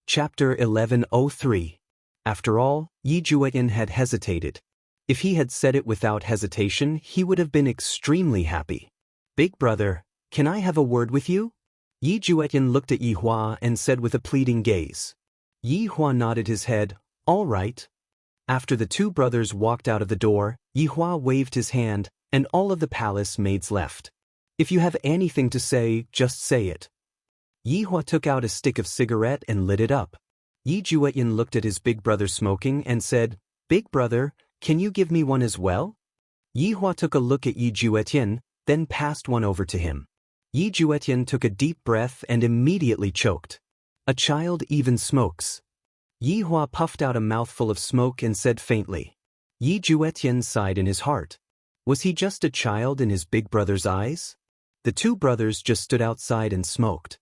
Chapter 1103. After all, Yi Jueyin had hesitated. If he had said it without hesitation, he would have been extremely happy. Big brother, can I have a word with you? Yi Jueyin looked at Yi Hua and said with a pleading gaze. Yi Hua nodded his head, all right. After the two brothers walked out of the door, Yi Hua waved his hand, and all of the palace maids left. If you have anything to say, just say it. Yi Hua took out a stick of cigarette and lit it up. Yi Jueyin looked at his big brother smoking and said, Big brother, can you give me one as well? Yi Hua took a look at Yi Jueyin, then passed one over to him. Yi Jueyin took a deep breath and immediately choked. A child even smokes. Yi Hua puffed out a mouthful of smoke and said faintly. Yi Jueyin sighed in his heart. Was he just a child in his big brother's eyes? The two brothers just stood outside and smoked.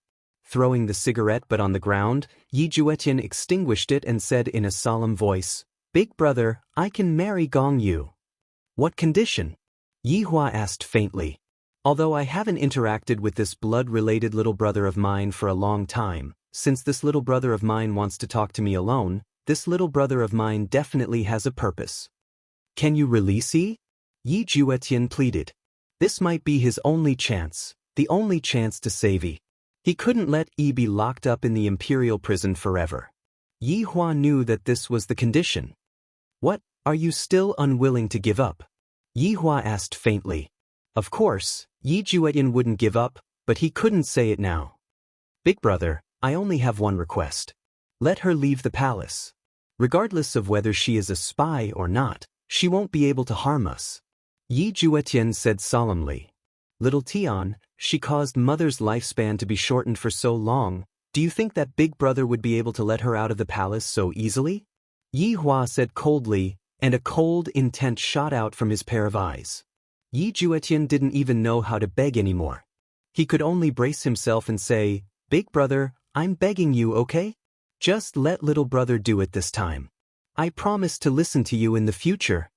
Throwing the cigarette butt on the ground, Yi Jueyin extinguished it and said in a solemn voice, Big brother, I can marry Gong Yu. What condition? Yi Hua asked faintly. Although I haven't interacted with this blood-related little brother of mine for a long time, since this little brother of mine wants to talk to me alone, this little brother of mine definitely has a purpose. Can you release Yi? Yi Jueyin pleaded. This might be his only chance, the only chance to save Yi. He couldn't let Yi be locked up in the imperial prison forever. Yi Hua knew that this was the condition. What, are you still unwilling to give up? Yi Hua asked faintly. Of course, Yi Jueyin wouldn't give up, but he couldn't say it now. Big brother, I only have one request. Let her leave the palace. Regardless of whether she is a spy or not, she won't be able to harm us. Yi Jueyin said solemnly. Little Tian, she caused mother's lifespan to be shortened for so long, do you think that big brother would be able to let her out of the palace so easily? Yi Hua said coldly, and a cold intent shot out from his pair of eyes. Yi Jueyin didn't even know how to beg anymore. He could only brace himself and say, Big brother, I'm begging you, okay? Just let little brother do it this time. I promise to listen to you in the future.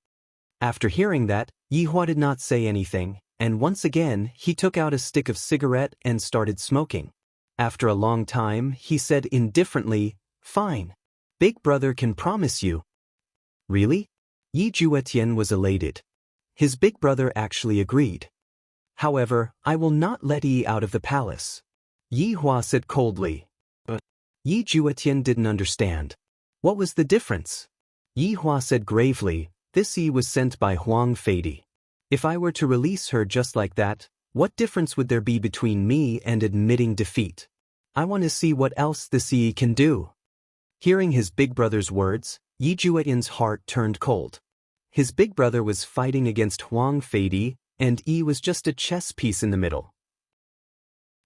After hearing that, Yi Hua did not say anything, and once again he took out a stick of cigarette and started smoking. After a long time, he said indifferently, Fine. Big brother can promise you. Really? Yi Jueyin was elated. His big brother actually agreed. However, I will not let Yi out of the palace. Yi Hua said coldly. But Yi Jueyin didn't understand. What was the difference? Yi Hua said gravely, This Yi was sent by Huang Feidi. If I were to release her just like that, what difference would there be between me and admitting defeat? I want to see what else this Yi can do. Hearing his big brother's words, Yi Jueyin's heart turned cold. His big brother was fighting against Huang Feidi, and Yi was just a chess piece in the middle.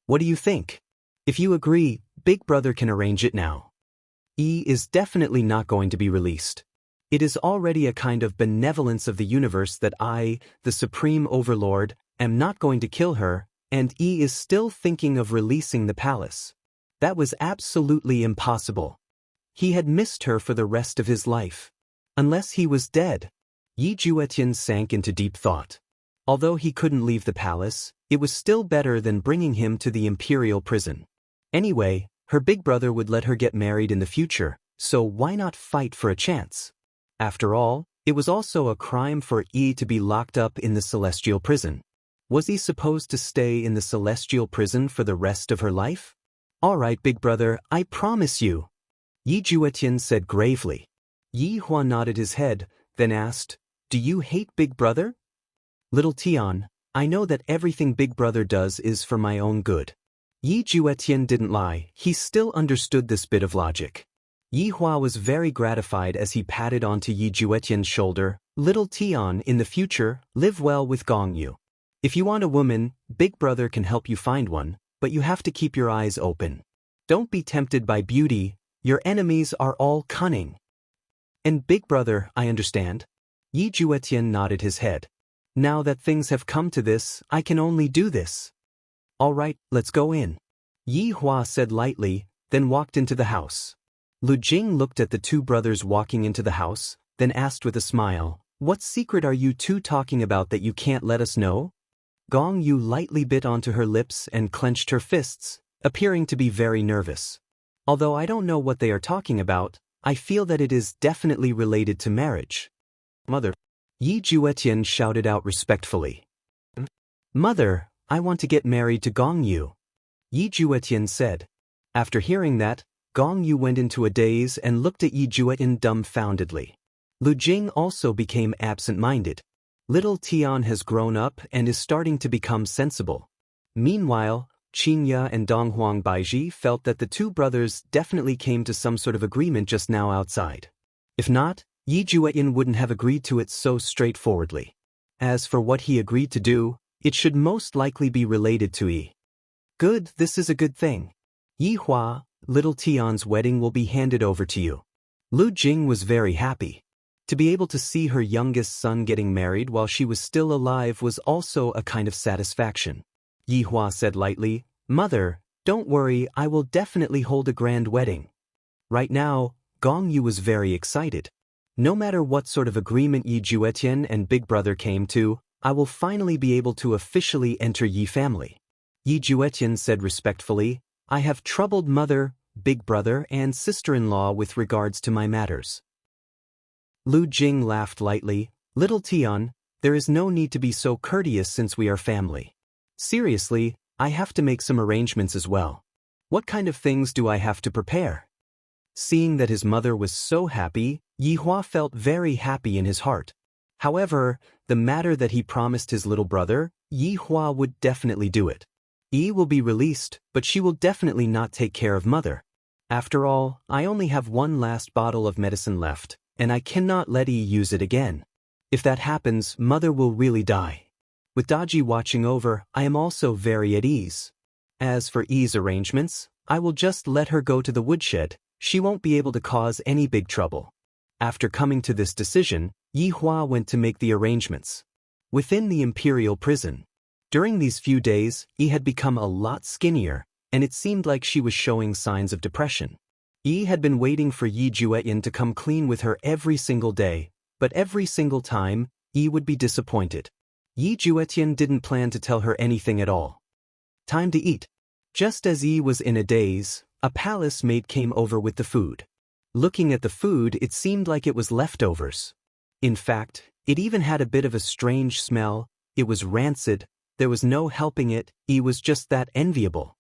What do you think? If you agree, big brother can arrange it now. Yi is definitely not going to be released. It is already a kind of benevolence of the universe that I, the Supreme Overlord, am not going to kill her, and Yi is still thinking of releasing the palace. That was absolutely impossible. He had missed her for the rest of his life. Unless he was dead. Yi Jueyin sank into deep thought. Although he couldn't leave the palace, it was still better than bringing him to the imperial prison. Anyway, her big brother would let her get married in the future, so why not fight for a chance? After all, it was also a crime for Yi to be locked up in the celestial prison. Was he supposed to stay in the celestial prison for the rest of her life? All right, big brother, I promise you. Yi Jueyin said gravely. Yi Hua nodded his head, then asked, Do you hate big brother? Little Tian, I know that everything big brother does is for my own good. Yi Jueyin didn't lie, he still understood this bit of logic. Yi Hua was very gratified as he patted onto Yi Jueyin's shoulder. Little Tian, in the future, live well with Gong Yu. If you want a woman, big brother can help you find one, but you have to keep your eyes open. Don't be tempted by beauty, your enemies are all cunning. And big brother, I understand. Yi Jueyin nodded his head. Now that things have come to this, I can only do this. All right, let's go in. Yi Hua said lightly, then walked into the house. Lu Jing looked at the two brothers walking into the house, then asked with a smile, What secret are you two talking about that you can't let us know? Gong Yu lightly bit onto her lips and clenched her fists, appearing to be very nervous. Although I don't know what they are talking about, I feel that it is definitely related to marriage. Mother. Yi Juetian shouted out respectfully. Mother, I want to get married to Gong Yu. Yi Juetian said. After hearing that, Gong Yu went into a daze and looked at Yi Juetian dumbfoundedly. Lu Jing also became absent-minded. Little Tian has grown up and is starting to become sensible. Meanwhile, Qingya and Donghuang Baiji felt that the two brothers definitely came to some sort of agreement just now outside. If not, Yi Juetian wouldn't have agreed to it so straightforwardly. As for what he agreed to do, it should most likely be related to Yi. Good, this is a good thing. Yi Hua, little Tian's wedding will be handed over to you. Lu Jing was very happy. To be able to see her youngest son getting married while she was still alive was also a kind of satisfaction. Yi Hua said lightly, Mother, don't worry, I will definitely hold a grand wedding. Right now, Gong Yu was very excited. No matter what sort of agreement Yi Juetian and Big Brother came to, I will finally be able to officially enter Yi family. Yi Juetian said respectfully, I have troubled mother, Big Brother, and sister-in-law with regards to my matters. Lu Jing laughed lightly, Little Tian, there is no need to be so courteous since we are family. Seriously, I have to make some arrangements as well. What kind of things do I have to prepare? Seeing that his mother was so happy, Yi Hua felt very happy in his heart. However, the matter that he promised his little brother, Yi Hua would definitely do it. Yi will be released, but she will definitely not take care of mother. After all, I only have one last bottle of medicine left, and I cannot let Yi use it again. If that happens, mother will really die. With Daji watching over, I am also very at ease. As for Yi's arrangements, I will just let her go to the woodshed, she won't be able to cause any big trouble. After coming to this decision, Yi Hua went to make the arrangements. Within the imperial prison. During these few days, Yi had become a lot skinnier, and it seemed like she was showing signs of depression. Yi had been waiting for Yi Juetian to come clean with her every single day, but every single time, Yi would be disappointed. Yi Juetian didn't plan to tell her anything at all. Time to eat. Just as Yi was in a daze, a palace maid came over with the food. Looking at the food, it seemed like it was leftovers. In fact, it even had a bit of a strange smell, it was rancid, there was no helping it, Yi was just that enviable.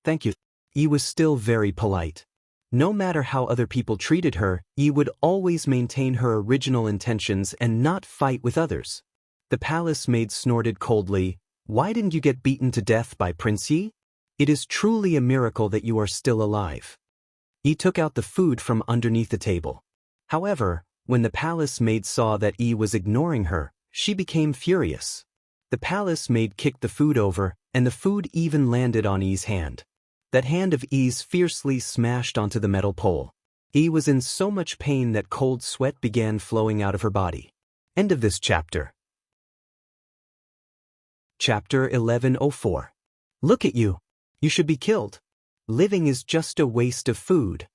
Thank you. Yi was still very polite. No matter how other people treated her, Yi would always maintain her original intentions and not fight with others. The palace maid snorted coldly, Why didn't you get beaten to death by Prince Yi? It is truly a miracle that you are still alive. Yi took out the food from underneath the table. However, when the palace maid saw that Yi was ignoring her, she became furious. The palace maid kicked the food over, and the food even landed on Yi's hand. That hand of Yi's fiercely smashed onto the metal pole. Yi was in so much pain that cold sweat began flowing out of her body. End of this chapter. Chapter 1104. Look at you. You should be killed. Living is just a waste of food.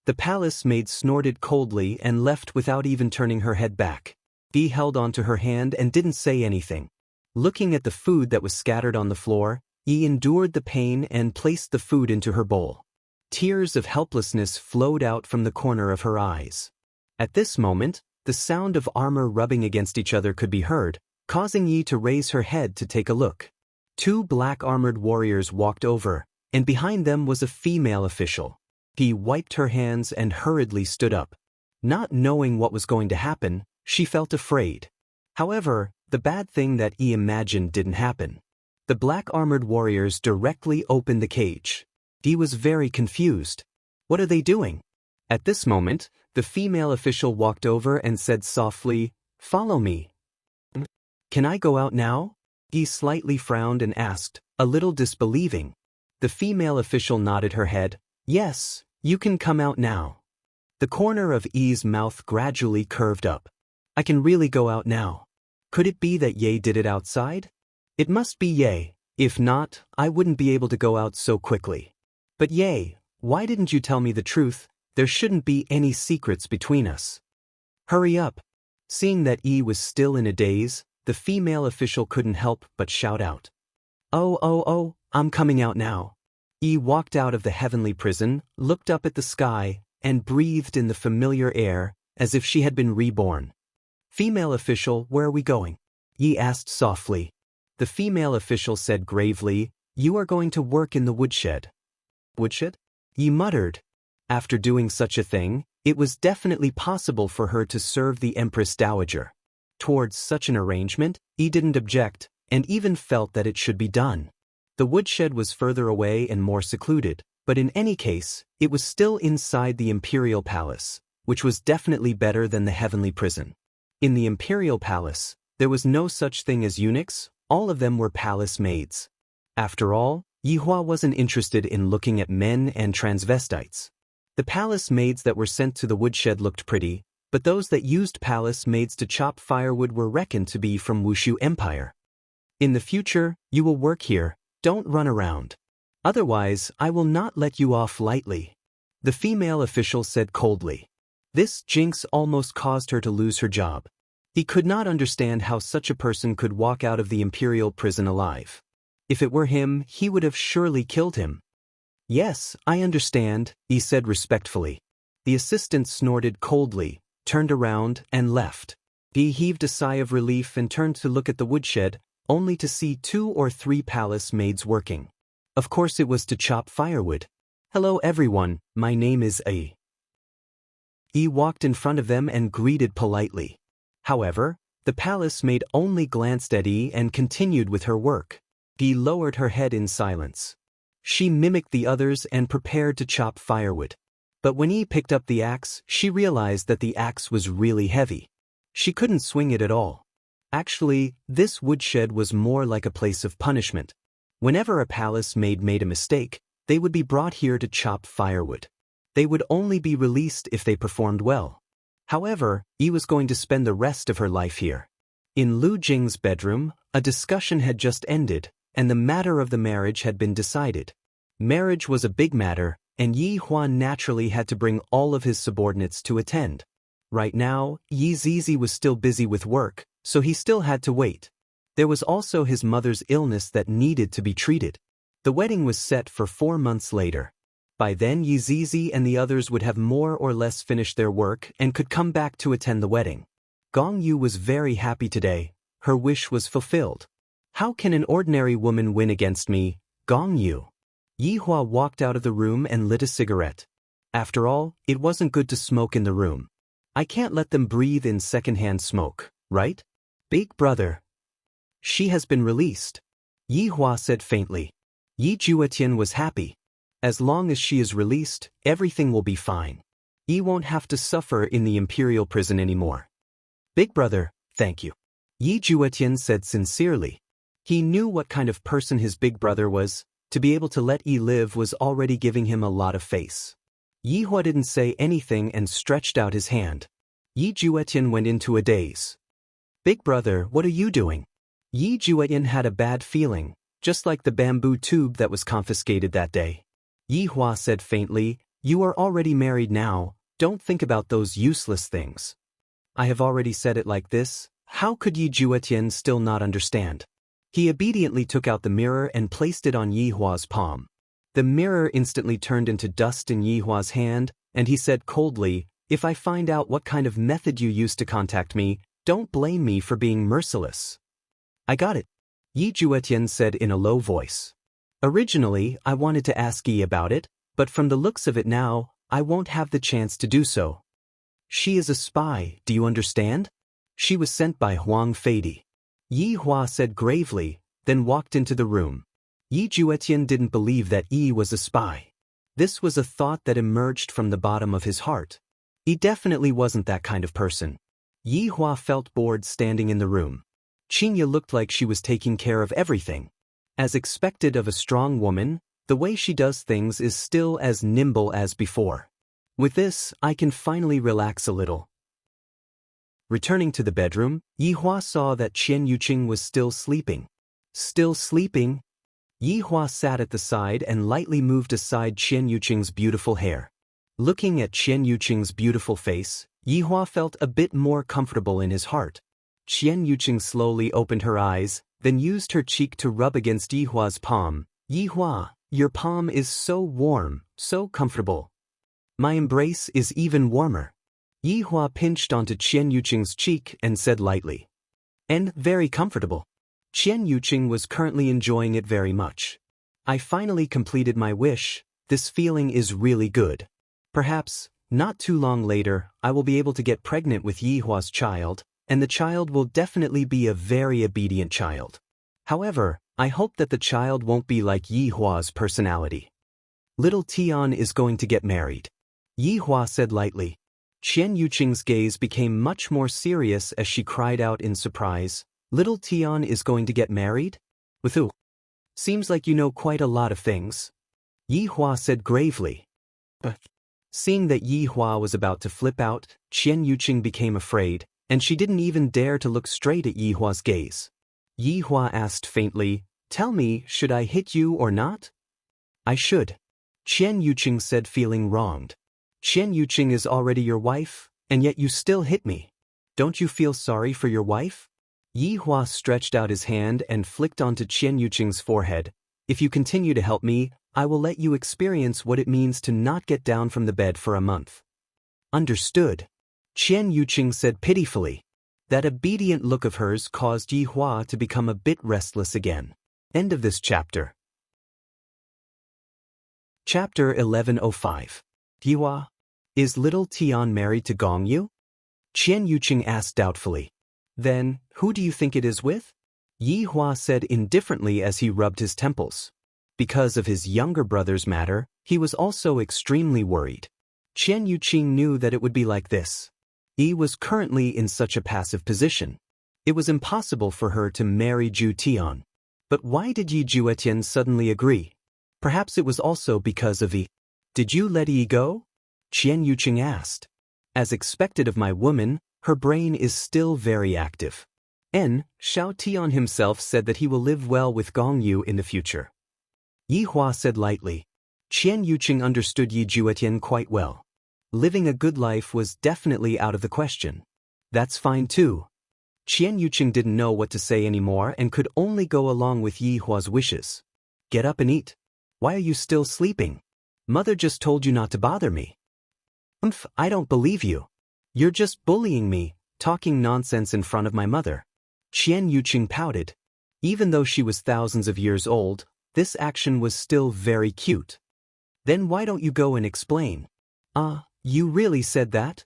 The palace maid snorted coldly and left without even turning her head back. Yi held onto her hand and didn't say anything. Looking at the food that was scattered on the floor, Yi endured the pain and placed the food into her bowl. Tears of helplessness flowed out from the corner of her eyes. At this moment, the sound of armor rubbing against each other could be heard, causing Yi to raise her head to take a look. Two black-armored warriors walked over, and behind them was a female official. He wiped her hands and hurriedly stood up. Not knowing what was going to happen, she felt afraid. However, the bad thing that Yi imagined didn't happen. The black-armored warriors directly opened the cage. Yi was very confused. What are they doing? At this moment, the female official walked over and said softly, Follow me. Can I go out now? Yi slightly frowned and asked, a little disbelieving. The female official nodded her head. Yes, you can come out now. The corner of Yi's mouth gradually curved up. I can really go out now. Could it be that Ye did it outside? It must be Ye. If not, I wouldn't be able to go out so quickly. But Ye, why didn't you tell me the truth? There shouldn't be any secrets between us. Hurry up. Seeing that Yi was still in a daze, the female official couldn't help but shout out. Oh, I'm coming out now. Yi walked out of the heavenly prison, looked up at the sky, and breathed in the familiar air, as if she had been reborn. Female official, where are we going? Yi asked softly. The female official said gravely, you are going to work in the woodshed. Woodshed? Yi muttered. After doing such a thing, it was definitely possible for her to serve the Empress Dowager. Towards such an arrangement, Yi didn't object, and even felt that it should be done. The woodshed was further away and more secluded, but in any case, it was still inside the imperial palace, which was definitely better than the heavenly prison. In the imperial palace, there was no such thing as eunuchs, all of them were palace maids. After all, Yihua wasn't interested in looking at men and transvestites. The palace maids that were sent to the woodshed looked pretty, but those that used palace maids to chop firewood were reckoned to be from Wushu Empire. In the future, you will work here, don't run around. Otherwise, I will not let you off lightly. The female official said coldly. This jinx almost caused her to lose her job. He could not understand how such a person could walk out of the imperial prison alive. If it were him, he would have surely killed him. Yes, I understand, he said respectfully. The assistant snorted coldly, turned around, and left. He heaved a sigh of relief and turned to look at the woodshed, only to see 2 or 3 palace maids working. Of course it was to chop firewood. Hello everyone, my name is A. He walked in front of them and greeted politely. However, the palace maid only glanced at Yi and continued with her work. He lowered her head in silence. She mimicked the others and prepared to chop firewood. But when Yi picked up the axe, she realized that the axe was really heavy. She couldn't swing it at all. Actually, this woodshed was more like a place of punishment. Whenever a palace maid made a mistake, they would be brought here to chop firewood. They would only be released if they performed well. However, Yi was going to spend the rest of her life here. In Lu Jing's bedroom, a discussion had just ended, and the matter of the marriage had been decided. Marriage was a big matter, and Yi Huan naturally had to bring all of his subordinates to attend. Right now, Yi Zizi was still busy with work, so he still had to wait. There was also his mother's illness that needed to be treated. The wedding was set for 4 months later. By then Yi Zizi and the others would have more or less finished their work and could come back to attend the wedding. Gong Yu was very happy today. Her wish was fulfilled. How can an ordinary woman win against me, Gong Yu? Yihua walked out of the room and lit a cigarette. After all, it wasn't good to smoke in the room. I can't let them breathe in secondhand smoke, right? Big brother. She has been released. Yihua said faintly. Yi Juetian was happy. As long as she is released, everything will be fine. Yi won't have to suffer in the imperial prison anymore. Big brother, thank you. Yi Juetian said sincerely. He knew what kind of person his big brother was. To be able to let Yi live was already giving him a lot of face. Yihua didn't say anything and stretched out his hand. Yi Juetian went into a daze. Big brother, what are you doing? Yi Juetian had a bad feeling, just like the bamboo tube that was confiscated that day. Yihua said faintly, you are already married now, don't think about those useless things. I have already said it like this, how could Yi Juetian still not understand? He obediently took out the mirror and placed it on Yihua's palm. The mirror instantly turned into dust in Yihua's hand, and he said coldly, if I find out what kind of method you used to contact me, don't blame me for being merciless. I got it, Yi Juetian said in a low voice. Originally, I wanted to ask Yi about it, but from the looks of it now, I won't have the chance to do so. She is a spy, do you understand? She was sent by Huang Feidi. Yihua said gravely, then walked into the room. Yi Juetian didn't believe that Yi was a spy. This was a thought that emerged from the bottom of his heart. He definitely wasn't that kind of person. Yihua felt bored standing in the room. Qinya looked like she was taking care of everything. As expected of a strong woman, the way she does things is still as nimble as before. With this, I can finally relax a little. Returning to the bedroom, Yihua saw that Qian Yuqing was still sleeping. Still sleeping? Yihua sat at the side and lightly moved aside Qian Yuqing's beautiful hair. Looking at Qian Yuqing's beautiful face, Yihua felt a bit more comfortable in his heart. Qian Yuqing slowly opened her eyes, then used her cheek to rub against Yihua's palm. Yihua, Your palm is so warm, so comfortable. My embrace is even warmer. Yi Hua pinched onto Qian Yuqing's cheek and said lightly. And very comfortable. Qian Yuqing was currently enjoying it very much. I finally completed my wish. This feeling is really good. Perhaps, not too long later, I will be able to get pregnant with Yi Hua's child, and the child will definitely be a very obedient child. However, I hope that the child won't be like Yi Hua's personality. Little Tian is going to get married. Yi Hua said lightly. Qian Yuqing's gaze became much more serious as she cried out in surprise, Little Tian is going to get married? With who? Seems like you know quite a lot of things. Yi Hua said gravely. But seeing that Yi Hua was about to flip out, Qian Yuqing became afraid, and she didn't even dare to look straight at Yi Hua's gaze. Yi Hua asked faintly, Tell me, should I hit you or not? I should. Qian Yuqing said, feeling wronged. Qian Yuqing is already your wife, and yet you still hit me. Don't you feel sorry for your wife? Yi Hua stretched out his hand and flicked onto Qian Yuqing's forehead. If you continue to help me, I will let you experience what it means to not get down from the bed for a month. Understood. Qian Yuqing said pitifully. That obedient look of hers caused Yi Hua to become a bit restless again. End of this chapter. Chapter 1105. Yi Hua, is little Tian married to Gong Yu? Qian Yuqing asked doubtfully. Then, who do you think it is with? Yi Hua said indifferently as he rubbed his temples. Because of his younger brother's matter, he was also extremely worried. Qian Yuqing knew that it would be like this. Yi was currently in such a passive position. It was impossible for her to marry Zhu Tian. But why did Yi Juetian suddenly agree? Perhaps it was also because of Yi. Did you let Yi go? Qian Yuqing asked. As expected of my woman, her brain is still very active. Shao Tian himself said that he will live well with Gong Yu in the future. Yi Hua said lightly. Qian Yuqing understood Yi Juetian quite well. Living a good life was definitely out of the question. That's fine too. Qian Yuqing didn't know what to say anymore and could only go along with Yi Hua's wishes. Get up and eat. Why are you still sleeping? Mother just told you not to bother me. I don't believe you. You're just bullying me, talking nonsense in front of my mother. Qian Yuqing pouted. Even though she was thousands of years old, this action was still very cute. Then why don't you go and explain? You really said that?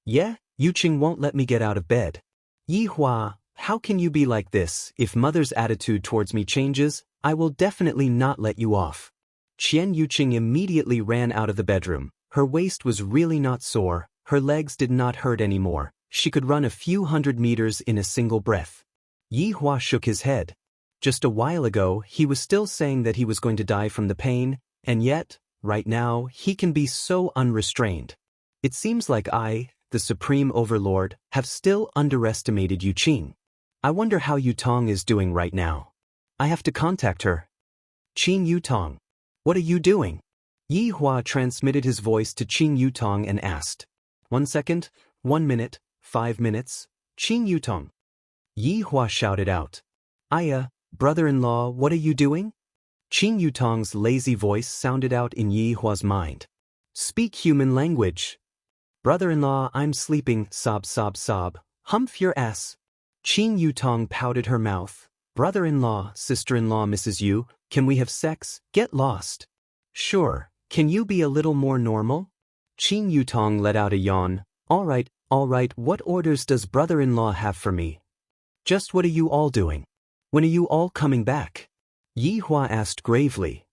Yeah, Yuqing won't let me get out of bed. Yi Hua, how can you be like this? If mother's attitude towards me changes, I will definitely not let you off. Qian Yuqing immediately ran out of the bedroom. Her waist was really not sore, her legs did not hurt anymore, she could run a few hundred meters in a single breath. Yi Hua shook his head. Just a while ago, he was still saying that he was going to die from the pain, and yet, right now, he can be so unrestrained. It seems like I, the Supreme Overlord, have still underestimated Yu Qing. I wonder how Yu Tong is doing right now. I have to contact her. Qing Yu Tong. What are you doing? Yi Hua transmitted his voice to Qing Yu Tong and asked. 1 second, 1 minute, 5 minutes, Qing Yu Tong. Yi Hua shouted out. Aya, brother-in-law, what are you doing? Qing Yu Tong's lazy voice sounded out in Yi Hua's mind. Speak human language. Brother-in-law, I'm sleeping, sob sob sob, humph your ass. Qing Yu Tong pouted her mouth. Brother-in-law, sister-in-law Mrs. Yu, can we have sex? Get lost. Sure, can you be a little more normal? Qing Yu Tong let out a yawn. All right, what orders does brother-in-law have for me? Just what are you all doing? When are you all coming back? Yi Hua asked gravely.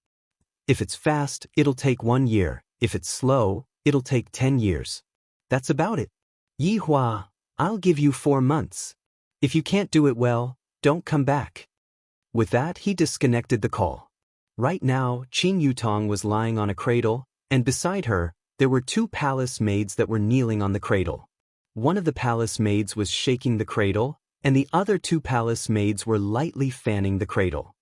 If it's fast, it'll take 1 year. If it's slow, it'll take 10 years. That's about it. Yi Hua, I'll give you 4 months. If you can't do it well, don't come back. With that, he disconnected the call. Right now, Qing Yu Tong was lying on a cradle, and beside her, there were 2 palace maids that were kneeling on the cradle. One of the palace maids was shaking the cradle, and the other 2 palace maids were lightly fanning the cradle.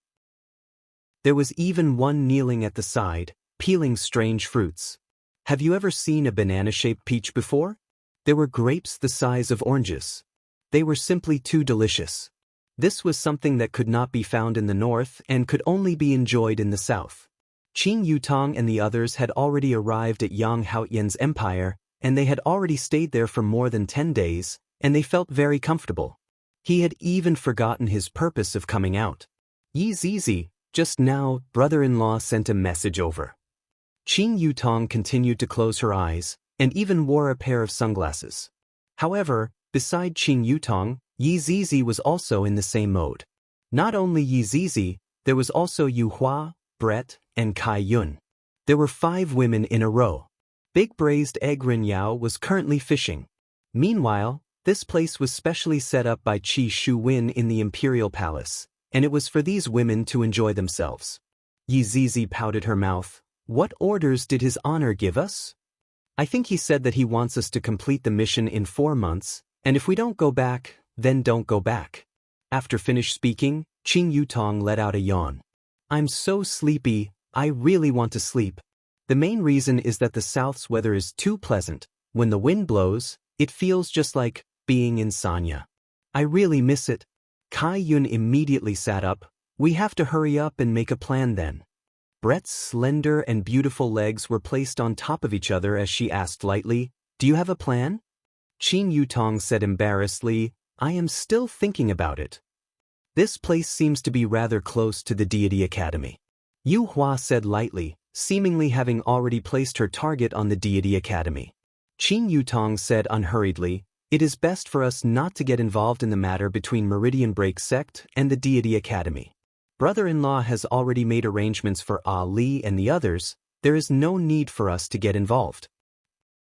There was even one kneeling at the side, peeling strange fruits. Have you ever seen a banana-shaped peach before? There were grapes the size of oranges. They were simply too delicious. This was something that could not be found in the north and could only be enjoyed in the south. Qin Yutong and the others had already arrived at Yang Haoyan's empire, and they had already stayed there for more than 10 days, and they felt very comfortable. He had even forgotten his purpose of coming out. Yi Zizi, just now, brother-in-law sent a message over. Qin Yutong continued to close her eyes, and even wore a pair of sunglasses. However, beside Qin Yutong, Yi Zizi was also in the same mode. Not only Yi Zizi, there was also Yu Hua, Brett, and Kai Yun. There were 5 women in a row. Big Braised Egg Rin Yao was currently fishing. Meanwhile, this place was specially set up by Qi Shu Win in the Imperial Palace, and it was for these women to enjoy themselves. Yi Zizi pouted her mouth. What orders did his honor give us? I think he said that he wants us to complete the mission in 4 months, and if we don't go back, then don't go back. After finished speaking, Qin Yutong let out a yawn. I'm so sleepy, I really want to sleep. The main reason is that the south's weather is too pleasant. When the wind blows, it feels just like being in Sanya. I really miss it. Kai Yun immediately sat up. We have to hurry up and make a plan then. Brett's slender and beautiful legs were placed on top of each other as she asked lightly, Do you have a plan? Qin Yutong said embarrassedly, I am still thinking about it. This place seems to be rather close to the Deity Academy. Yu Hua said lightly, seemingly having already placed her target on the Deity Academy. Qin Yutong said unhurriedly, It is best for us not to get involved in the matter between Meridian Break Sect and the Deity Academy. Brother-in-law has already made arrangements for Ali and the others, there is no need for us to get involved.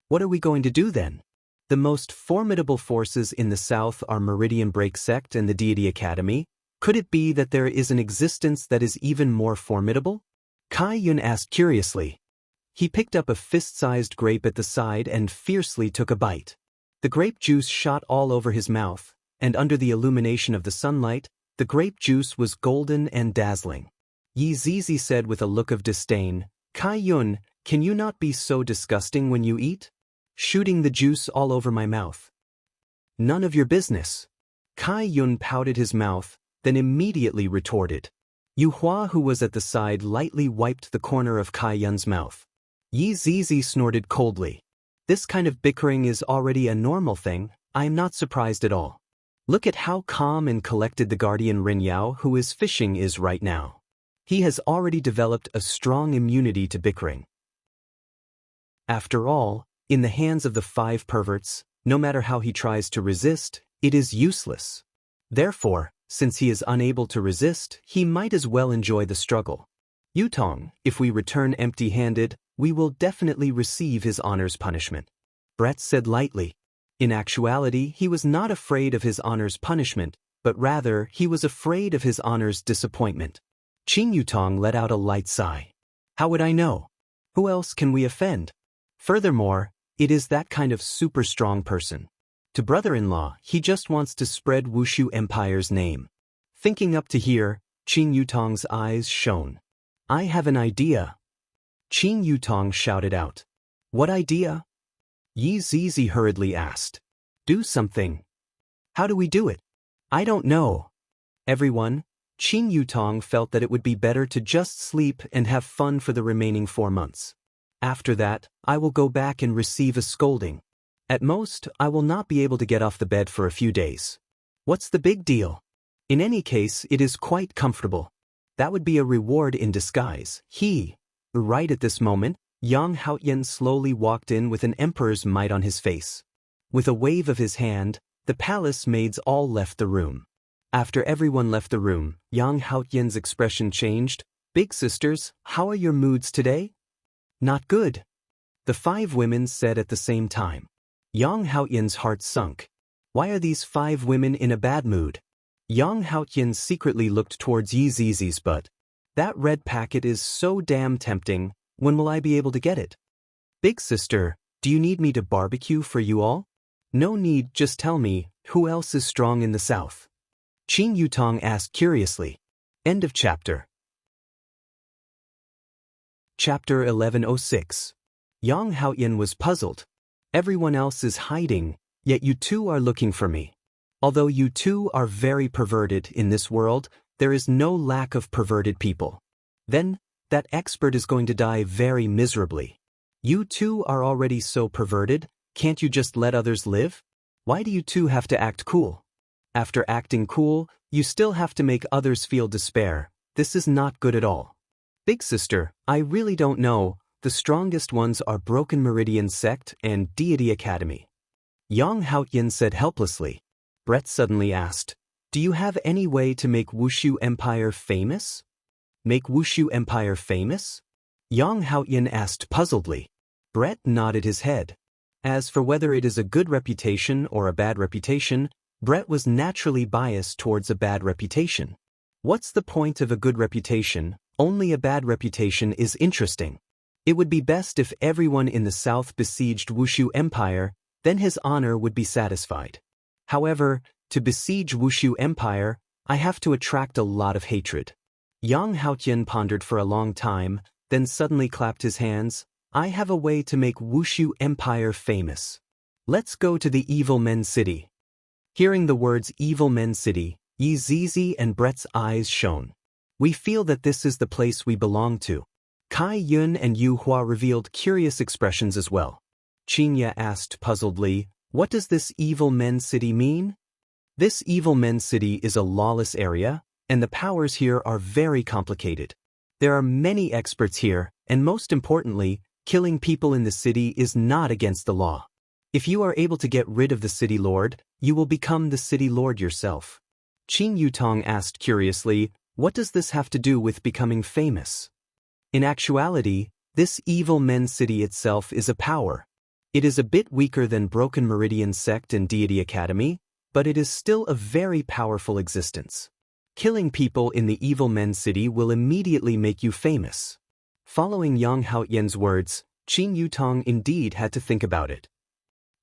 What are we going to do then? The most formidable forces in the south are Meridian Break Sect and the Deity Academy. Could it be that there is an existence that is even more formidable? Kai Yun asked curiously. He picked up a fist-sized grape at the side and fiercely took a bite. The grape juice shot all over his mouth, and under the illumination of the sunlight, the grape juice was golden and dazzling. Yi Zizi said with a look of disdain, Kai Yun, can you not be so disgusting when you eat? Shooting the juice all over my mouth. None of your business. Kai Yun pouted his mouth, then immediately retorted. Yu Hua, who was at the side, lightly wiped the corner of Kai Yun's mouth. Yi Zizi snorted coldly. This kind of bickering is already a normal thing, I am not surprised at all. Look at how calm and collected the guardian Rin Yao who is fishing is right now. He has already developed a strong immunity to bickering. After all, in the hands of the 5 perverts, no matter how he tries to resist, it is useless. Therefore, since he is unable to resist, he might as well enjoy the struggle. Yutong, if we return empty-handed, we will definitely receive his honor's punishment. Brett said lightly. In actuality, he was not afraid of his honor's punishment, but rather he was afraid of his honor's disappointment. Qin Yutong let out a light sigh. How would I know? Who else can we offend? Furthermore, it is that kind of super strong person. To brother-in-law, he just wants to spread Wushu Empire's name. Thinking up to here, Qin Yutong's eyes shone. I have an idea. Qin Yutong shouted out. What idea? Yi Zizi hurriedly asked. Do something. How do we do it? I don't know. Everyone, Qin Yutong felt that it would be better to just sleep and have fun for the remaining 4 months. After that, I will go back and receive a scolding. At most, I will not be able to get off the bed for a few days. What's the big deal? In any case, it is quite comfortable. That would be a reward in disguise. Right at this moment, Yang Haoyan slowly walked in with an emperor's might on his face. With a wave of his hand, the palace maids all left the room. After everyone left the room, Yang Haoyan's expression changed. Big sisters, how are your moods today? Not good. The 5 women said at the same time. Yang Haoyan's heart sunk. Why are these 5 women in a bad mood? Yang Haoyan secretly looked towards Yi Zizi's butt. That red packet is so damn tempting, when will I be able to get it? Big sister, do you need me to barbecue for you all? No need, just tell me, who else is strong in the south? Qin Yutong asked curiously. End of chapter. Chapter 1106. Yang Haoyan was puzzled. Everyone else is hiding, yet you two are looking for me. Although you two are very perverted in this world, there is no lack of perverted people. Then, that expert is going to die very miserably. You two are already so perverted, can't you just let others live? Why do you two have to act cool? After acting cool, you still have to make others feel despair. This is not good at all. Big sister, I really don't know. The strongest ones are Broken Meridian Sect and Deity Academy. Yang Haoyin said helplessly. Brett suddenly asked, do you have any way to make Wushu Empire famous? Make Wushu Empire famous? Yang Haoyin asked puzzledly. Brett nodded his head. As for whether it is a good reputation or a bad reputation, Brett was naturally biased towards a bad reputation. What's the point of a good reputation? Only a bad reputation is interesting. It would be best if everyone in the south besieged Wushu Empire, then his honor would be satisfied. However, to besiege Wushu Empire, I have to attract a lot of hatred. Yang Haoyin pondered for a long time, then suddenly clapped his hands. I have a way to make Wushu Empire famous. Let's go to the Evil Men City. Hearing the words Evil Men City, Yi Zizi and Brett's eyes shone. We feel that this is the place we belong to. Kai Yun and Yu Hua revealed curious expressions as well. Qinya asked puzzledly, what does this Evil Men City mean? This Evil Men City is a lawless area, and the powers here are very complicated. There are many experts here, and most importantly, killing people in the city is not against the law. If you are able to get rid of the city lord, you will become the city lord yourself. Qin Yutong asked curiously, what does this have to do with becoming famous? In actuality, this Evil Men City itself is a power. It is a bit weaker than Broken Meridian Sect and Deity Academy, but it is still a very powerful existence. Killing people in the Evil Men City will immediately make you famous. Following Yang Haoyin's words, Qin Yutong indeed had to think about it.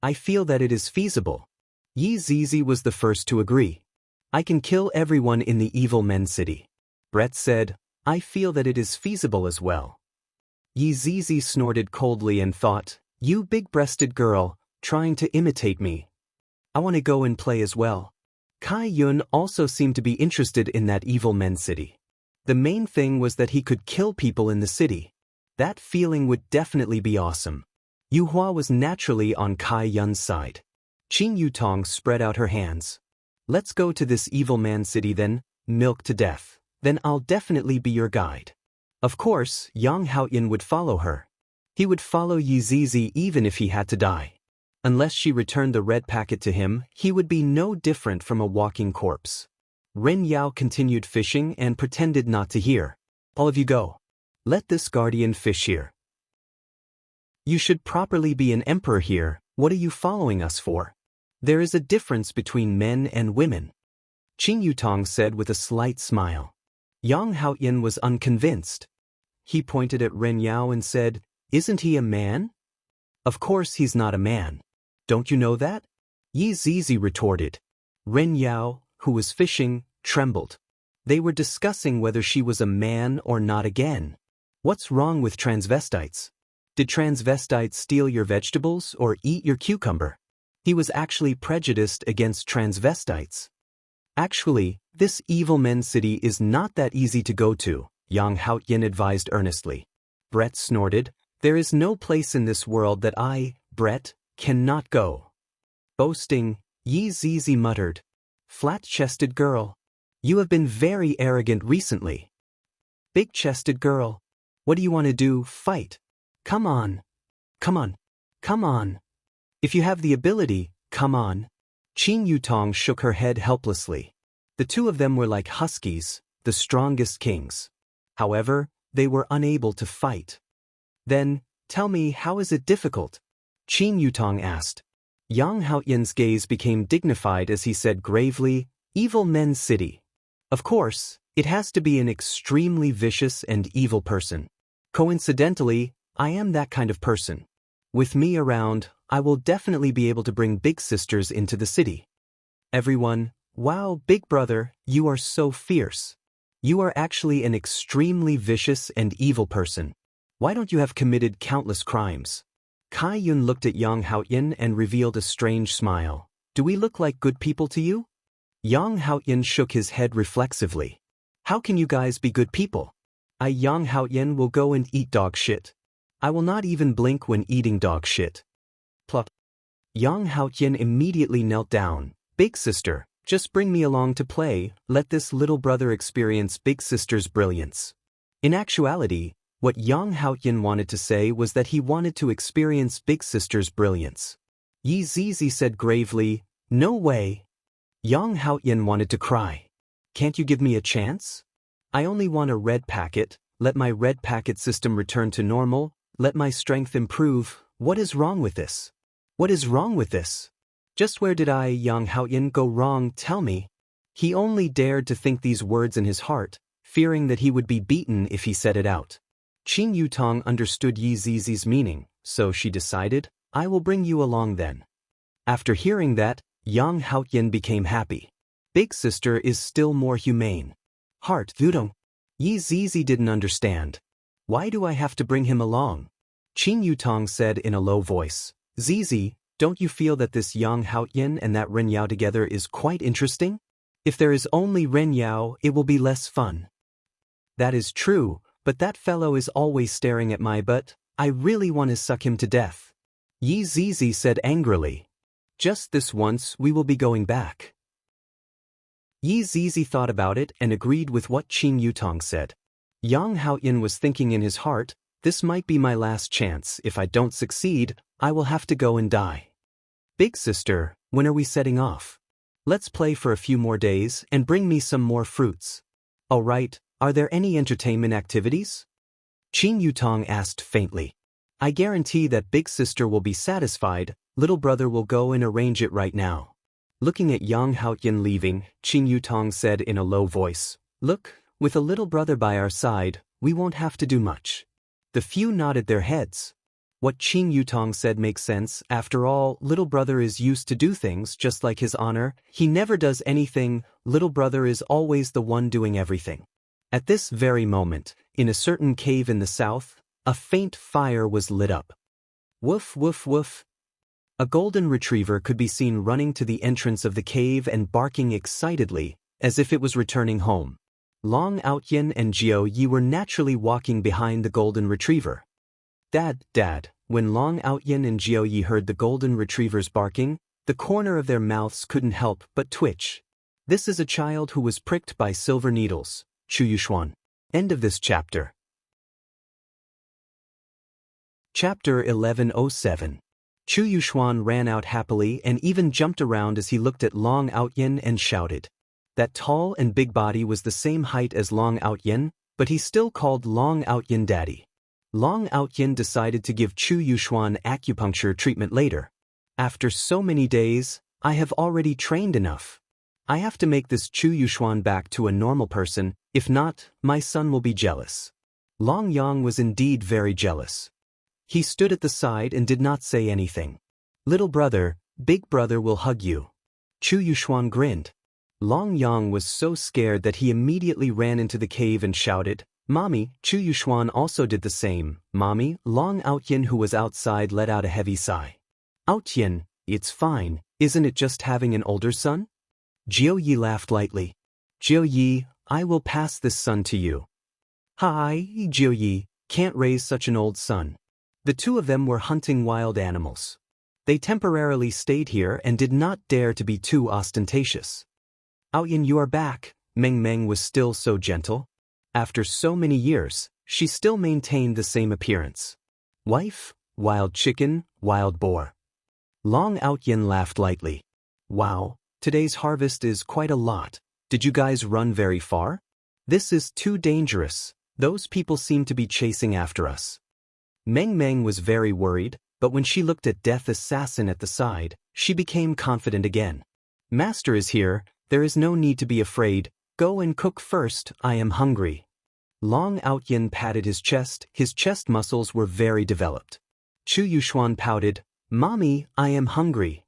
I feel that it is feasible. Yi Zizi was the first to agree. I can kill everyone in the Evil Men City. Brett said, I feel that it is feasible as well. Yi Zizi snorted coldly and thought, you big-breasted girl, trying to imitate me. I want to go and play as well. Kai Yun also seemed to be interested in that Evil Men City. The main thing was that he could kill people in the city. That feeling would definitely be awesome. Yu Hua was naturally on Kai Yun's side. Qin Yutong spread out her hands. Let's go to this Evil Man City then, milk to death. Then I'll definitely be your guide. Of course, Yang Haoyin would follow her. He would follow Yi Zizi even if he had to die. Unless she returned the red packet to him, he would be no different from a walking corpse. Ren Yao continued fishing and pretended not to hear. All of you go. Let this guardian fish here. You should properly be an emperor here. What are you following us for? There is a difference between men and women. Qin Yutong said with a slight smile. Yang Haoyin was unconvinced. He pointed at Ren Yao and said, isn't he a man? Of course he's not a man. Don't you know that? Yi Zizi retorted. Ren Yao, who was fishing, trembled. They were discussing whether she was a man or not again. What's wrong with transvestites? Did transvestites steal your vegetables or eat your cucumber? He was actually prejudiced against transvestites. Actually, this Evil Men City is not that easy to go to, Yang Haoyin advised earnestly. Brett snorted, there is no place in this world that I, Brett, cannot go. Boasting, Yi Zizi muttered. Flat-chested girl. You have been very arrogant recently. Big-chested girl. What do you want to do? Fight. Come on. Come on. Come on. If you have the ability, come on. Qin Yutong shook her head helplessly. The two of them were like huskies, the strongest kings. However, they were unable to fight. Then, tell me, how is it difficult? Qin Yutong asked. Yang Haoyin's gaze became dignified as he said gravely, Evil Men City. Of course, it has to be an extremely vicious and evil person. Coincidentally, I am that kind of person. With me around, I will definitely be able to bring big sisters into the city. Everyone, wow, big brother, you are so fierce. You are actually an extremely vicious and evil person. Why don't you have committed countless crimes? Kai Yun looked at Yang Haoyin and revealed a strange smile. Do we look like good people to you? Yang Haoyin shook his head reflexively. How can you guys be good people? I Yang Haoyan will go and eat dog shit. I will not even blink when eating dog shit. Plop. Yang Haoyan immediately knelt down. Big sister, just bring me along to play, let this little brother experience big sister's brilliance. In actuality, what Yang Haoyan wanted to say was that he wanted to experience big sister's brilliance. Yi Zizi said gravely, no way. Yang Haoyan wanted to cry. Can't you give me a chance? I only want a red packet, let my red packet system return to normal, let my strength improve. What is wrong with this? What is wrong with this? Just where did I, Yang Haoyan, go wrong, tell me? He only dared to think these words in his heart, fearing that he would be beaten if he said it out. Qin Yutong understood Yi Zizi's meaning, so she decided, I will bring you along then. After hearing that, Yang Haoyan became happy. Big sister is still more humane. Heart Dudong. Yi Zizi didn't understand. Why do I have to bring him along? Qin Yutong said in a low voice. Zizi, don't you feel that this Yang Haoyan and that Ren Yao together is quite interesting? If there is only Ren Yao, it will be less fun. That is true, but that fellow is always staring at my butt. I really want to suck him to death. Yi Zizi said angrily. Just this once we will be going back. Yi Zizi thought about it and agreed with what Qin Yutong said. Yang Haoyan was thinking in his heart, this might be my last chance. If I don't succeed, I will have to go and die. Big sister, when are we setting off? Let's play for a few more days and bring me some more fruits. All right, are there any entertainment activities? Qin Yutong asked faintly. I guarantee that big sister will be satisfied, little brother will go and arrange it right now. Looking at Yang Haoyan leaving, Qin Yutong said in a low voice, look, with a little brother by our side, we won't have to do much. The few nodded their heads. What Qin Yutong said makes sense. After all, little brother is used to do things just like his honor. He never does anything. Little brother is always the one doing everything. At this very moment, in a certain cave in the south, a faint fire was lit up. Woof woof woof. A golden retriever could be seen running to the entrance of the cave and barking excitedly, as if it was returning home. Long Outyin and Jiao Yi were naturally walking behind the golden retriever. Dad, when Long Outyin and Jiao Yi heard the golden retrievers barking, the corner of their mouths couldn't help but twitch. This is a child who was pricked by silver needles. Chu Yuxuan. End of this chapter. Chapter 1107. Chu Yuxuan ran out happily and even jumped around as he looked at Long Outyin and shouted. That tall and big body was the same height as Long Outyin, but he still called Long Outyin daddy. Long Outyin decided to give Chu Yuxuan acupuncture treatment later. After so many days, I have already trained enough. I have to make this Chu Yuxuan back to a normal person, if not, my son will be jealous. Long Yang was indeed very jealous. He stood at the side and did not say anything. Little brother, big brother will hug you. Chu Yuxuan grinned. Long Yang was so scared that he immediately ran into the cave and shouted, Mommy. Chu Yuxuan also did the same. Mommy. Long Outyin, who was outside, let out a heavy sigh. Outyin, it's fine, isn't it just having an older son? Jiao Yi laughed lightly. Jiao Yi, I will pass this son to you. Hi, Jiao Yi, can't raise such an old son. The two of them were hunting wild animals. They temporarily stayed here and did not dare to be too ostentatious. Outyin, you are back. Meng Meng was still so gentle. After so many years, she still maintained the same appearance. Wife, wild chicken, wild boar. Long Outyin laughed lightly. Wow, today's harvest is quite a lot. Did you guys run very far? This is too dangerous. Those people seem to be chasing after us. Meng Meng was very worried, but when she looked at Death Assassin at the side, she became confident again. Master is here, there is no need to be afraid. Go and cook first, I am hungry. Long Outyin patted his chest muscles were very developed. Chu Yuxuan pouted, Mommy, I am hungry.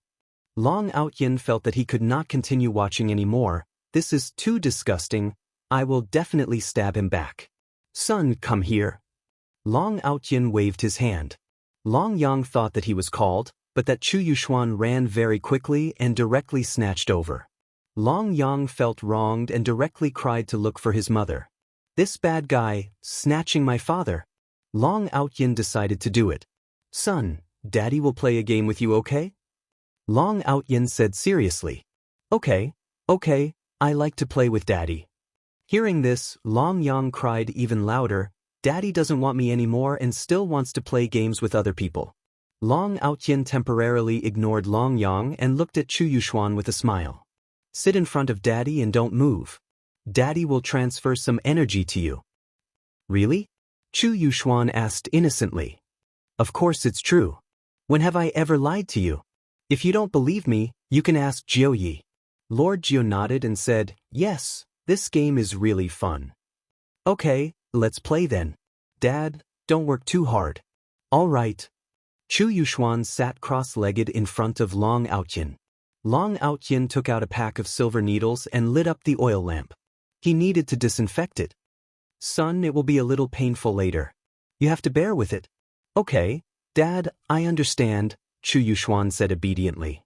Long Outyin felt that he could not continue watching anymore. This is too disgusting. I will definitely stab him back. Son, come here. Long Outyin waved his hand. Long Yang thought that he was called, but that Chu Yuxuan ran very quickly and directly snatched over. Long Yang felt wronged and directly cried to look for his mother. This bad guy, snatching my father. Long Outyin decided to do it. Son, Daddy will play a game with you, okay? Long Outyin said seriously. Okay, I like to play with Daddy. Hearing this, Long Yang cried even louder. Daddy doesn't want me anymore and still wants to play games with other people. Long Outyin temporarily ignored Long Yang and looked at Chu Yuxuan with a smile. Sit in front of Daddy and don't move. Daddy will transfer some energy to you. Really? Chu Yuxuan asked innocently. Of course it's true. When have I ever lied to you? If you don't believe me, you can ask Jiu Yi. Lord Jiu nodded and said, yes, this game is really fun. Okay, let's play then. Dad, don't work too hard. All right. Chu Yuxuan sat cross-legged in front of Long Outyin. Long Outyin took out a pack of silver needles and lit up the oil lamp. He needed to disinfect it. Son, it will be a little painful later. You have to bear with it. Okay, Dad, I understand, Chu Yuxuan said obediently.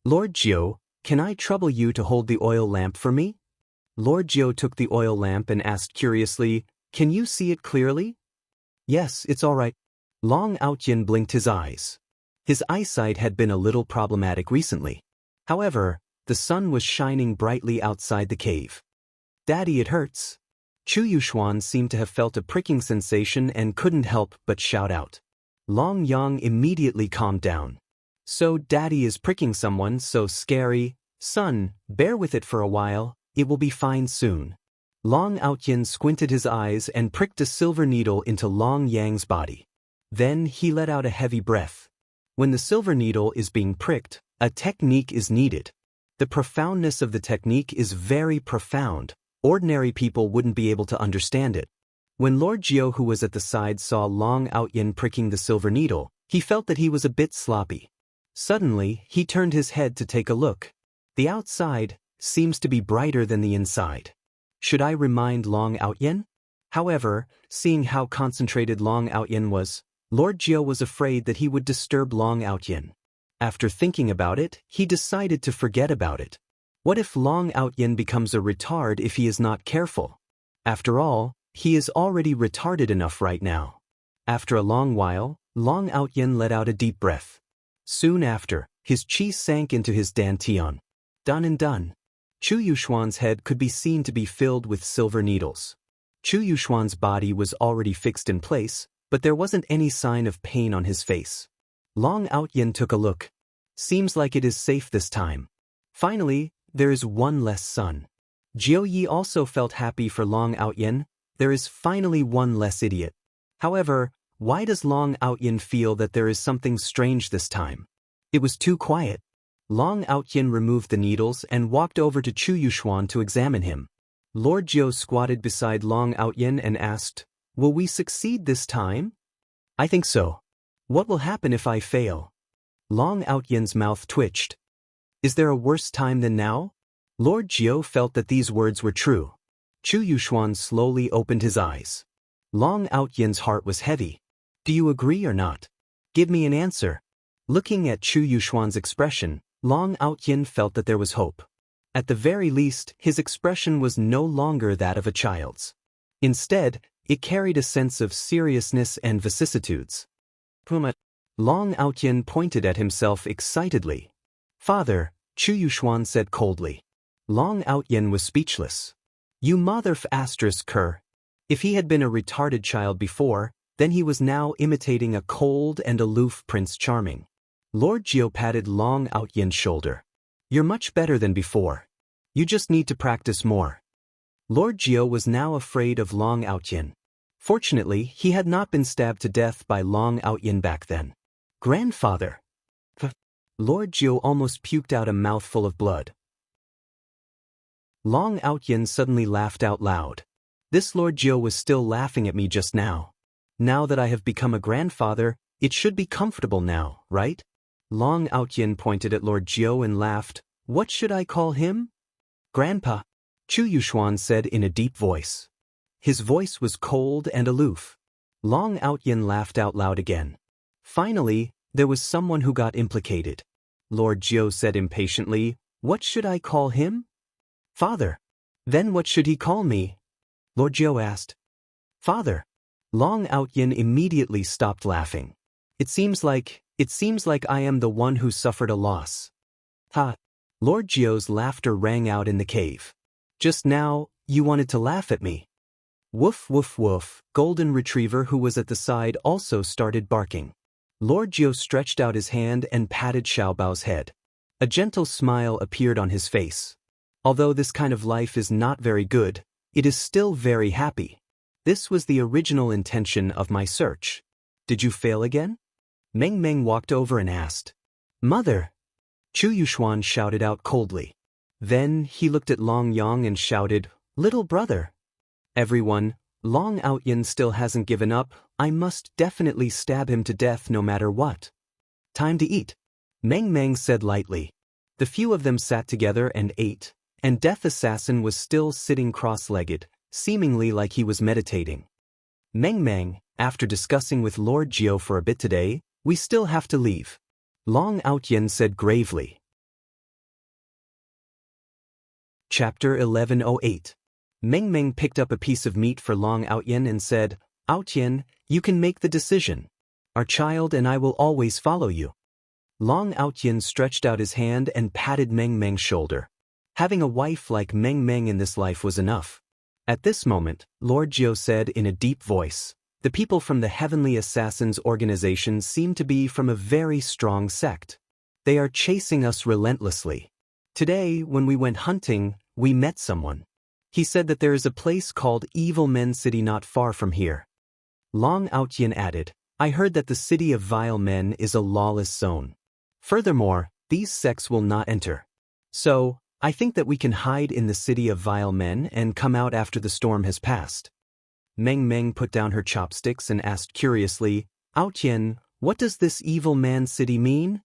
Lord Jiu, can I trouble you to hold the oil lamp for me? Lord Jiu took the oil lamp and asked curiously, can you see it clearly? Yes, it's all right. Long Outyin blinked his eyes. His eyesight had been a little problematic recently. However, the sun was shining brightly outside the cave. Daddy, it hurts. Chu Yuxuan seemed to have felt a pricking sensation and couldn't help but shout out. Long Yang immediately calmed down. So Daddy is pricking someone, so scary. Son, bear with it for a while, it will be fine soon. Long Outyin squinted his eyes and pricked a silver needle into Long Yang's body. Then he let out a heavy breath. When the silver needle is being pricked, a technique is needed. The profoundness of the technique is very profound. Ordinary people wouldn't be able to understand it. When Lord Jiu, who was at the side, saw Long Outyin pricking the silver needle, he felt that he was a bit sloppy. Suddenly, he turned his head to take a look. The outside seems to be brighter than the inside. Should I remind Long Outyin? However, seeing how concentrated Long Outyin was, Lord Jiu was afraid that he would disturb Long Outyin. After thinking about it, he decided to forget about it. What if Long Outyin becomes a retard if he is not careful? After all, he is already retarded enough right now. After a long while, Long Outyin let out a deep breath. Soon after, his chi sank into his dantian. Done and done. Chu Yuxuan's head could be seen to be filled with silver needles. Chu Yuxuan's body was already fixed in place, but there wasn't any sign of pain on his face. Long Outyin took a look. Seems like it is safe this time. Finally, there is one less sun. Jiu Yi also felt happy for Long Outyin. There is finally one less idiot. However, why does Long Outyin feel that there is something strange this time? It was too quiet. Long Outyin removed the needles and walked over to Chu Yuxuan to examine him. Lord Jiu squatted beside Long Outyin and asked, will we succeed this time? I think so. What will happen if I fail? Long Outyin's mouth twitched. Is there a worse time than now? Lord Jiu felt that these words were true. Chu Yuxuan slowly opened his eyes. Long Outyin's heart was heavy. Do you agree or not? Give me an answer. Looking at Chu Yuxuan's expression, Long Outyin felt that there was hope. At the very least, his expression was no longer that of a child's. Instead, it carried a sense of seriousness and vicissitudes. Long Outyin pointed at himself excitedly. Father, Chu Yuxuan said coldly. Long Outyin was speechless. You mother****. If he had been a retarded child before, then he was now imitating a cold and aloof Prince Charming. Lord Jiu patted Long Outyin's shoulder. You're much better than before. You just need to practice more. Lord Jiu was now afraid of Long Outyin. Fortunately, he had not been stabbed to death by Long Outyin back then. Grandfather! Lord Jiu almost puked out a mouthful of blood. Long Outyin suddenly laughed out loud. This Lord Jiu was still laughing at me just now. Now that I have become a grandfather, it should be comfortable now, right? Long Outyin pointed at Lord Jiu and laughed. What should I call him? Grandpa, Chu Yuxuan said in a deep voice. His voice was cold and aloof. Long Outyin laughed out loud again. Finally, there was someone who got implicated. Lord Jiu said impatiently, What should I call him? Father. Then what should he call me? Lord Jiao asked. Father. Long Outyin immediately stopped laughing. It seems like I am the one who suffered a loss. Ha! Lord Jiao's laughter rang out in the cave. Just now, you wanted to laugh at me. Woof woof woof, Golden Retriever who was at the side also started barking. Lord Jiao stretched out his hand and patted Xiaobao's head. A gentle smile appeared on his face. Although this kind of life is not very good, it is still very happy. This was the original intention of my search. Did you fail again? Meng Meng walked over and asked. Mother! Chu Yuxuan shouted out coldly. Then he looked at Long Yang and shouted, Little brother! Everyone, Long Outyin still hasn't given up, I must definitely stab him to death no matter what. Time to eat, Meng Meng said lightly. The few of them sat together and ate, and Death Assassin was still sitting cross-legged, seemingly like he was meditating. Meng Meng, after discussing with Lord Jiao for a bit today, we still have to leave. Long Outyin said gravely. Chapter 1108. Meng Meng picked up a piece of meat for Long Outyin and said, Outyin, you can make the decision. Our child and I will always follow you. Long Outyin stretched out his hand and patted Meng Meng's shoulder. Having a wife like Meng Meng in this life was enough. At this moment, Lord Jiao said in a deep voice, the people from the Heavenly Assassins organization seem to be from a very strong sect. They are chasing us relentlessly. Today, when we went hunting, we met someone. He said that there is a place called Evil Men City not far from here. Long Outyin added, I heard that the city of vile men is a lawless zone. Furthermore, these sects will not enter. So, I think that we can hide in the city of vile men and come out after the storm has passed. Meng Meng put down her chopsticks and asked curiously, Outyin, what does this Evil Man City mean?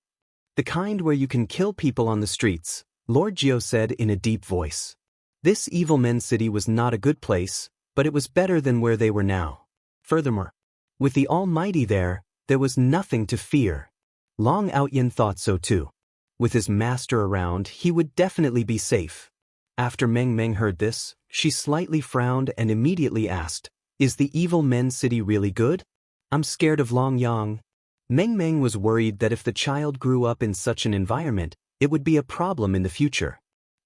The kind where you can kill people on the streets, Lord Jiao said in a deep voice. This Evil Men City was not a good place, but it was better than where they were now. Furthermore, with the Almighty there was nothing to fear. Long Outyin thought so too. With his master around, he would definitely be safe. After Meng Meng heard this, she slightly frowned and immediately asked, Is the Evil Men City really good? I'm scared of Long Yang. Meng Meng was worried that if the child grew up in such an environment, it would be a problem in the future.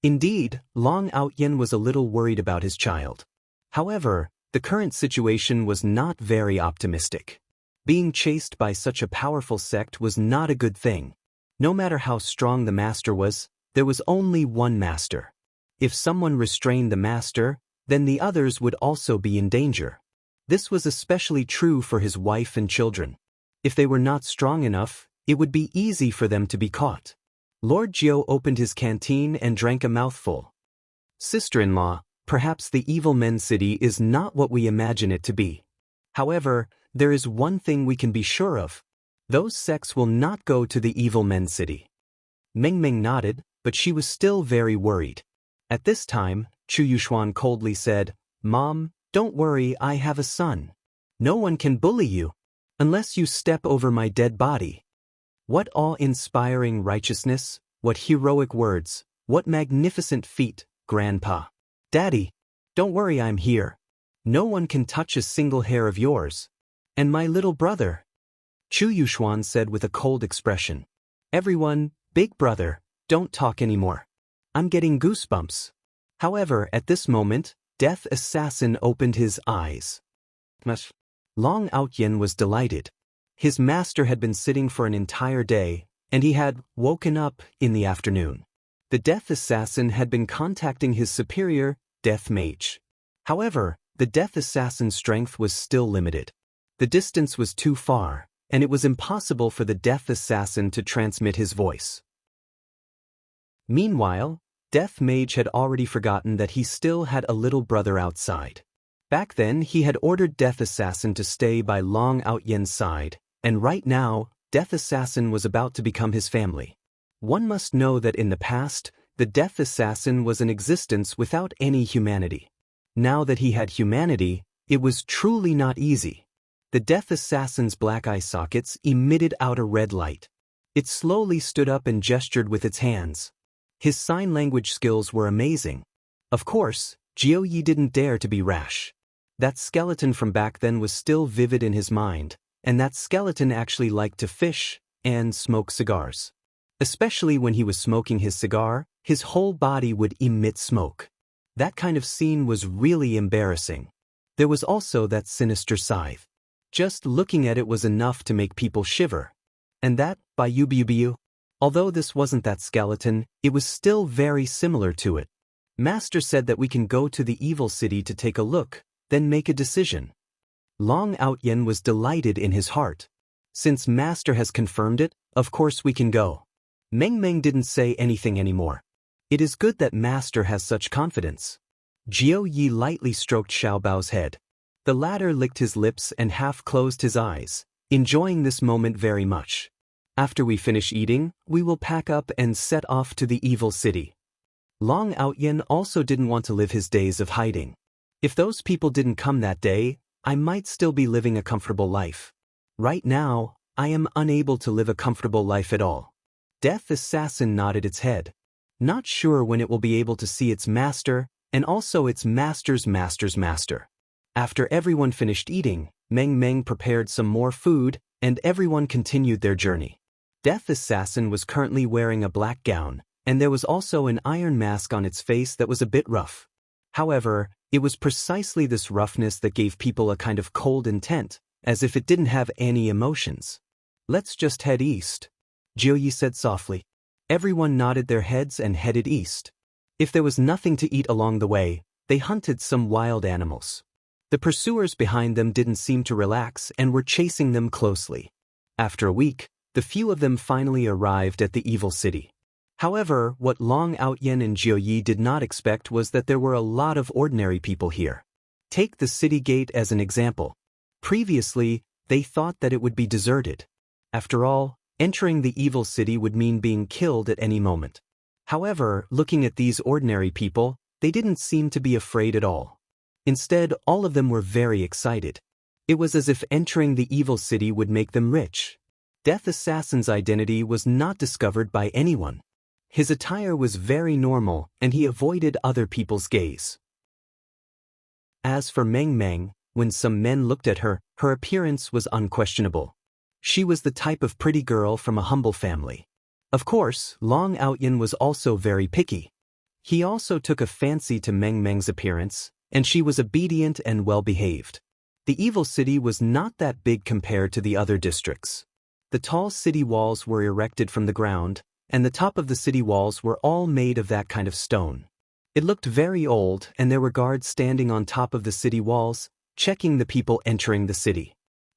Indeed, Long Outyin was a little worried about his child. However, the current situation was not very optimistic. Being chased by such a powerful sect was not a good thing. No matter how strong the master was, there was only one master. If someone restrained the master, then the others would also be in danger. This was especially true for his wife and children. If they were not strong enough, it would be easy for them to be caught. Lord Jiao opened his canteen and drank a mouthful. Sister-in-law, perhaps the Evil Men City is not what we imagine it to be. However, there is one thing we can be sure of. Those sects will not go to the Evil Men City. Meng Meng nodded, but she was still very worried. At this time, Chu Yuxuan coldly said, Mom, don't worry, I have a son. No one can bully you, unless you step over my dead body. What awe-inspiring righteousness, what heroic words, what magnificent feat, Grandpa. Daddy, don't worry, I'm here. No one can touch a single hair of yours. And my little brother. Chu Yuxuan said with a cold expression. Everyone, big brother, don't talk anymore. I'm getting goosebumps. However, at this moment, Death Assassin opened his eyes. Long Outyin was delighted. His master had been sitting for an entire day, and he had woken up in the afternoon. The Death Assassin had been contacting his superior, Death Mage. However, the Death Assassin's strength was still limited. The distance was too far, and it was impossible for the Death Assassin to transmit his voice. Meanwhile, Death Mage had already forgotten that he still had a little brother outside. Back then, he had ordered Death Assassin to stay by Long Outyen's side, and right now, Death Assassin was about to become his family. One must know that in the past, the Death Assassin was an existence without any humanity. Now that he had humanity, it was truly not easy. The Death Assassin's black eye sockets emitted out a red light. It slowly stood up and gestured with its hands. His sign language skills were amazing. Of course, Jiao Yi didn't dare to be rash. That skeleton from back then was still vivid in his mind, and that skeleton actually liked to fish and smoke cigars. Especially when he was smoking his cigar, his whole body would emit smoke. That kind of scene was really embarrassing. There was also that sinister scythe. Just looking at it was enough to make people shiver. And that, by Yubiubiu. Although this wasn't that skeleton, it was still very similar to it. Master said that we can go to the evil city to take a look, then make a decision. Long Outyen was delighted in his heart. Since Master has confirmed it, of course we can go. Meng Meng didn't say anything anymore. It is good that Master has such confidence. Jiao Yi lightly stroked Xiaobao's head. The latter licked his lips and half closed his eyes, enjoying this moment very much. After we finish eating, we will pack up and set off to the evil city. Long Outyen also didn't want to live his days of hiding. If those people didn't come that day, I might still be living a comfortable life. Right now, I am unable to live a comfortable life at all. Death Assassin nodded its head. Not sure when it will be able to see its master, and also its master's master's master. After everyone finished eating, Meng Meng prepared some more food, and everyone continued their journey. Death Assassin was currently wearing a black gown, and there was also an iron mask on its face that was a bit rough. However, it was precisely this roughness that gave people a kind of cold intent, as if it didn't have any emotions. Let's just head east, Jiao Yi said softly. Everyone nodded their heads and headed east. If there was nothing to eat along the way, they hunted some wild animals. The pursuers behind them didn't seem to relax and were chasing them closely. After a week, the few of them finally arrived at the evil city. However, what Long Outyen and Jiao Yi did not expect was that there were a lot of ordinary people here. Take the city gate as an example. Previously, they thought that it would be deserted. After all, entering the evil city would mean being killed at any moment. However, looking at these ordinary people, they didn't seem to be afraid at all. Instead, all of them were very excited. It was as if entering the evil city would make them rich. Death Assassin's identity was not discovered by anyone. His attire was very normal, and he avoided other people's gaze. As for Meng Meng, when some men looked at her, her appearance was unquestionable. She was the type of pretty girl from a humble family. Of course, Long Outyen was also very picky. He also took a fancy to Meng Meng's appearance, and she was obedient and well-behaved. The evil city was not that big compared to the other districts. The tall city walls were erected from the ground, and the top of the city walls were all made of that kind of stone. It looked very old, and there were guards standing on top of the city walls, checking the people entering the city.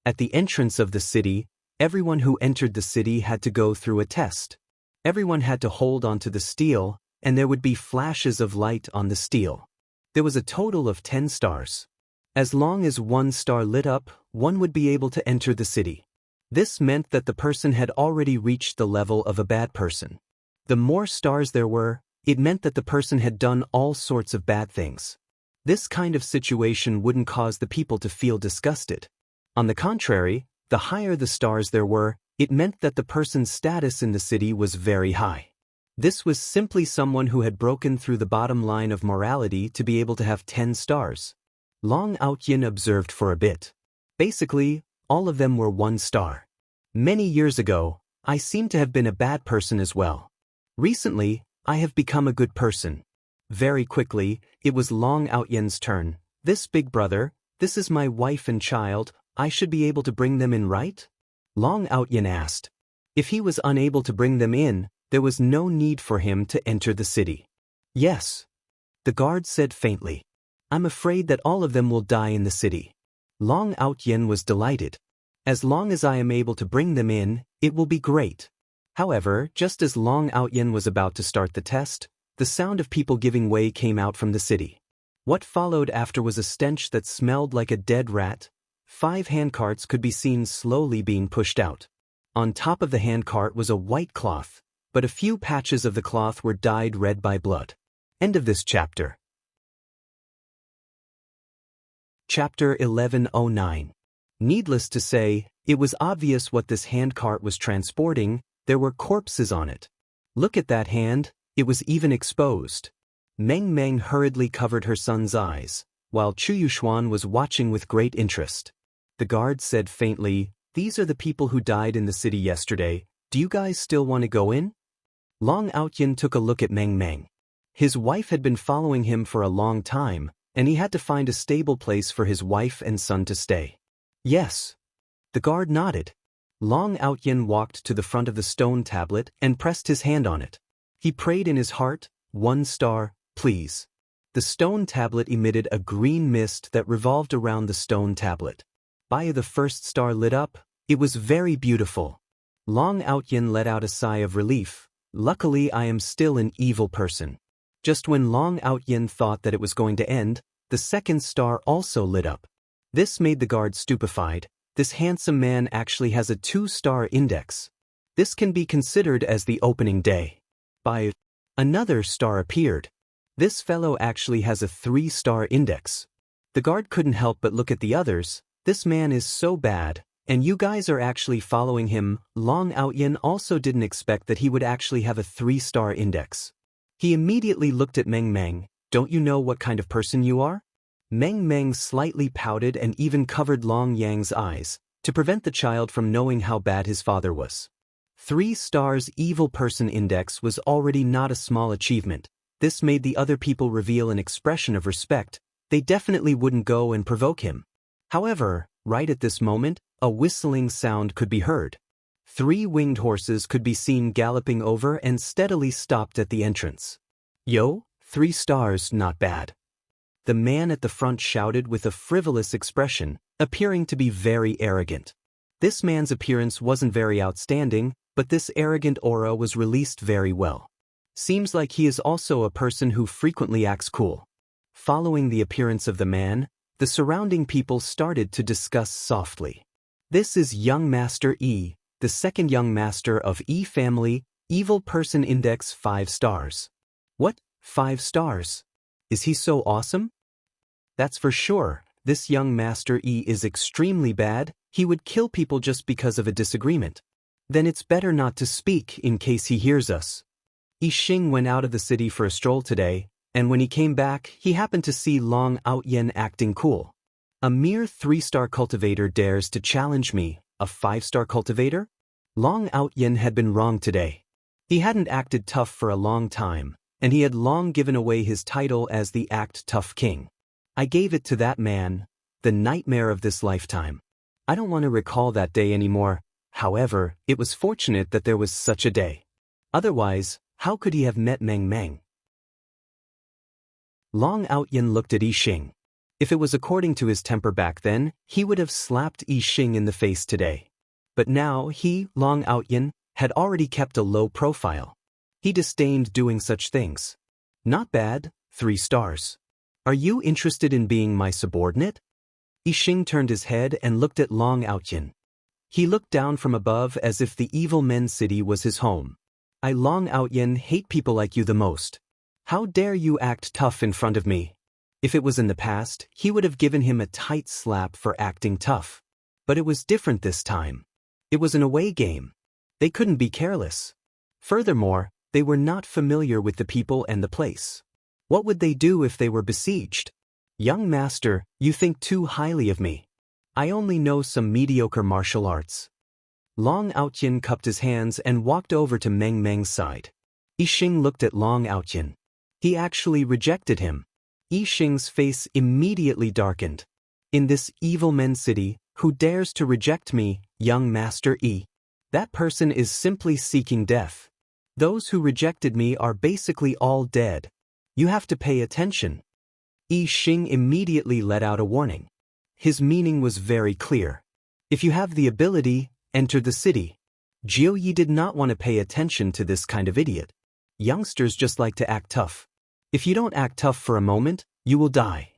At the entrance of the city, everyone who entered the city had to go through a test. Everyone had to hold onto the steel, and there would be flashes of light on the steel. There was a total of 10 stars. As long as one star lit up, one would be able to enter the city. This meant that the person had already reached the level of a bad person. The more stars there were, it meant that the person had done all sorts of bad things. This kind of situation wouldn't cause the people to feel disgusted. On the contrary, the higher the stars there were, it meant that the person's status in the city was very high. This was simply someone who had broken through the bottom line of morality to be able to have 10 stars. Long Outyen observed for a bit. Basically, all of them were 1 star. Many years ago, I seem to have been a bad person as well. Recently, I have become a good person. Very quickly, it was Long Outyen's turn. This big brother, this is my wife and child, I should be able to bring them in, right? Long Outyen asked. If he was unable to bring them in, there was no need for him to enter the city. Yes. The guard said faintly. I'm afraid that all of them will die in the city. Long Outyen was delighted. As long as I am able to bring them in, it will be great. However, just as Long Outyen was about to start the test, the sound of people giving way came out from the city. What followed after was a stench that smelled like a dead rat. 5 handcarts could be seen slowly being pushed out. On top of the handcart was a white cloth, but a few patches of the cloth were dyed red by blood. End of this chapter. Chapter 1109. Needless to say, it was obvious what this handcart was transporting. There were corpses on it. Look at that hand, it was even exposed. Meng Meng hurriedly covered her son's eyes, while Chu Yuxuan was watching with great interest. The guard said faintly, "These are the people who died in the city yesterday. Do you guys still want to go in?" Long Outyin took a look at Meng Meng. His wife had been following him for a long time, and he had to find a stable place for his wife and son to stay. Yes. The guard nodded. Long Outyin walked to the front of the stone tablet and pressed his hand on it. He prayed in his heart, "1 star, please." The stone tablet emitted a green mist that revolved around the stone tablet. By the first star lit up, it was very beautiful. Long Outyin let out a sigh of relief. "Luckily I am still an evil person." Just when Long Outyin thought that it was going to end, the second star also lit up. This made the guard stupefied. This handsome man actually has a 2-star index. This can be considered as the opening day. Another star appeared. This fellow actually has a 3-star index. The guard couldn't help but look at the others. This man is so bad, and you guys are actually following him. Long Outyin also didn't expect that he would actually have a 3-star index. He immediately looked at Meng Meng. "Don't you know what kind of person you are?" Meng Meng slightly pouted and even covered Long Yang's eyes, to prevent the child from knowing how bad his father was. 3 stars evil person index was already not a small achievement. This made the other people reveal an expression of respect. They definitely wouldn't go and provoke him. However, right at this moment, a whistling sound could be heard. 3 winged horses could be seen galloping over and steadily stopped at the entrance. "Yo, 3 stars, not bad." The man at the front shouted with a frivolous expression, appearing to be very arrogant. This man's appearance wasn't very outstanding, but this arrogant aura was released very well. Seems like he is also a person who frequently acts cool. Following the appearance of the man, the surrounding people started to discuss softly. "This is young Master E, the second young master of E family, evil person index 5 stars. What, 5 stars? Is he so awesome?" "That's for sure. This young Master E is extremely bad. He would kill people just because of a disagreement." "Then it's better not to speak in case he hears us." Yi Xing went out of the city for a stroll today, and when he came back, he happened to see Long Outyin acting cool. "A mere 3-star cultivator dares to challenge me, a 5-star cultivator?" Long Outyin had been wrong today. He hadn't acted tough for a long time, and he had long given away his title as the Act Tough King. "I gave it to that man, the nightmare of this lifetime. I don't want to recall that day anymore. However, it was fortunate that there was such a day. Otherwise, how could he have met Meng Meng?" Long Outyin looked at Yi Xing. If it was according to his temper back then, he would have slapped Yi Xing in the face today. But now he, Long Outyin, had already kept a low profile. He disdained doing such things. "Not bad, 3 stars. Are you interested in being my subordinate?" Yi Xing turned his head and looked at Long Outyin. He looked down from above as if the evil men city was his home. "I, Long Outyin, hate people like you the most. How dare you act tough in front of me?" If it was in the past, he would have given him a tight slap for acting tough. But it was different this time. It was an away game. They couldn't be careless. Furthermore, they were not familiar with the people and the place. What would they do if they were besieged? "Young master, you think too highly of me. I only know some mediocre martial arts." Long Outyin cupped his hands and walked over to Meng Meng's side. Yi Xing looked at Long Outyin. He actually rejected him. Yi Xing's face immediately darkened. "In this evil men city, who dares to reject me, young Master E? That person is simply seeking death. Those who rejected me are basically all dead. You have to pay attention." Yi Xing immediately let out a warning. His meaning was very clear. If you have the ability, enter the city. Jiu Yi did not want to pay attention to this kind of idiot. Youngsters just like to act tough. If you don't act tough for a moment, you will die.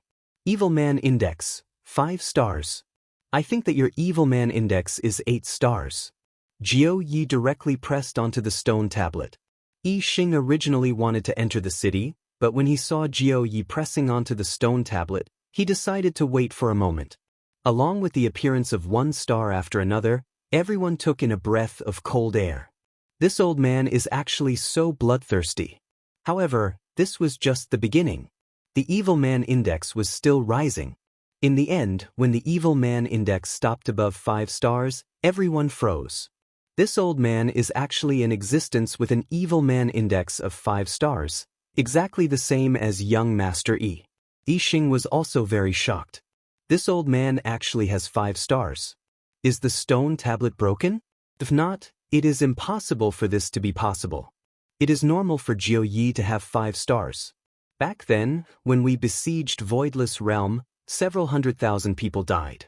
Evil Man Index, 5 stars. I think that your Evil Man Index is 8 stars. Jiu Yi directly pressed onto the stone tablet. Yi Xing originally wanted to enter the city, but when he saw Jiu Yi pressing onto the stone tablet, he decided to wait for a moment. Along with the appearance of 1 star after another, everyone took in a breath of cold air. This old man is actually so bloodthirsty. However, this was just the beginning. The Evil Man Index was still rising. In the end, when the Evil Man Index stopped above 5 stars, everyone froze. This old man is actually in existence with an Evil Man Index of 5 stars, exactly the same as young Master Yi. Yi Xing was also very shocked. This old man actually has 5 stars. Is the stone tablet broken? If not, it is impossible for this to be possible. It is normal for Jiu Yi to have 5 stars. Back then, when we besieged Voidless Realm, several 100,000 people died.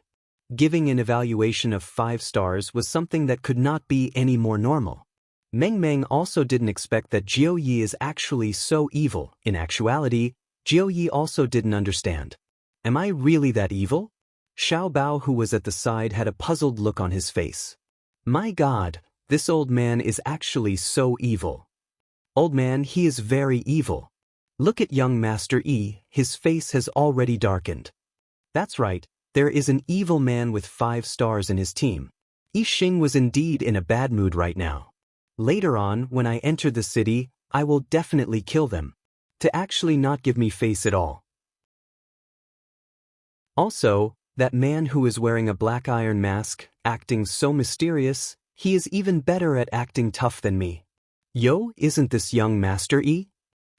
Giving an evaluation of 5 stars was something that could not be any more normal. Meng Meng also didn't expect that Jiu Yi is actually so evil. In actuality, Jiu Yi also didn't understand. Am I really that evil? Xiao Bao, who was at the side, had a puzzled look on his face. My God, this old man is actually so evil. Old man, he is very evil. Look at young Master Yi, his face has already darkened. That's right, there is an evil man with 5 stars in his team. Yi Xing was indeed in a bad mood right now. Later on, when I enter the city, I will definitely kill them. To actually not give me face at all. Also, that man who is wearing a black iron mask, acting so mysterious, he is even better at acting tough than me. Yo, isn't this young Master Yi?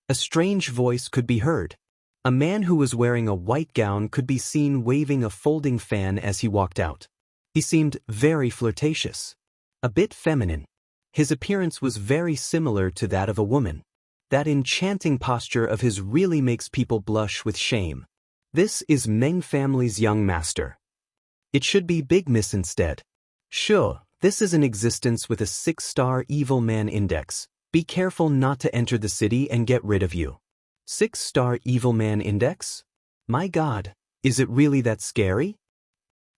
A strange voice could be heard. A man who was wearing a white gown could be seen waving a folding fan as he walked out. He seemed very flirtatious. A bit feminine. His appearance was very similar to that of a woman. That enchanting posture of his really makes people blush with shame. This is Meng family's young master. It should be Big Miss instead. Sure, this is an existence with a 6-star Evil Man Index. Be careful not to enter the city and get rid of you. 6-star Evil Man Index? My God, is it really that scary?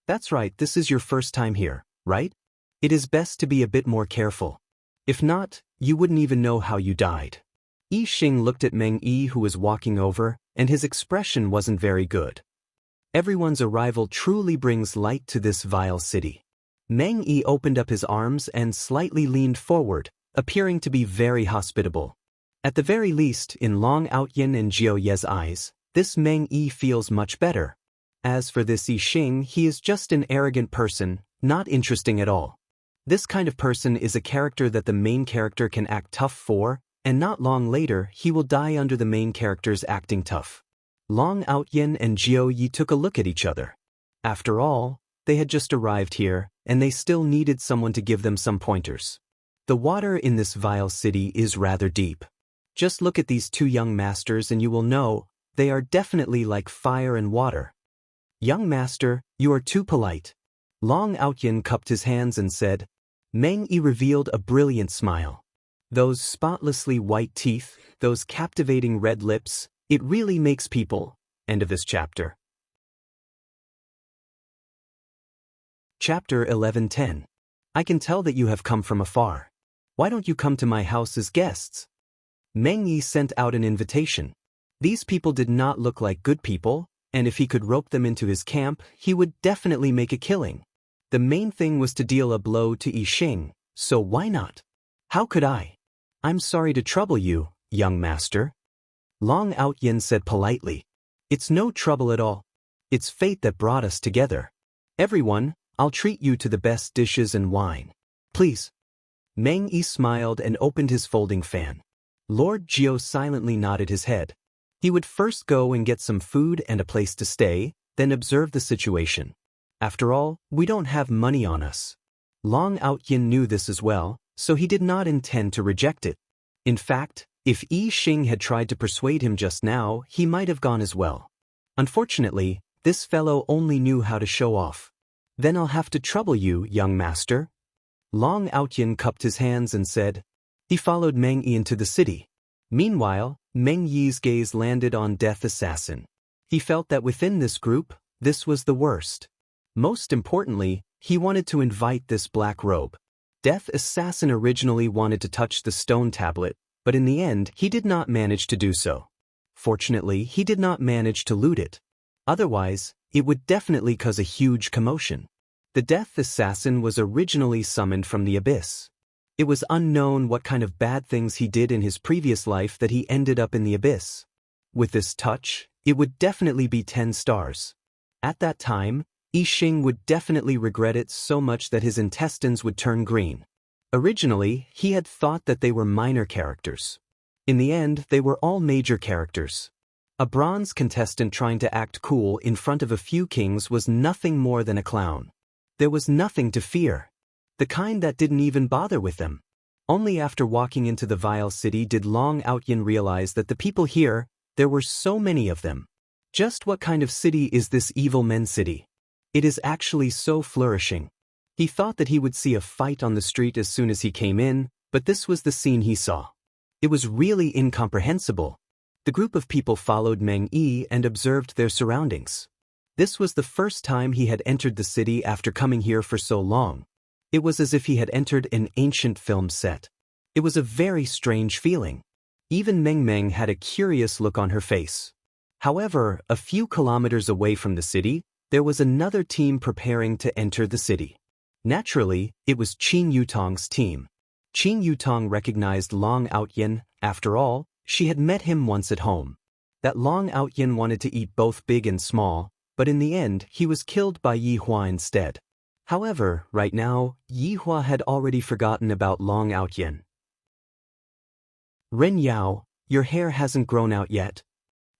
That's right, this is your first time here, right? It is best to be a bit more careful. If not, you wouldn't even know how you died. Yi Xing looked at Meng Yi, who was walking over, and his expression wasn't very good. Everyone's arrival truly brings light to this vile city. Meng Yi opened up his arms and slightly leaned forward, appearing to be very hospitable. At the very least, in Long Outyin and Jiu Ye's eyes, this Meng Yi feels much better. As for this Yi Xing, he is just an arrogant person, not interesting at all. This kind of person is a character that the main character can act tough for, and not long later he will die under the main character's acting tough. Long Outyin and Jiu Yi took a look at each other. After all, they had just arrived here, and they still needed someone to give them some pointers. The water in this vile city is rather deep. Just look at these 2 young masters and you will know, they are definitely like fire and water. Young master, you are too polite. Long Outyin cupped his hands and said. Meng Yi revealed a brilliant smile. Those spotlessly white teeth, those captivating red lips, it really makes people. End of this chapter. Chapter 11:10. I can tell that you have come from afar. Why don't you come to my house as guests? Meng Yi sent out an invitation. These people did not look like good people, and if he could rope them into his camp, he would definitely make a killing. The main thing was to deal a blow to Yi Xing, so why not? How could I? I'm sorry to trouble you, young master. Long Outyin said politely. It's no trouble at all. It's fate that brought us together. Everyone, I'll treat you to the best dishes and wine. Please. Meng Yi smiled and opened his folding fan. Lord Jiu silently nodded his head. He would first go and get some food and a place to stay, then observe the situation. After all, we don't have money on us. Long Outyin knew this as well, so he did not intend to reject it. In fact, if Yi Xing had tried to persuade him just now, he might have gone as well. Unfortunately, this fellow only knew how to show off. Then I'll have to trouble you, young master. Long Outyin cupped his hands and said. He followed Meng Yi into the city. Meanwhile, Meng Yi's gaze landed on Death Assassin. He felt that within this group, this was the worst. Most importantly, he wanted to invite this black robe. Death Assassin originally wanted to touch the stone tablet, but in the end he did not manage to do so. Fortunately, he did not manage to loot it. Otherwise, it would definitely cause a huge commotion. The Death Assassin was originally summoned from the abyss. It was unknown what kind of bad things he did in his previous life that he ended up in the abyss. With this touch, it would definitely be 10 stars. At that time, Yi Xing would definitely regret it so much that his intestines would turn green. Originally, he had thought that they were minor characters. In the end, they were all major characters. A bronze contestant trying to act cool in front of a few kings was nothing more than a clown. There was nothing to fear. The kind that didn't even bother with them. Only after walking into the vile city did Long Outyin realize that the people here, there were so many of them. Just what kind of city is this evil men city? It is actually so flourishing. He thought that he would see a fight on the street as soon as he came in, but this was the scene he saw. It was really incomprehensible. The group of people followed Meng Yi and observed their surroundings. This was the first time he had entered the city after coming here for so long. It was as if he had entered an ancient film set. It was a very strange feeling. Even Meng Meng had a curious look on her face. However, a few kilometers away from the city, there was another team preparing to enter the city. Naturally, it was Qin Yutong's team. Qin Yutong recognized Long Outyin. After all, she had met him once at home. That Long Outyin wanted to eat both big and small, but in the end, he was killed by Yi Hua instead. However, right now, Yi Hua had already forgotten about Long Outyin. Ren Yao, your hair hasn't grown out yet.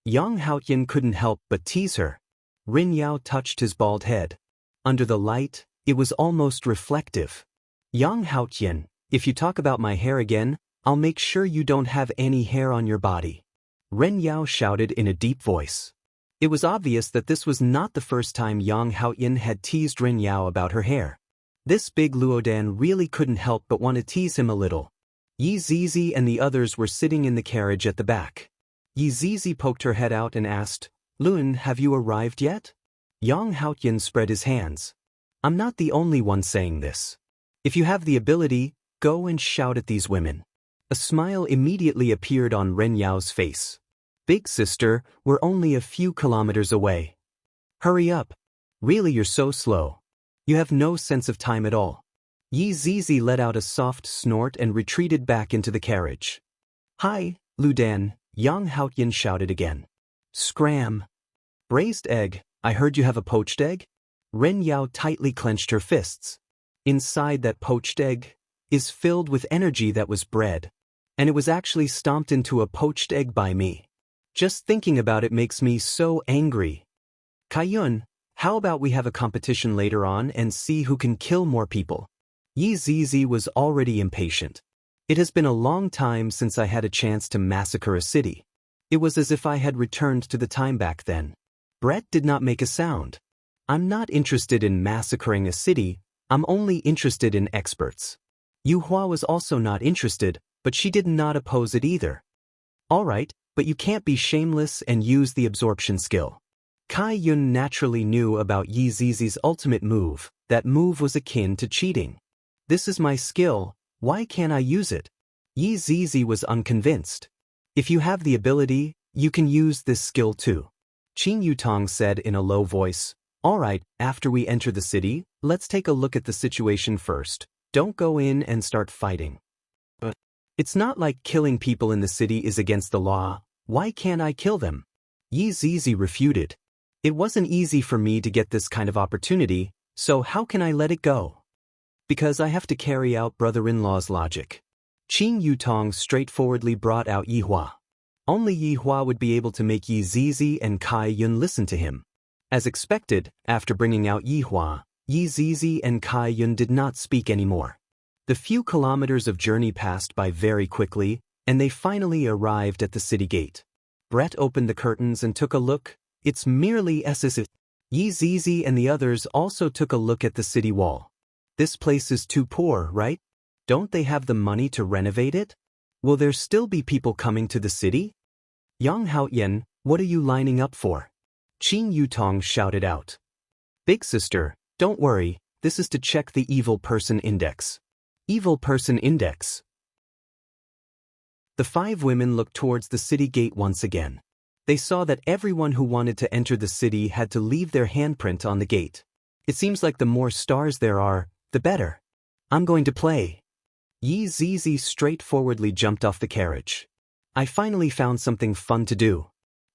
Yang Haoyin couldn't help but tease her. Ren Yao touched his bald head. Under the light, it was almost reflective. Yang Haoyin, if you talk about my hair again, I'll make sure you don't have any hair on your body. Ren Yao shouted in a deep voice. It was obvious that this was not the first time Yang Haoyin had teased Ren Yao about her hair. This big Luodan really couldn't help but want to tease him a little. Yi Zizi and the others were sitting in the carriage at the back. Yi Zizi poked her head out and asked, Luan, have you arrived yet? Yang Haoyin spread his hands. I'm not the only one saying this. If you have the ability, go and shout at these women. A smile immediately appeared on Ren Yao's face. Big sister, we're only a few kilometers away. Hurry up. Really, you're so slow. You have no sense of time at all. Yi Zizi let out a soft snort and retreated back into the carriage. Hi, Ludan, Yang Haoyin shouted again. Scram. Braised egg, I heard you have a poached egg? Ren Yao tightly clenched her fists. Inside that poached egg is filled with energy that was bred. And it was actually stomped into a poached egg by me. Just thinking about it makes me so angry. Kaiyun, how about we have a competition later on and see who can kill more people? Yi Zizi was already impatient. It has been a long time since I had a chance to massacre a city. It was as if I had returned to the time back then. Brett did not make a sound. I'm not interested in massacring a city, I'm only interested in experts. Yu Hua was also not interested, but she did not oppose it either. Alright, but you can't be shameless and use the absorption skill. Kai Yun naturally knew about Yi Zizi's ultimate move. That move was akin to cheating. This is my skill, why can't I use it? Yi Zizi was unconvinced. If you have the ability, you can use this skill too. Qin Yutong said in a low voice, Alright, after we enter the city, let's take a look at the situation first. Don't go in and start fighting. But it's not like killing people in the city is against the law. Why can't I kill them? Yi Zizi refuted. It wasn't easy for me to get this kind of opportunity, so how can I let it go? Because I have to carry out brother-in-law's logic. Qin Yutong straightforwardly brought out Yi Hua. Only Yi Hua would be able to make Yi Zizi and Kai Yun listen to him. As expected, after bringing out Yi Hua, Yi Zizi and Kai Yun did not speak anymore. The few kilometers of journey passed by very quickly, and they finally arrived at the city gate. Brett opened the curtains and took a look. It's merely SS. Yi Zizi and the others also took a look at the city wall. This place is too poor, right? Don't they have the money to renovate it? Will there still be people coming to the city? Yang Haoyin, what are you lining up for? Qin Yutong shouted out. Big sister, don't worry, this is to check the evil person index. Evil person index. The 5 women looked towards the city gate once again. They saw that everyone who wanted to enter the city had to leave their handprint on the gate. It seems like the more stars there are, the better. I'm going to play. Yi Zizi straightforwardly jumped off the carriage. I finally found something fun to do.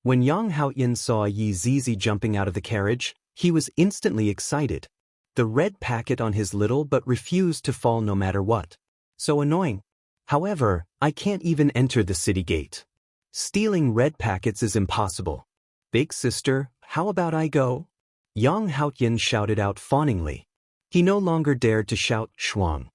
When Yang Haoyan saw Yi Zizi jumping out of the carriage, he was instantly excited. The red packet on his little but refused to fall no matter what. So annoying. However, I can't even enter the city gate. Stealing red packets is impossible. Big sister, how about I go? Yang Haoyan shouted out fawningly. He no longer dared to shout Shuang.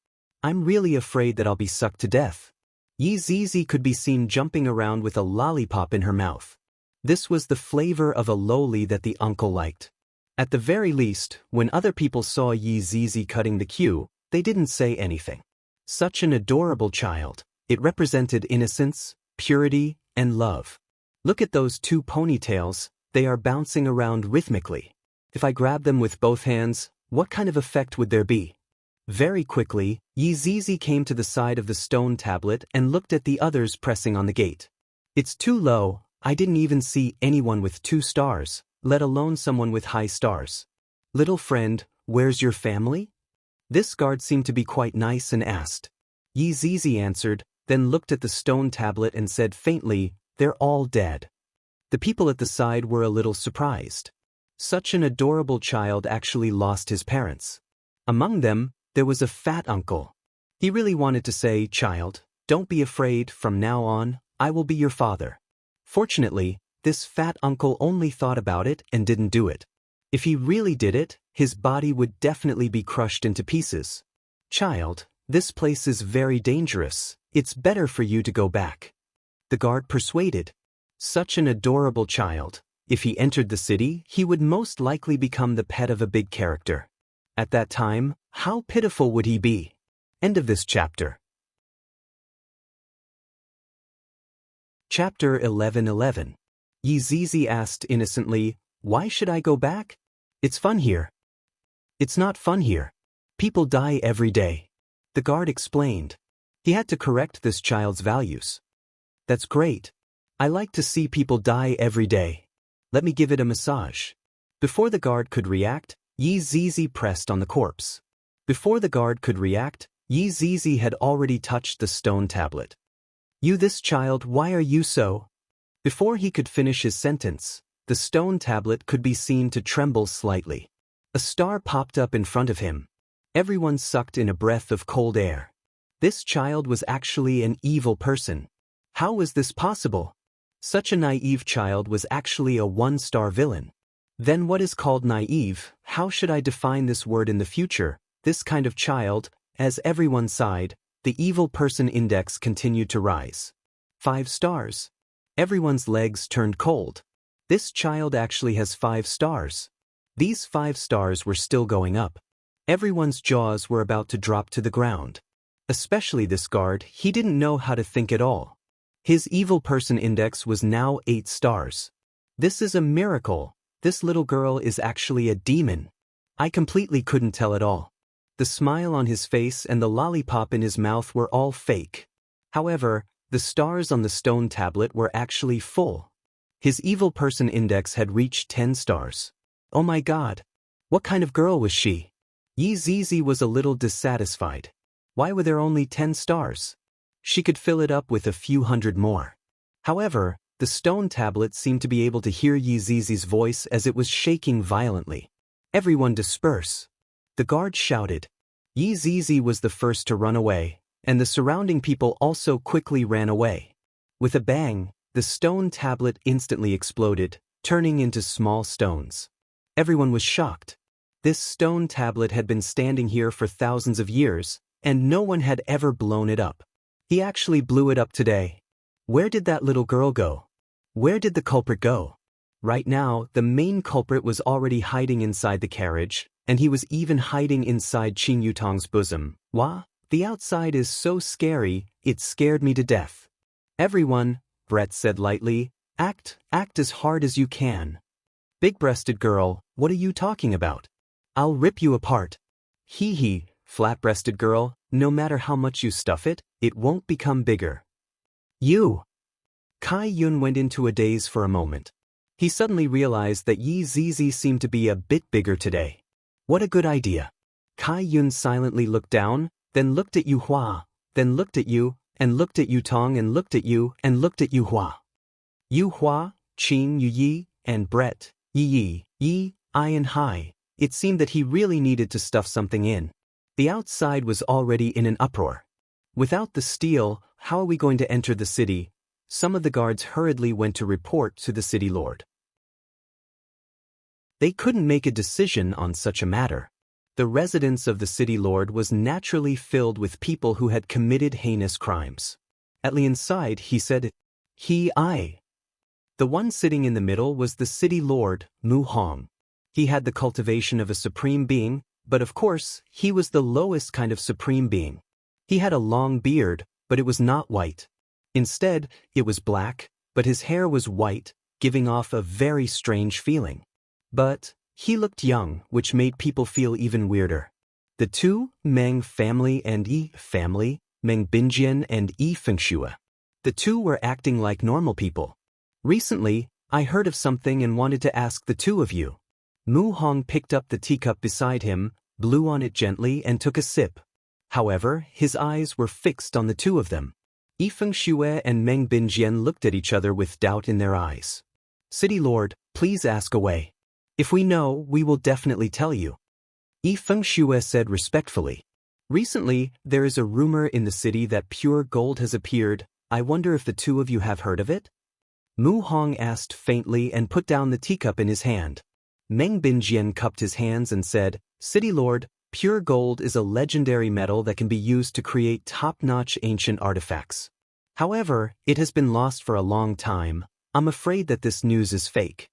I'm really afraid that I'll be sucked to death. Yi Zizi could be seen jumping around with a lollipop in her mouth. This was the flavor of a loli that the uncle liked. At the very least, when other people saw Yi Zizi cutting the queue, they didn't say anything. Such an adorable child. It represented innocence, purity, and love. Look at those two ponytails, they are bouncing around rhythmically. If I grab them with both hands, what kind of effect would there be? Very quickly, Yi Zizi came to the side of the stone tablet and looked at the others pressing on the gate. It's too low, I didn't even see anyone with 2 stars, let alone someone with high stars. Little friend, where's your family? This guard seemed to be quite nice and asked. Yi Zizi answered, then looked at the stone tablet and said faintly, they're all dead. The people at the side were a little surprised. Such an adorable child actually lost his parents. Among them, there was a fat uncle. He really wanted to say, child, don't be afraid, from now on, I will be your father. Fortunately, this fat uncle only thought about it and didn't do it. If he really did it, his body would definitely be crushed into pieces. Child, this place is very dangerous. It's better for you to go back. The guard persuaded. Such an adorable child. If he entered the city, he would most likely become the pet of a big character. At that time, how pitiful would he be? End of this chapter. Chapter 11:11. Yi Zizi asked innocently, why should I go back? It's fun here. It's not fun here. People die every day. The guard explained. He had to correct this child's values. That's great. I like to see people die every day. Let me give it a massage. Before the guard could react, Yi Zizi pressed on the corpse. Before the guard could react, Yi Zizi had already touched the stone tablet. You this child, why are you so? Before he could finish his sentence, the stone tablet could be seen to tremble slightly. A star popped up in front of him. Everyone sucked in a breath of cold air. This child was actually an evil person. How was this possible? Such a naive child was actually a 1-star villain. Then what is called naive? How should I define this word in the future? This kind of child, as everyone sighed, the evil person index continued to rise. 5 stars. Everyone's legs turned cold. This child actually has 5 stars. These 5 stars were still going up. Everyone's jaws were about to drop to the ground. Especially this guard, he didn't know how to think at all. His evil person index was now 8 stars. This is a miracle. This little girl is actually a demon. I completely couldn't tell at all. The smile on his face and the lollipop in his mouth were all fake. However, the stars on the stone tablet were actually full. His evil person index had reached 10 stars. Oh my god. What kind of girl was she? Yi Zizi was a little dissatisfied. Why were there only 10 stars? She could fill it up with a few hundred more. However, the stone tablet seemed to be able to hear Yi Zizi's voice as it was shaking violently. Everyone disperse. The guard shouted. Yi Zizi was the first to run away, and the surrounding people also quickly ran away. With a bang, the stone tablet instantly exploded, turning into small stones. Everyone was shocked. This stone tablet had been standing here for thousands of years, and no one had ever blown it up. He actually blew it up today. Where did that little girl go? Where did the culprit go? Right now, the main culprit was already hiding inside the carriage, and he was even hiding inside Qin Yutong's bosom. Wah, the outside is so scary, it scared me to death. Everyone, Brett said lightly, act as hard as you can. Big-breasted girl, what are you talking about? I'll rip you apart. Hee hee, flat-breasted girl, no matter how much you stuff it, it won't become bigger. You! Kai Yun went into a daze for a moment. He suddenly realized that Yi Zizi seemed to be a bit bigger today. What a good idea. Kai Yun silently looked down, then looked at Yu Hua. then looked at you, and looked at you Tong and looked at you, and looked at you Hua. You Hua, Qin Yu Yi, and Brett, Yi, I and Hai. It seemed that he really needed to stuff something in. The outside was already in an uproar. Without the steel, how are we going to enter the city? Some of the guards hurriedly went to report to the city lord. They couldn't make a decision on such a matter. The residence of the city lord was naturally filled with people who had committed heinous crimes. At the inside, he said, I. The one sitting in the middle was the city lord, Mu Hong. He had the cultivation of a supreme being, but of course, he was the lowest kind of supreme being. He had a long beard, but it was not white. Instead, it was black, but his hair was white, giving off a very strange feeling. But he looked young, which made people feel even weirder. The two, Meng family and Yi family, Meng Binjian and Yi Fengshue. The two were acting like normal people. Recently, I heard of something and wanted to ask the two of you. Mu Hong picked up the teacup beside him, blew on it gently and took a sip. However, his eyes were fixed on the two of them. Yi Fengshue and Meng Binjian looked at each other with doubt in their eyes. City Lord, please ask away. If we know, we will definitely tell you. Yi Fengshue said respectfully. Recently, there is a rumor in the city that pure gold has appeared. I wonder if the two of you have heard of it? Mu Hong asked faintly and put down the teacup in his hand. Meng Binjian cupped his hands and said, City Lord, pure gold is a legendary metal that can be used to create top-notch ancient artifacts. However, it has been lost for a long time. I'm afraid that this news is fake.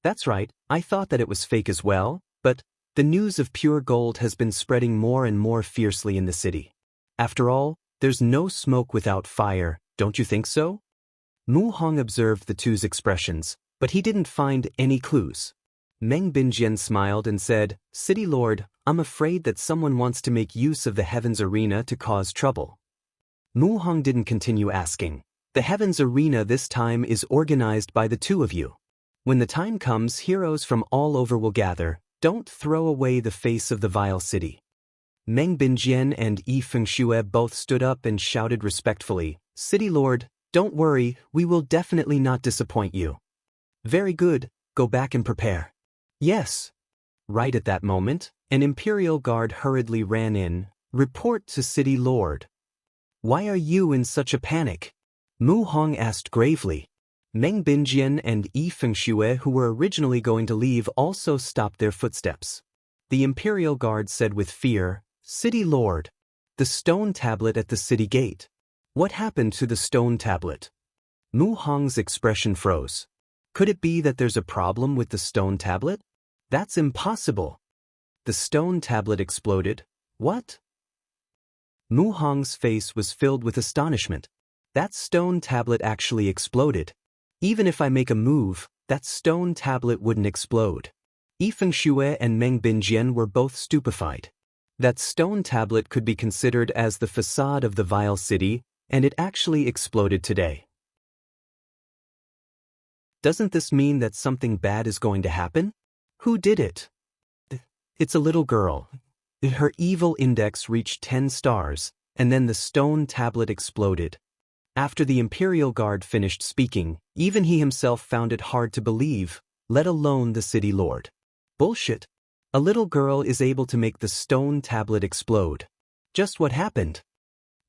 That's right, I thought that it was fake as well, but the news of pure gold has been spreading more and more fiercely in the city. After all, there's no smoke without fire, don't you think so? Mu Hong observed the two's expressions, but he didn't find any clues. Meng Binjian smiled and said, City Lord, I'm afraid that someone wants to make use of the Heavens Arena to cause trouble. Mu Hong didn't continue asking. The Heavens Arena this time is organized by the two of you. When the time comes, heroes from all over will gather. Don't throw away the face of the vile city. Meng Binjian and Yi Fengshue both stood up and shouted respectfully, City Lord, don't worry, we will definitely not disappoint you. Very good, go back and prepare. Yes. Right at that moment, an imperial guard hurriedly ran in. Report to City Lord. Why are you in such a panic? Mu Hong asked gravely. Meng Binjian and Yi Fengshue, who were originally going to leave, also stopped their footsteps. The imperial guard said with fear, City Lord. The stone tablet at the city gate. What happened to the stone tablet? Mu Hong's expression froze. Could it be that there's a problem with the stone tablet? That's impossible. The stone tablet exploded. What? Mu Hong's face was filled with astonishment. That stone tablet actually exploded. Even if I make a move, that stone tablet wouldn't explode. Yi Fengshue and Meng Binjian were both stupefied. That stone tablet could be considered as the facade of the vile city, and it actually exploded today. Doesn't this mean that something bad is going to happen? Who did it? It's a little girl. Her evil index reached 10 stars, and then the stone tablet exploded. After the Imperial Guard finished speaking, even he himself found it hard to believe, let alone the city lord. Bullshit. A little girl is able to make the stone tablet explode. Just what happened?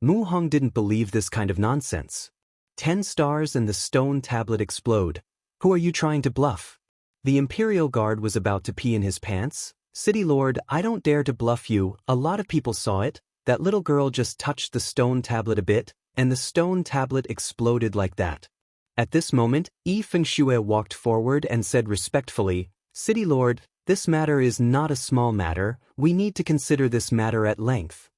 Mu Hong didn't believe this kind of nonsense. 10 stars and the stone tablet explode. Who are you trying to bluff? The Imperial Guard was about to pee in his pants. City Lord, I don't dare to bluff you, a lot of people saw it. That little girl just touched the stone tablet a bit, and the stone tablet exploded like that. At this moment, Yi Fengshue walked forward and said respectfully, City Lord, this matter is not a small matter, we need to consider this matter at length.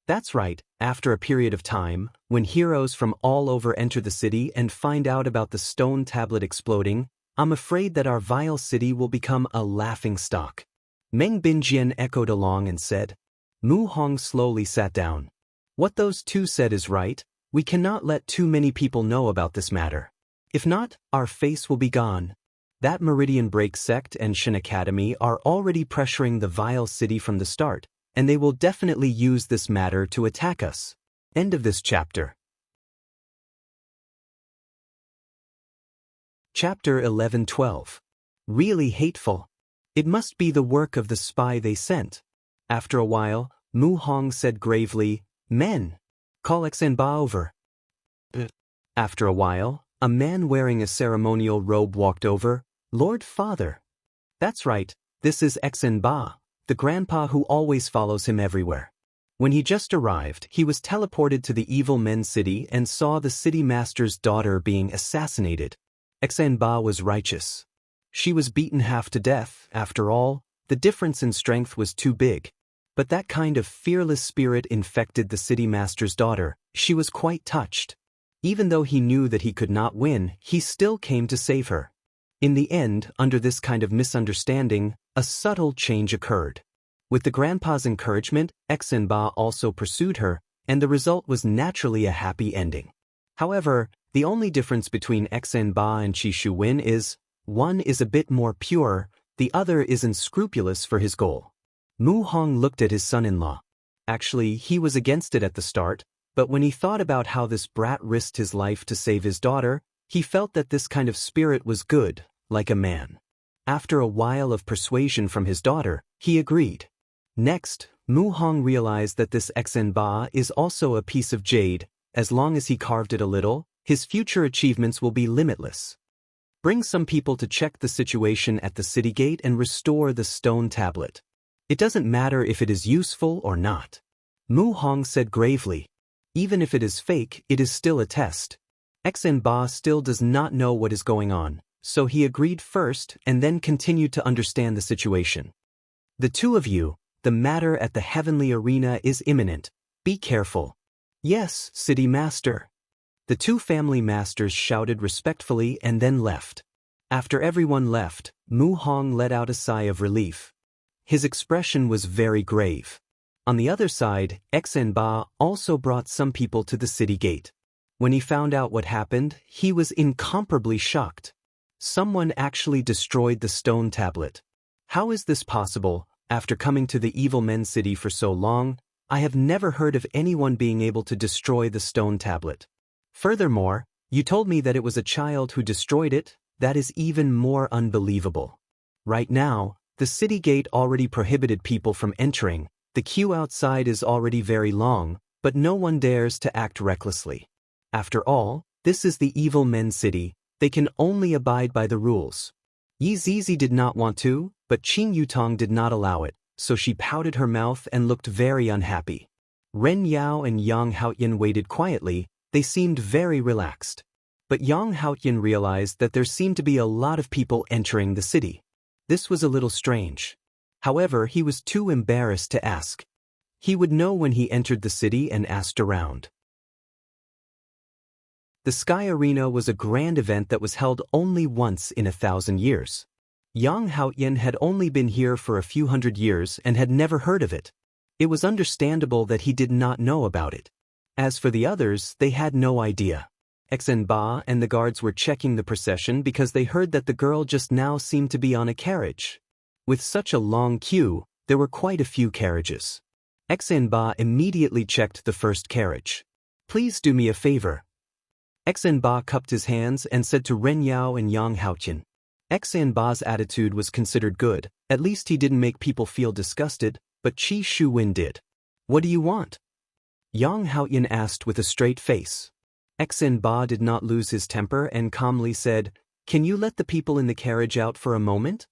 That's right, after a period of time, when heroes from all over enter the city and find out about the stone tablet exploding, I'm afraid that our vile city will become a laughingstock. Meng Binjian echoed along and said. Mu Hong slowly sat down. What those two said is right. We cannot let too many people know about this matter. If not, our face will be gone. That Meridian Break sect and Shin Academy are already pressuring the vile city from the start, and they will definitely use this matter to attack us. End of this chapter. Chapter 11-12. Really hateful. It must be the work of the spy they sent. After a while, Mu Hong said gravely, "Men, call Xinba over." After a while, a man wearing a ceremonial robe walked over. "Lord Father." "That's right, this is Xinba, the grandpa who always follows him everywhere." When he just arrived, he was teleported to the evil men city and saw the city master's daughter being assassinated. Xinba was righteous. She was beaten half to death. After all, the difference in strength was too big. But that kind of fearless spirit infected the city master's daughter. She was quite touched. Even though he knew that he could not win, he still came to save her. In the end, under this kind of misunderstanding, a subtle change occurred. With the grandpa's encouragement, Xinba also pursued her, and the result was naturally a happy ending. However, the only difference between Xinba and Qi Shuwen is, one is a bit more pure, the other is unscrupulous for his goal. Mu Hong looked at his son-in-law. Actually, he was against it at the start, but when he thought about how this brat risked his life to save his daughter, he felt that this kind of spirit was good, like a man. After a while of persuasion from his daughter, he agreed. Next, Mu Hong realized that this Xinba is also a piece of jade. As long as he carved it a little, his future achievements will be limitless. Bring some people to check the situation at the city gate and restore the stone tablet. It doesn't matter if it is useful or not. Mu Hong said gravely. Even if it is fake, it is still a test. Xinba still does not know what is going on, so he agreed first and then continued to understand the situation. The two of you, the matter at the heavenly arena is imminent. Be careful. Yes, city master. The two family masters shouted respectfully and then left. After everyone left, Mu Hong let out a sigh of relief. His expression was very grave. On the other side, Xinba also brought some people to the city gate. When he found out what happened, he was incomparably shocked. Someone actually destroyed the stone tablet. How is this possible? After coming to the evil men city for so long, I have never heard of anyone being able to destroy the stone tablet. Furthermore, you told me that it was a child who destroyed it. That is even more unbelievable. Right now, the city gate already prohibited people from entering. The queue outside is already very long, but no one dares to act recklessly. After all, this is the evil men city. They can only abide by the rules. Yi Zizi did not want to, but Qing Yutong did not allow it, so she pouted her mouth and looked very unhappy. Ren Yao and Yang Haoyan waited quietly. They seemed very relaxed. But Yang Haoyan realized that there seemed to be a lot of people entering the city. This was a little strange. However, he was too embarrassed to ask. He would know when he entered the city and asked around. The Sky Arena was a grand event that was held only once in 1,000 years. Yang Haoyan had only been here for a few hundred years and had never heard of it. It was understandable that he did not know about it. As for the others, they had no idea. Xinba and the guards were checking the procession because they heard that the girl just now seemed to be on a carriage. With such a long queue, there were quite a few carriages. Xinba immediately checked the first carriage. "Please do me a favor." Xinba cupped his hands and said to Ren Yao and Yang Haoyan. Xinba's attitude was considered good. At least he didn't make people feel disgusted, but Qi Shuwen did. "What do you want?" Yang Haoyan asked with a straight face. Xinba did not lose his temper and calmly said, "Can you let the people in the carriage out for a moment?"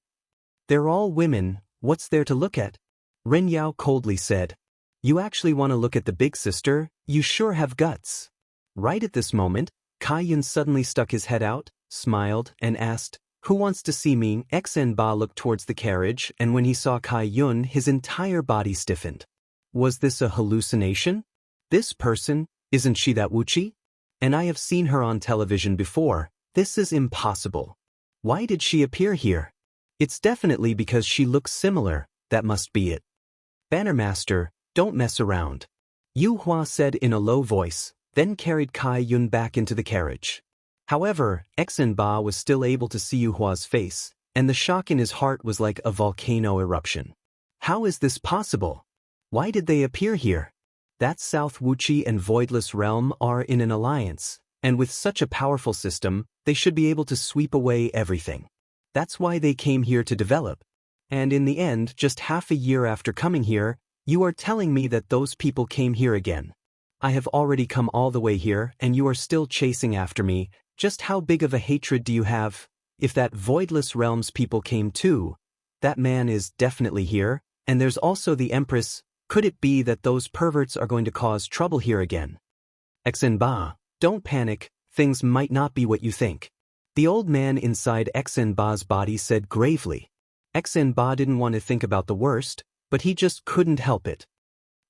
"They're all women, what's there to look at?" Ren Yao coldly said. "You actually want to look at the big sister? You sure have guts." Right at this moment, Kai Yun suddenly stuck his head out, smiled, and asked, "Who wants to see me?" Xinba looked towards the carriage, and when he saw Kai Yun, his entire body stiffened. Was this a hallucination? This person, isn't she that Wuchi? And I have seen her on television before. This is impossible. Why did she appear here? It's definitely because she looks similar. That must be it. "Bannermaster, don't mess around," Yu Hua said in a low voice, then carried Kai Yun back into the carriage. However, Xinba was still able to see Yu Hua's face, and the shock in his heart was like a volcano eruption. How is this possible? Why did they appear here? That South Wuchi and Voidless Realm are in an alliance, and with such a powerful system, they should be able to sweep away everything. That's why they came here to develop. And in the end, just half a year after coming here, you are telling me that those people came here again. I have already come all the way here, and you are still chasing after me. Just how big of a hatred do you have? If that Voidless Realms people came too, that man is definitely here, and there's also the Empress. Could it be that those perverts are going to cause trouble here again? Exenba, don't panic, things might not be what you think. The old man inside Exenba's body said gravely. Exenba didn't want to think about the worst, but he just couldn't help it.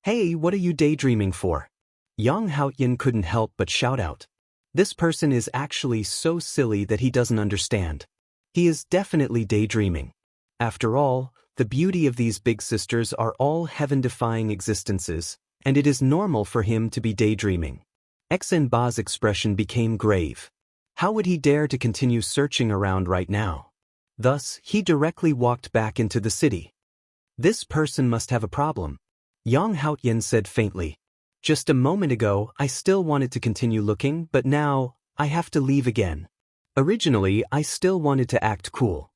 Hey, what are you daydreaming for? Yang Haoyan couldn't help but shout out. This person is actually so silly that he doesn't understand. He is definitely daydreaming. After all, the beauty of these big sisters are all heaven-defying existences, and it is normal for him to be daydreaming. Exenba's expression became grave. How would he dare to continue searching around right now? Thus, he directly walked back into the city. This person must have a problem. Yang Haoyan said faintly. Just a moment ago, I still wanted to continue looking, but now, I have to leave again. Originally, I still wanted to act cool.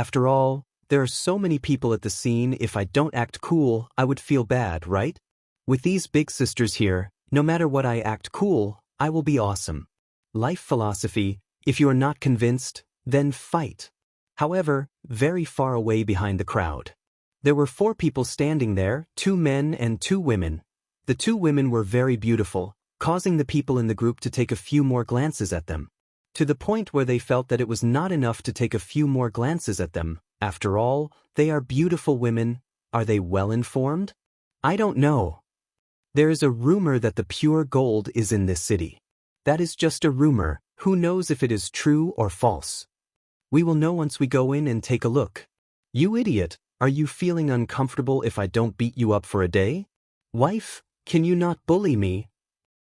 After all, there are so many people at the scene. If I don't act cool, I would feel bad, right? With these big sisters here, no matter what I act cool, I will be awesome. Life philosophy, if you are not convinced, then fight. However, very far away behind the crowd, there were 4 people standing there, 2 men and 2 women. The 2 women were very beautiful, causing the people in the group to take a few more glances at them. To the point where they felt that it was not enough to take a few more glances at them. After all, they are beautiful women. Are they well informed? I don't know. There is a rumor that the pure gold is in this city. That is just a rumor. Who knows if it is true or false? We will know once we go in and take a look. You idiot, are you feeling uncomfortable if I don't beat you up for a day? Wife, can you not bully me?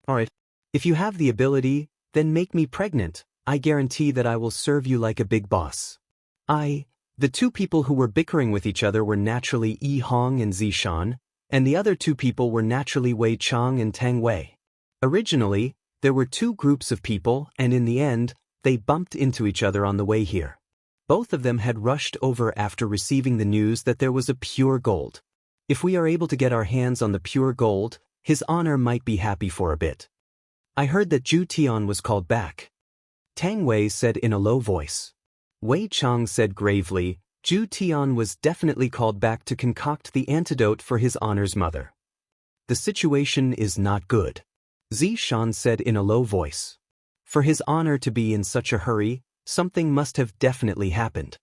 Alright, if you have the ability, then make me pregnant. I guarantee that I will serve you like a big boss. The 2 people who were bickering with each other were naturally Yi Hong and Zishan, and the other 2 people were naturally Wei Chang and Tang Wei. Originally, there were 2 groups of people, and in the end, they bumped into each other on the way here. Both of them had rushed over after receiving the news that there was a pure gold. If we are able to get our hands on the pure gold, His Honor might be happy for a bit. I heard that Zhu Tian was called back. Tang Wei said in a low voice. Wei Chang said gravely, Zhu Tian was definitely called back to concoct the antidote for His Honor's mother. The situation is not good. Zishan said in a low voice. For His Honor to be in such a hurry, something must have definitely happened.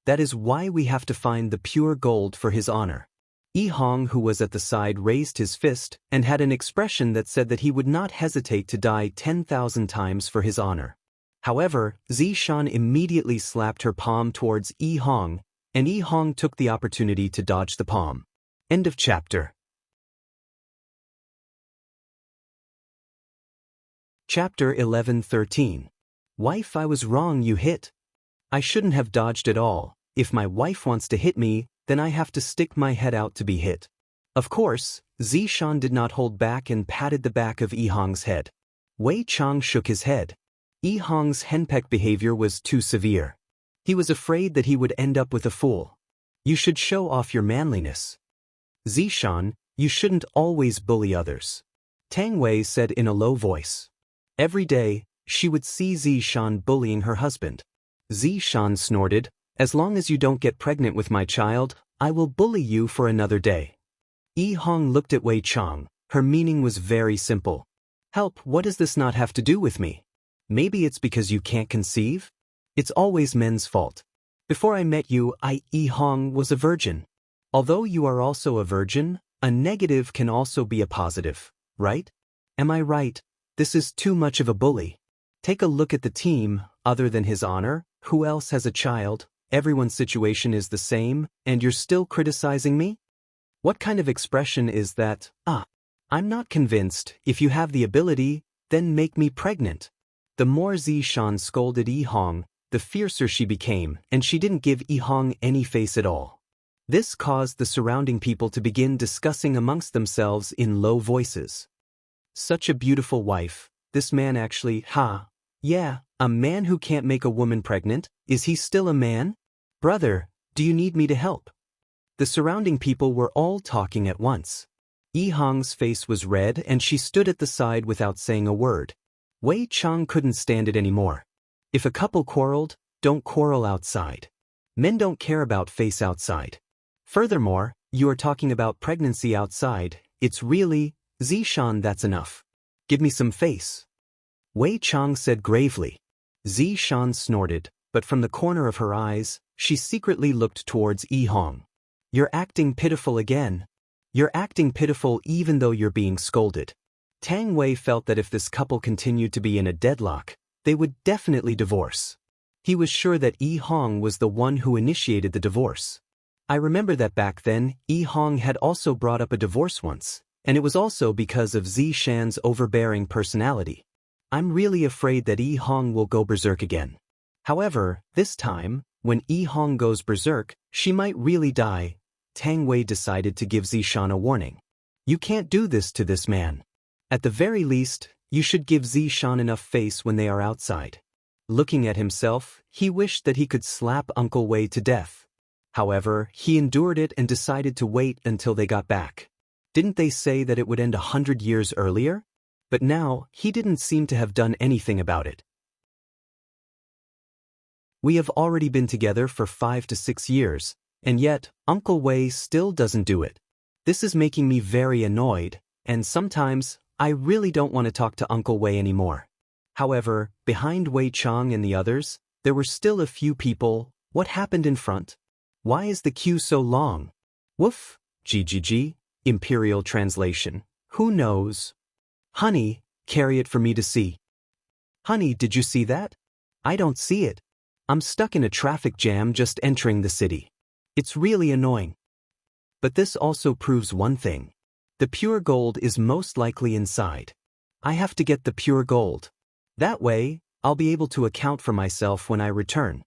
That is why we have to find the pure gold for His Honor. Yi Hong, who was at the side, raised his fist and had an expression that said that he would not hesitate to die 10,000 times for His Honor. However, Zishan immediately slapped her palm towards Yi Hong, and Yi Hong took the opportunity to dodge the palm. End of chapter. Chapter 11-13. Wife, I was wrong, you hit. I shouldn't have dodged at all. If my wife wants to hit me, then I have to stick my head out to be hit. Of course, Zishan did not hold back and patted the back of Yi Hong's head. Wei Chang shook his head. Yi Hong's henpeck behavior was too severe. He was afraid that he would end up with a fool. You should show off your manliness. Zishan, you shouldn't always bully others. Tang Wei said in a low voice. Every day, she would see Zishan bullying her husband. Zishan snorted, as long as you don't get pregnant with my child, I will bully you for another day. Yi Hong looked at Wei Chang. Her meaning was very simple. Help, what does this not have to do with me? Maybe it's because you can't conceive? It's always men's fault. Before I met you, Yi Hong was a virgin. Although you are also a virgin, a negative can also be a positive, right? Am I right? This is too much of a bully. Take a look at the team. Other than His Honor, who else has a child? Everyone's situation is the same, and you're still criticizing me? What kind of expression is that? I'm not convinced. If you have the ability, then make me pregnant. The more Zishan scolded Yi Hong, the fiercer she became, and she didn't give Yi Hong any face at all. This caused the surrounding people to begin discussing amongst themselves in low voices. Such a beautiful wife, this man actually, yeah, a man who can't make a woman pregnant, is he still a man? Brother, do you need me to help? The surrounding people were all talking at once. Yi Hong's face was red and she stood at the side without saying a word. Wei Chang couldn't stand it anymore. If a couple quarreled, don't quarrel outside. Men don't care about face outside. Furthermore, you are talking about pregnancy outside, it's really, Zishan, that's enough. Give me some face. Wei Chang said gravely. Zishan snorted, but from the corner of her eyes, she secretly looked towards Yi Hong. You're acting pitiful again. You're acting pitiful even though you're being scolded. Tang Wei felt that if this couple continued to be in a deadlock, they would definitely divorce. He was sure that Yi Hong was the one who initiated the divorce. I remember that back then, Yi Hong had also brought up a divorce once, and it was also because of Zishan's overbearing personality. I'm really afraid that Yi Hong will go berserk again. However, this time, when Yi Hong goes berserk, she might really die. Tang Wei decided to give Zishan a warning. You can't do this to this man. At the very least, you should give Zishan enough face when they are outside. Looking at himself, he wished that he could slap Uncle Wei to death. However, he endured it and decided to wait until they got back. Didn't they say that it would end 100 years earlier? But now, he didn't seem to have done anything about it. We have already been together for 5 to 6 years, and yet, Uncle Wei still doesn't do it. This is making me very annoyed, and sometimes, I really don't want to talk to Uncle Wei anymore. However, behind Wei Chang and the others, there were still a few people. What happened in front? Why is the queue so long? Woof, GGG, Imperial Translation. Who knows? Honey, carry it for me to see. Honey, did you see that? I don't see it. I'm stuck in a traffic jam just entering the city. It's really annoying. But this also proves one thing. The pure gold is most likely inside. I have to get the pure gold. That way, I'll be able to account for myself when I return.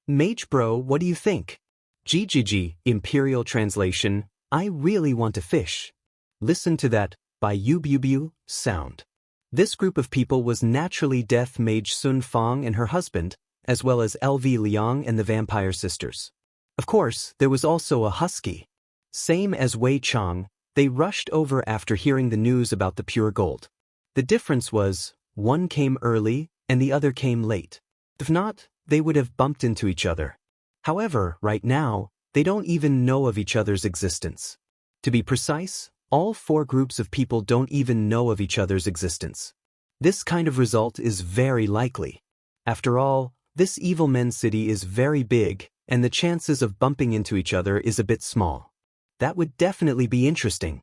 Mage bro, what do you think? GGG, Imperial Translation, I really want to fish. Listen to that, by Yububu, sound. This group of people was naturally Death Mage Sun Fang and her husband, as well as LV Liang and the Vampire Sisters. Of course, there was also a husky. Same as Wei Chang, they rushed over after hearing the news about the pure gold. The difference was, one came early and the other came late. If not, they would have bumped into each other. However, right now, they don't even know of each other's existence. To be precise, all 4 groups of people don't even know of each other's existence. This kind of result is very likely. After all, this evil men city is very big, and the chances of bumping into each other is a bit small. That would definitely be interesting.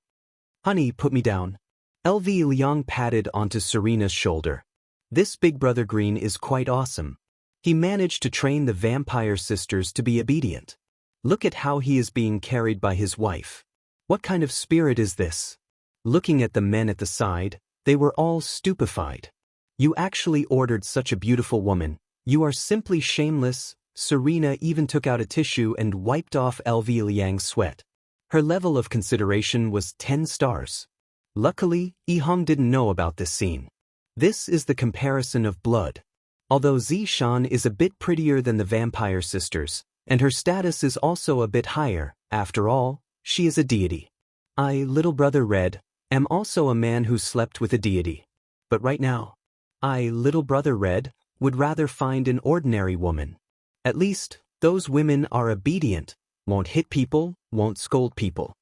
Honey, put me down. LV Liang patted onto Serena's shoulder. This Big Brother Green is quite awesome. He managed to train the Vampire Sisters to be obedient. Look at how he is being carried by his wife. What kind of spirit is this? Looking at the men at the side, they were all stupefied. You actually ordered such a beautiful woman. You are simply shameless. Serena even took out a tissue and wiped off LV Liang's sweat. Her level of consideration was 10 stars. Luckily, Yi Hong didn't know about this scene. This is the comparison of blood. Although Zishan is a bit prettier than the Vampire Sisters, and her status is also a bit higher, after all, she is a deity. I, little brother Red, am also a man who slept with a deity. But right now, I, little brother Red, would rather find an ordinary woman. At least, those women are obedient, won't hit people, won't scold people.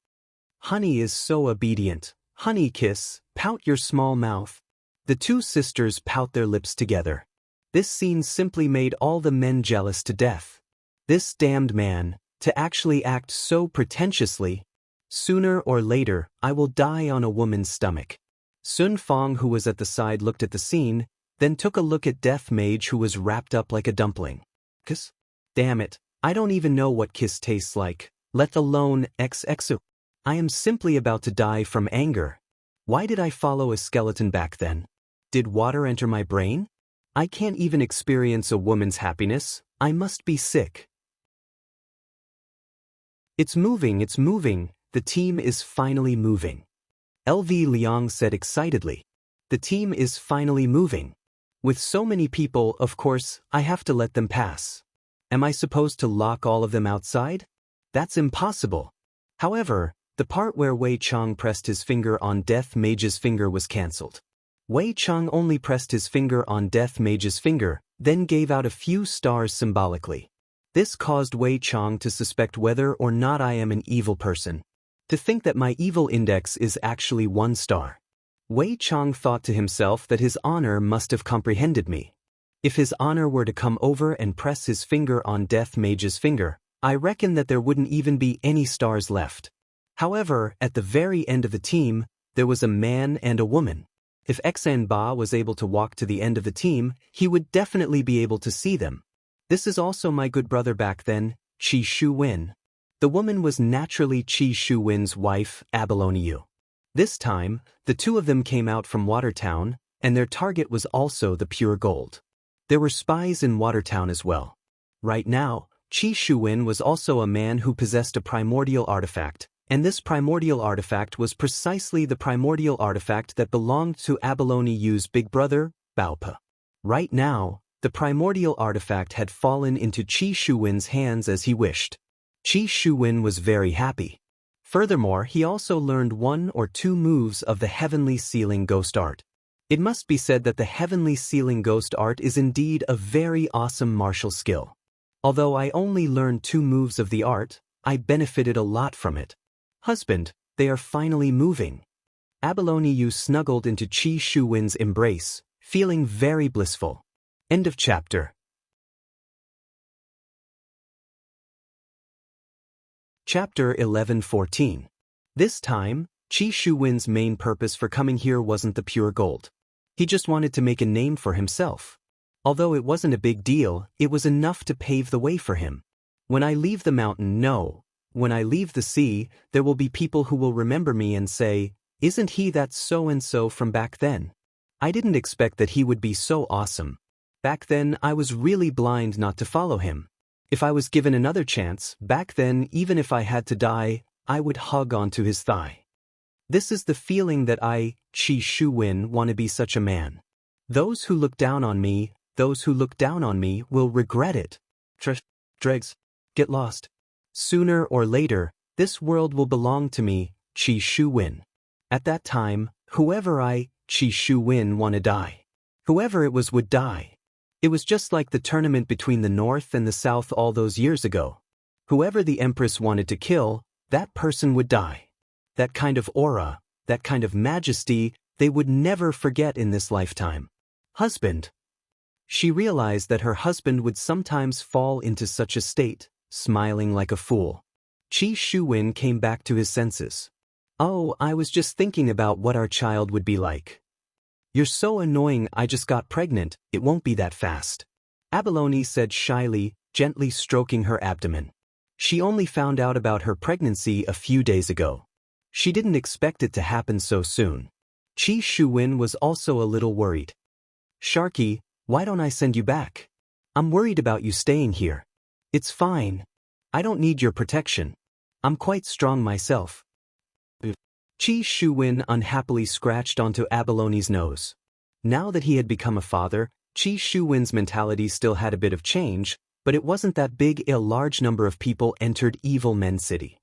Honey is so obedient. Honey kiss, pout your small mouth. The 2 sisters pout their lips together. This scene simply made all the men jealous to death. This damned man, to actually act so pretentiously. Sooner or later, I will die on a woman's stomach. Sun Fang, who was at the side, looked at the scene, then took a look at Death Mage, who was wrapped up like a dumpling. Kiss? Damn it, I don't even know what kiss tastes like, let alone XXO. I am simply about to die from anger. Why did I follow a skeleton back then? Did water enter my brain? I can't even experience a woman's happiness. I must be sick. It's moving, the team is finally moving. LV Liang said excitedly. The team is finally moving. With so many people, of course, I have to let them pass. Am I supposed to lock all of them outside? That's impossible. However, the part where Wei Chang pressed his finger on Death Mage's finger was cancelled. Wei Chang only pressed his finger on Death Mage's finger, then gave out a few stars symbolically. This caused Wei Chang to suspect whether or not I am an evil person. To think that my evil index is actually 1 star. Wei Chang thought to himself that his honor must have comprehended me. If his honor were to come over and press his finger on Death Mage's finger, I reckon that there wouldn't even be any stars left. However, at the very end of the team, there was a man and a woman. If Xan Ba was able to walk to the end of the team, he would definitely be able to see them. This is also my good brother back then, Qi Shuwen. The woman was naturally Qi Shuwen's wife, Abalone Yu. This time, the two of them came out from Watertown, and their target was also the pure gold. There were spies in Watertown as well. Right now, Qi Shuwen was also a man who possessed a primordial artifact, and this primordial artifact was precisely the primordial artifact that belonged to Abalone Yu's big brother, Baopa. Right now, the primordial artifact had fallen into Qi Shuwen's hands as he wished. Qi Shuwen was very happy. Furthermore, he also learned 1 or 2 moves of the Heavenly Sealing Ghost art. It must be said that the Heavenly Sealing Ghost art is indeed a very awesome martial skill. Although I only learned 2 moves of the art, I benefited a lot from it. Husband, they are finally moving. Abalone Yu snuggled into Qi Shuwen's embrace, feeling very blissful. End of chapter. Chapter 11:14. This time, Qi Shuwen's main purpose for coming here wasn't the pure gold. He just wanted to make a name for himself. Although it wasn't a big deal, it was enough to pave the way for him. When I leave the mountain, no. When I leave the sea, there will be people who will remember me and say, "Isn't he that so-and-so from back then?" I didn't expect that he would be so awesome. Back then, I was really blind not to follow him. If I was given another chance, back then, even if I had to die, I would hug onto his thigh. This is the feeling that I, Qi Shuwen, want to be such a man. Those who look down on me, will regret it. Dregs, get lost. Sooner or later, this world will belong to me, Qi Shuwen. At that time, whoever I, Qi Shuwen, want to die. Whoever it was would die. It was just like the tournament between the North and the South all those years ago. Whoever the Empress wanted to kill, that person would die. That kind of aura, that kind of majesty, they would never forget in this lifetime. Husband. She realized that her husband would sometimes fall into such a state, smiling like a fool. Qi Shuwen came back to his senses. Oh, I was just thinking about what our child would be like. You're so annoying, I just got pregnant, it won't be that fast. Abalone said shyly, gently stroking her abdomen. She only found out about her pregnancy a few days ago. She didn't expect it to happen so soon. Qi Shuwen was also a little worried. Sharky, why don't I send you back? I'm worried about you staying here. It's fine. I don't need your protection. I'm quite strong myself. Qi Shuwen unhappily scratched onto Abalone's nose. Now that he had become a father, Qi Shuwen's mentality still had a bit of change, but it wasn't that big. A large number of people entered Evil Men City.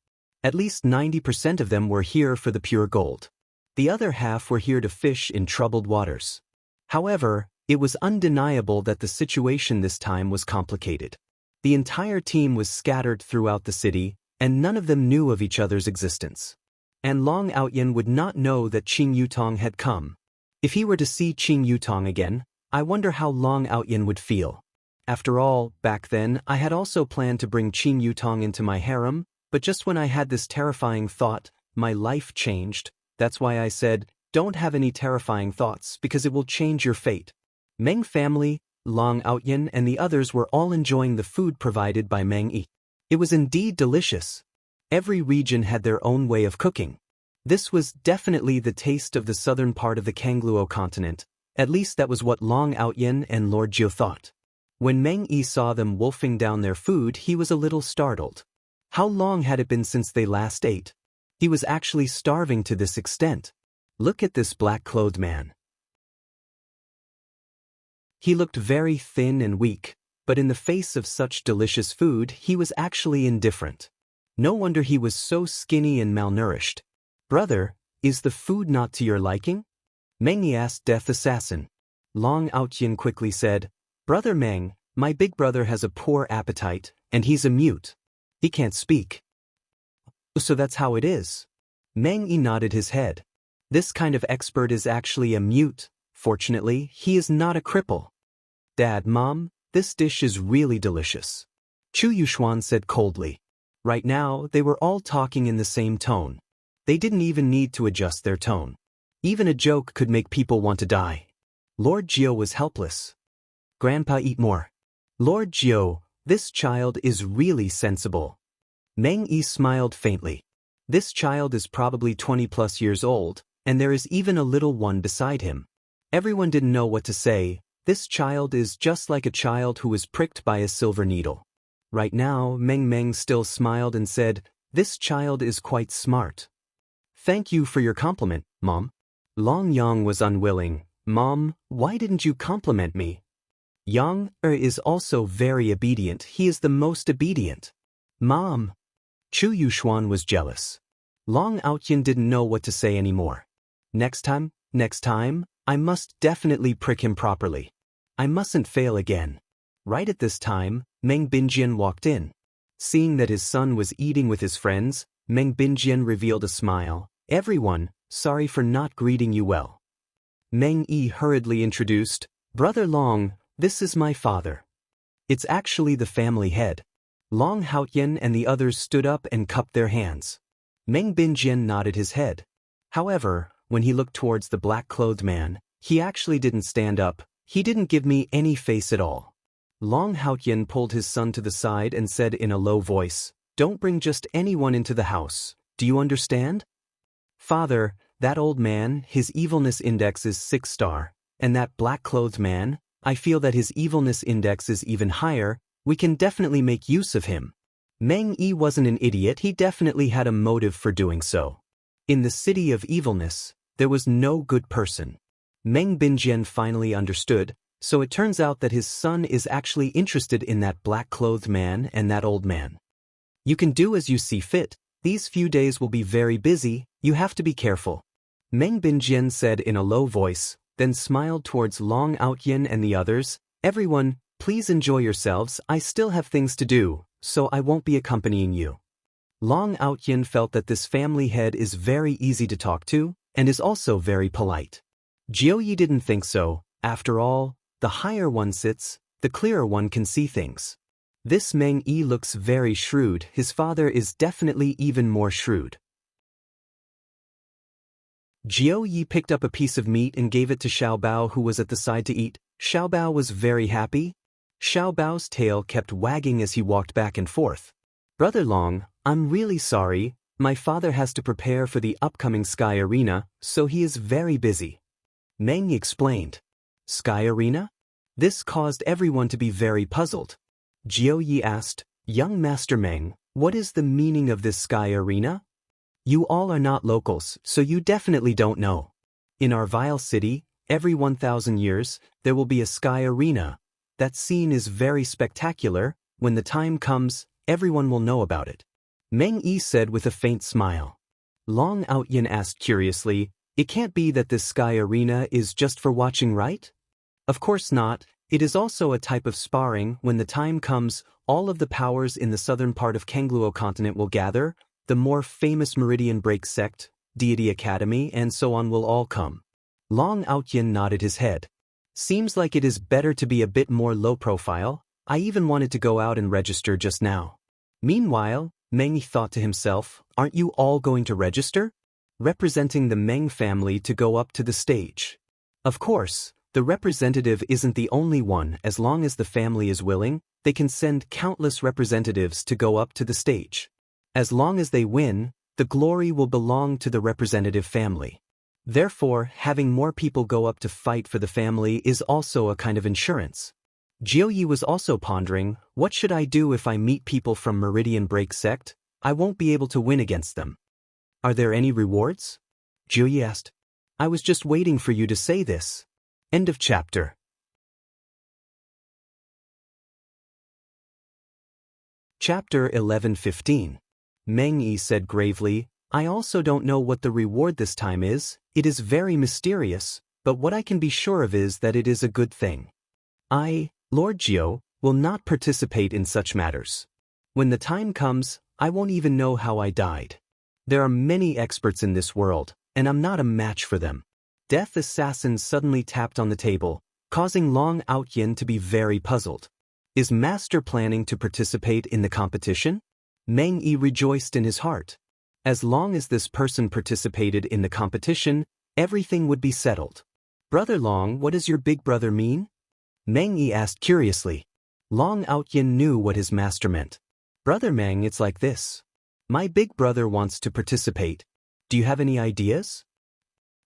At least 90% of them were here for the pure gold. The other half were here to fish in troubled waters. However, it was undeniable that the situation this time was complicated. The entire team was scattered throughout the city, and none of them knew of each other's existence. And Long Outyen would not know that Qing Yutong had come. If he were to see Qing Yutong again, I wonder how Long Outyen would feel. After all, back then, I had also planned to bring Qing Yutong into my harem, but just when I had this terrifying thought, my life changed. That's why I said, don't have any terrifying thoughts because it will change your fate. Meng family, Long Outyen and the others were all enjoying the food provided by Meng Yi. It was indeed delicious. Every region had their own way of cooking. This was definitely the taste of the southern part of the Kangluo continent. At least that was what Long Outyen and Lord Jiu thought. When Meng Yi saw them wolfing down their food, he was a little startled. How long had it been since they last ate? He was actually starving to this extent. Look at this black-clothed man. He looked very thin and weak, but in the face of such delicious food he was actually indifferent. No wonder he was so skinny and malnourished. Brother, is the food not to your liking? Meng Yi asked Death Assassin. Long Outyin quickly said, Brother Meng, my big brother has a poor appetite, and he's a mute. He can't speak. So that's how it is. Meng Yi nodded his head. This kind of expert is actually a mute. Fortunately, he is not a cripple. Dad, Mom, this dish is really delicious. Chu Yuxuan said coldly. Right now, they were all talking in the same tone. They didn't even need to adjust their tone. Even a joke could make people want to die. Lord Jiao was helpless. Grandpa, eat more. Lord Jiao, this child is really sensible. Meng Yi smiled faintly. This child is probably 20+ years old, and there is even a little one beside him. Everyone didn't know what to say. This child is just like a child who was pricked by a silver needle. Right now, Meng still smiled and said, This child is quite smart. Thank you for your compliment, Mom. Long Yang was unwilling. Mom, why didn't you compliment me? Yang is also very obedient. He is the most obedient. Mom. Chu Yuxuan was jealous. Long Outyin didn't know what to say anymore. Next time, I must definitely prick him properly. I mustn't fail again. Right at this time, Meng Binjian walked in. Seeing that his son was eating with his friends, Meng Binjian revealed a smile. Everyone, sorry for not greeting you well. Meng Yi hurriedly introduced, Brother Long, this is my father. It's actually the family head. Long Haotian and the others stood up and cupped their hands. Meng Binjian nodded his head. However, when he looked towards the black-clothed man, he actually didn't stand up. He didn't give me any face at all. Long Haotian pulled his son to the side and said in a low voice, Don't bring just anyone into the house. Do you understand? Father, that old man, his evilness index is 6-star, and that black-clothed man, I feel that his evilness index is even higher. We can definitely make use of him. Meng Yi wasn't an idiot. He definitely had a motive for doing so. In the city of evilness, there was no good person. Meng Binjian finally understood, so it turns out that his son is actually interested in that black-clothed man and that old man. You can do as you see fit. These few days will be very busy. You have to be careful. Meng Binjian said in a low voice, then smiled towards Long Outyin and the others. Everyone, please enjoy yourselves. I still have things to do, so I won't be accompanying you. Long Outyin felt that this family head is very easy to talk to, and is also very polite. Jiao Yi didn't think so. After all, the higher one sits, the clearer one can see things. This Meng Yi looks very shrewd. His father is definitely even more shrewd. Jiao Yi picked up a piece of meat and gave it to Xiao Bao, who was at the side to eat. Xiao Bao was very happy. Xiao Bao's tail kept wagging as he walked back and forth. Brother Long, I'm really sorry. My father has to prepare for the upcoming Sky Arena, so he is very busy. Meng Yi explained. Sky Arena? This caused everyone to be very puzzled. Jiao Yi asked, Young Master Meng, what is the meaning of this Sky Arena? You all are not locals, so you definitely don't know. In our vile city, every 1,000 years, there will be a Sky Arena. That scene is very spectacular. When the time comes, everyone will know about it. Meng Yi said with a faint smile. Long Outyin asked curiously, It can't be that this Sky Arena is just for watching, right? Of course not. It is also a type of sparring. When the time comes, all of the powers in the southern part of Kangluo continent will gather. The more famous Meridian Break Sect, Deity Academy, and so on will all come. Long Outyin nodded his head. Seems like it is better to be a bit more low profile. I even wanted to go out and register just now. Meanwhile, Meng thought to himself, aren't you all going to register? Representing the Meng family to go up to the stage. Of course, the representative isn't the only one. As long as the family is willing, they can send countless representatives to go up to the stage. As long as they win, the glory will belong to the representative family. Therefore, having more people go up to fight for the family is also a kind of insurance. Jiao Yi was also pondering, what should I do if I meet people from Meridian Break Sect, I won't be able to win against them. Are there any rewards? Jiuyi asked. I was just waiting for you to say this. End of chapter. Chapter 11:15. Meng Yi said gravely, I also don't know what the reward this time is. It is very mysterious, but what I can be sure of is that it is a good thing. I, Lord Jiu, will not participate in such matters. When the time comes, I won't even know how I died. There are many experts in this world, and I'm not a match for them. Death Assassin suddenly tapped on the table, causing Long Outyin to be very puzzled. Is Master planning to participate in the competition? Meng Yi rejoiced in his heart. As long as this person participated in the competition, everything would be settled. Brother Long, what does your big brother mean? Meng Yi asked curiously. Long Outyin knew what his master meant. Brother Meng, it's like this. My big brother wants to participate. Do you have any ideas?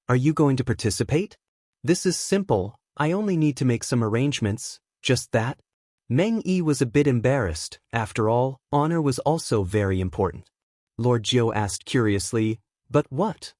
Are you going to participate? This is simple, I only need to make some arrangements, just that. Meng Yi was a bit embarrassed. After all, honor was also very important. Lord Jiu asked curiously, but what?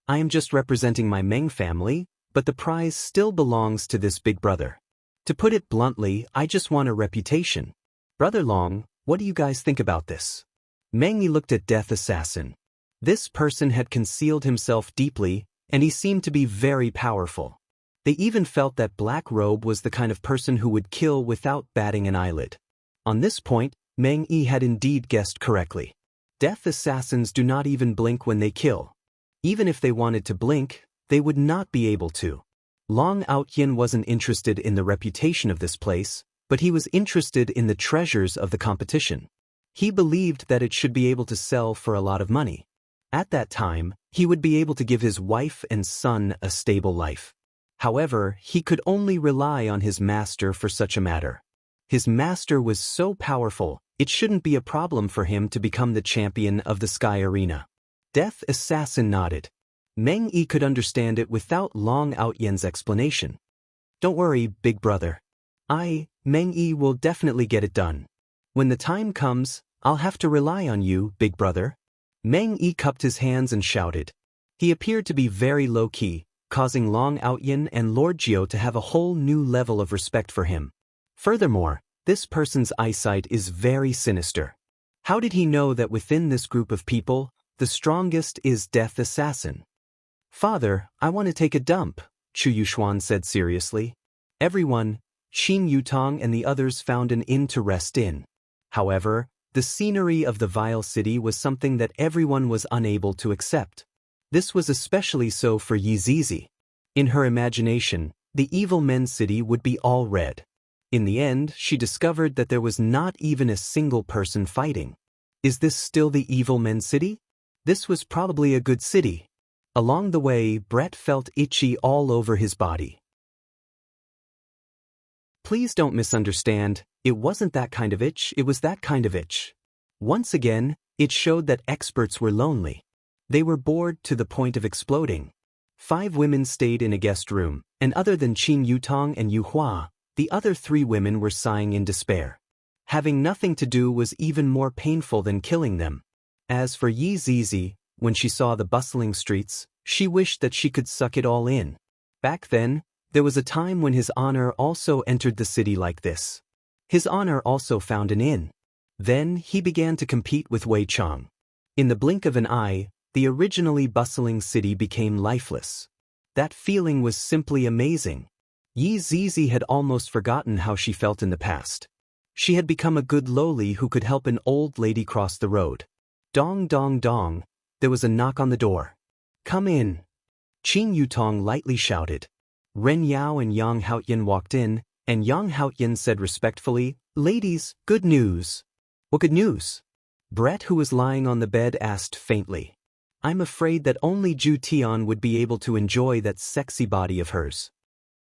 I am just representing my Meng family, but the prize still belongs to this big brother. To put it bluntly, I just want a reputation. Brother Long, what do you guys think about this? Meng Yi looked at Death Assassin. This person had concealed himself deeply, and he seemed to be very powerful. They even felt that Black Robe was the kind of person who would kill without batting an eyelid. On this point, Meng Yi had indeed guessed correctly. Death Assassins do not even blink when they kill. Even if they wanted to blink, they would not be able to. Long Outyin wasn't interested in the reputation of this place, but he was interested in the treasures of the competition. He believed that it should be able to sell for a lot of money. At that time, he would be able to give his wife and son a stable life. However, he could only rely on his master for such a matter. His master was so powerful, it shouldn't be a problem for him to become the champion of the Sky Arena. Death Assassin nodded. Meng Yi could understand it without Long Outyin's explanation. Don't worry, big brother. Meng Yi, will definitely get it done. When the time comes, I'll have to rely on you, big brother. Meng Yi cupped his hands and shouted. He appeared to be very low-key, causing Long Outyin and Lord Jiu to have a whole new level of respect for him. Furthermore, this person's eyesight is very sinister. How did he know that within this group of people, the strongest is Death Assassin? Father, I want to take a dump, Chu Yuxuan said seriously. Everyone, Qin Yutong and the others found an inn to rest in. However, the scenery of the Vile City was something that everyone was unable to accept. This was especially so for Yi Zizi. In her imagination, the Evil Men City would be all red. In the end, she discovered that there was not even a single person fighting. Is this still the Evil Men City? This was probably a good city. Along the way, Brett felt itchy all over his body. Please don't misunderstand, it wasn't that kind of itch, it was that kind of itch. Once again, it showed that experts were lonely. They were bored to the point of exploding. 5 women stayed in a guest room, and other than Qin Yutong and Yu Hua, the other 3 women were sighing in despair. Having nothing to do was even more painful than killing them. As for Yi Zizi, when she saw the bustling streets, she wished that she could suck it all in. Back then, there was a time when his honor also entered the city like this. His honor also found an inn. Then he began to compete with Wei Chang. In the blink of an eye, the originally bustling city became lifeless. That feeling was simply amazing. Yi Zizi had almost forgotten how she felt in the past. She had become a good lowly who could help an old lady cross the road. Dong dong dong, there was a knock on the door. Come in. Qin Yutong lightly shouted. Ren Yao and Yang Haoyin walked in, and Yang Haoyin said respectfully, Ladies, good news. What good news? Brett, who was lying on the bed, asked faintly. I'm afraid that only Ju Tian would be able to enjoy that sexy body of hers.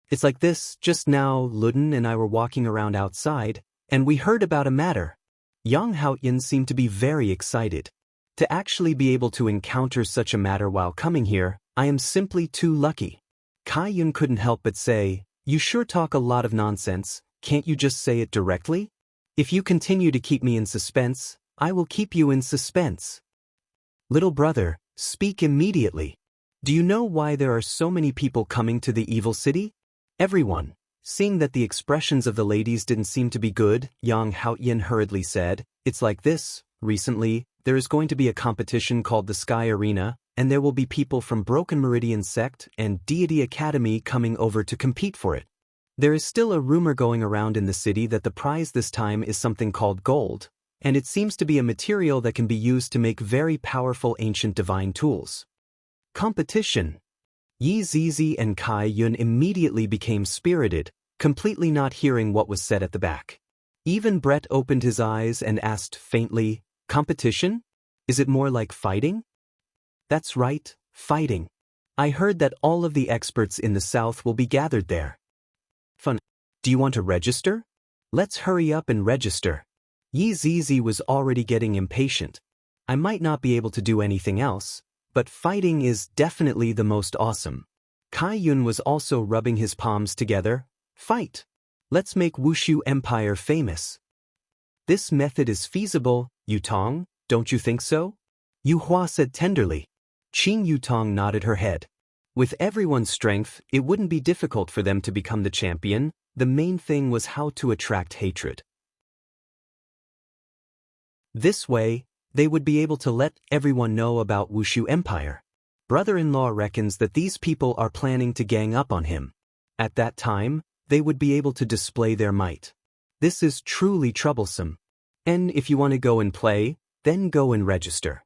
It's like this, just now Luden and I were walking around outside, and we heard about a matter. Yang Haoyin seemed to be very excited. To actually be able to encounter such a matter while coming here, I am simply too lucky. Kai Yun couldn't help but say, You sure talk a lot of nonsense, can't you just say it directly? If you continue to keep me in suspense, I will keep you in suspense. Little brother, speak immediately. Do you know why there are so many people coming to the evil city? Everyone. Seeing that the expressions of the ladies didn't seem to be good, Yang Haoyan hurriedly said, It's like this. Recently, there is going to be a competition called the Sky Arena, and there will be people from Broken Meridian Sect and Deity Academy coming over to compete for it. There is still a rumor going around in the city that the prize this time is something called gold, and it seems to be a material that can be used to make very powerful ancient divine tools. Competition. Yi Zizi and Kai Yun immediately became spirited, completely not hearing what was said at the back. Even Brett opened his eyes and asked faintly, Competition? Is it more like fighting? That's right, fighting. I heard that all of the experts in the south will be gathered there. Fun. Do you want to register? Let's hurry up and register. Yi Zizi was already getting impatient. I might not be able to do anything else, but fighting is definitely the most awesome. Kai Yun was also rubbing his palms together. Fight! Let's make Wushu Empire famous. This method is feasible, Yutong, don't you think so? Yu Hua said tenderly. Qing Yutong nodded her head. With everyone's strength, it wouldn't be difficult for them to become the champion. The main thing was how to attract hatred. This way, they would be able to let everyone know about Wushu Empire. Brother-in-law reckons that these people are planning to gang up on him. At that time, they would be able to display their might. This is truly troublesome. And if you want to go and play, then go and register.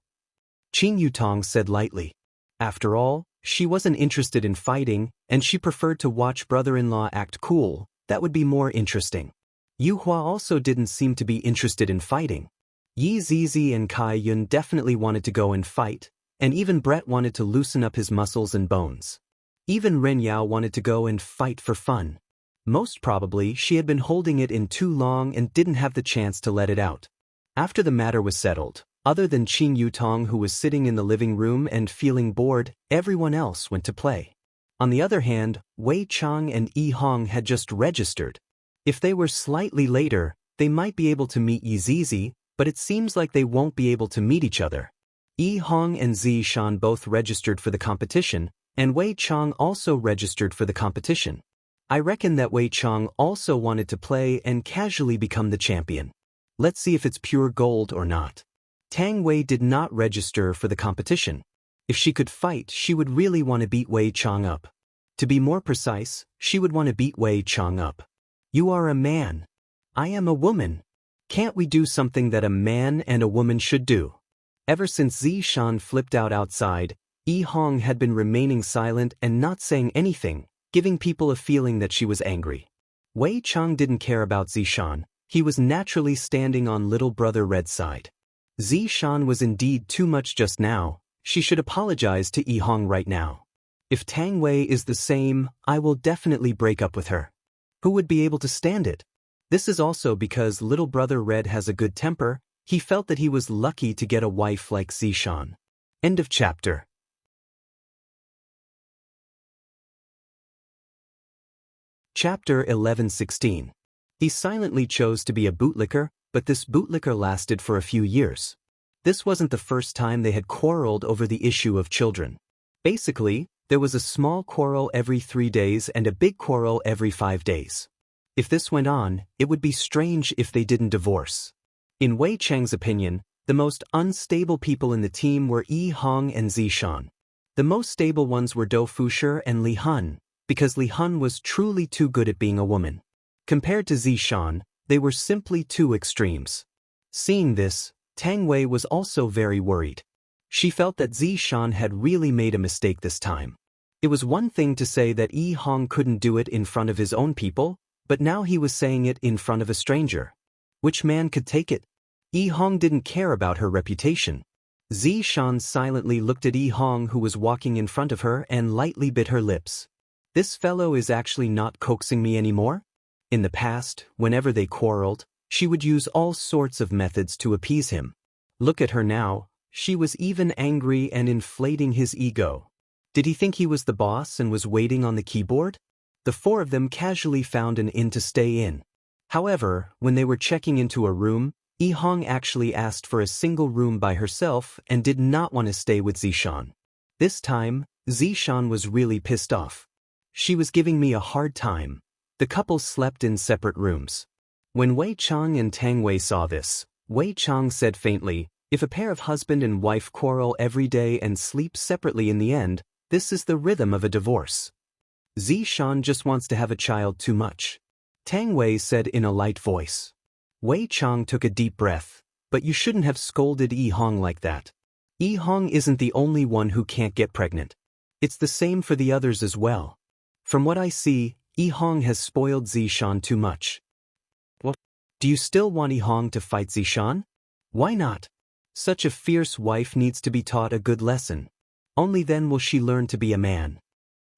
Qing Yutong said lightly. After all, she wasn't interested in fighting, and she preferred to watch brother-in-law act cool. That would be more interesting. Yu Hua also didn't seem to be interested in fighting. Yi Zizi and Kai Yun definitely wanted to go and fight, and even Brett wanted to loosen up his muscles and bones. Even Ren Yao wanted to go and fight for fun. Most probably, she had been holding it in too long and didn't have the chance to let it out. After the matter was settled, other than Qing Yutong, who was sitting in the living room and feeling bored, everyone else went to play. On the other hand, Wei Chang and Yi Hong had just registered. If they were slightly later, they might be able to meet Yi Zizi, but it seems like they won't be able to meet each other. Yi Hong and Zi Shan both registered for the competition, and Wei Chang also registered for the competition. I reckon that Wei Chang also wanted to play and casually become the champion. Let's see if it's pure gold or not. Tang Wei did not register for the competition. If she could fight, she would really want to beat Wei Chang up. To be more precise, she would want to beat Wei Chang up. You are a man. I am a woman. Can't we do something that a man and a woman should do? Ever since Zi Shan flipped out outside, Yi Hong had been remaining silent and not saying anything, giving people a feeling that she was angry. Wei Chang didn't care about Zi Shan. He was naturally standing on little brother Red's side. Zi Shan was indeed too much just now. She should apologize to Yi Hong right now. If Tang Wei is the same, I will definitely break up with her. Who would be able to stand it? This is also because little brother Red has a good temper. He felt that he was lucky to get a wife like Zi Shan. End of chapter. Chapter 11:16. He silently chose to be a bootlicker, but this bootlicker lasted for a few years. This wasn't the first time they had quarreled over the issue of children. Basically, there was a small quarrel every 3 days and a big quarrel every 5 days. If this went on, it would be strange if they didn't divorce. In Wei Chang's opinion, the most unstable people in the team were Yi Hong and Zi Shan. The most stable ones were Dou Fusher and Li Hun, because Li Hun was truly too good at being a woman. Compared to Zi Shan, they were simply two extremes. Seeing this, Tang Wei was also very worried. She felt that Zi Shan had really made a mistake this time. It was one thing to say that Yi Hong couldn't do it in front of his own people, but now he was saying it in front of a stranger. Which man could take it? Yi Hong didn't care about her reputation. Zi Shan silently looked at Yi Hong, who was walking in front of her, and lightly bit her lips. This fellow is actually not coaxing me anymore? In the past, whenever they quarreled, she would use all sorts of methods to appease him. Look at her now. She was even angry and inflating his ego. Did he think he was the boss and was waiting on the keyboard? The four of them casually found an inn to stay in. However, when they were checking into a room, Yi Hong actually asked for a single room by herself and did not want to stay with Zishan. This time, Zishan was really pissed off. She was giving me a hard time. The couple slept in separate rooms. When Wei Chang and Tang Wei saw this, Wei Chang said faintly, "If a pair of husband and wife quarrel every day and sleep separately in the end, this is the rhythm of a divorce. Zishan just wants to have a child too much." Tang Wei said in a light voice. Wei Chang took a deep breath. "But you shouldn't have scolded Yi Hong like that. Yi Hong isn't the only one who can't get pregnant. It's the same for the others as well. From what I see, Yi Hong has spoiled Zishan too much." "What? Do you still want Yi Hong to fight Zishan? Why not? Such a fierce wife needs to be taught a good lesson. Only then will she learn to be a man."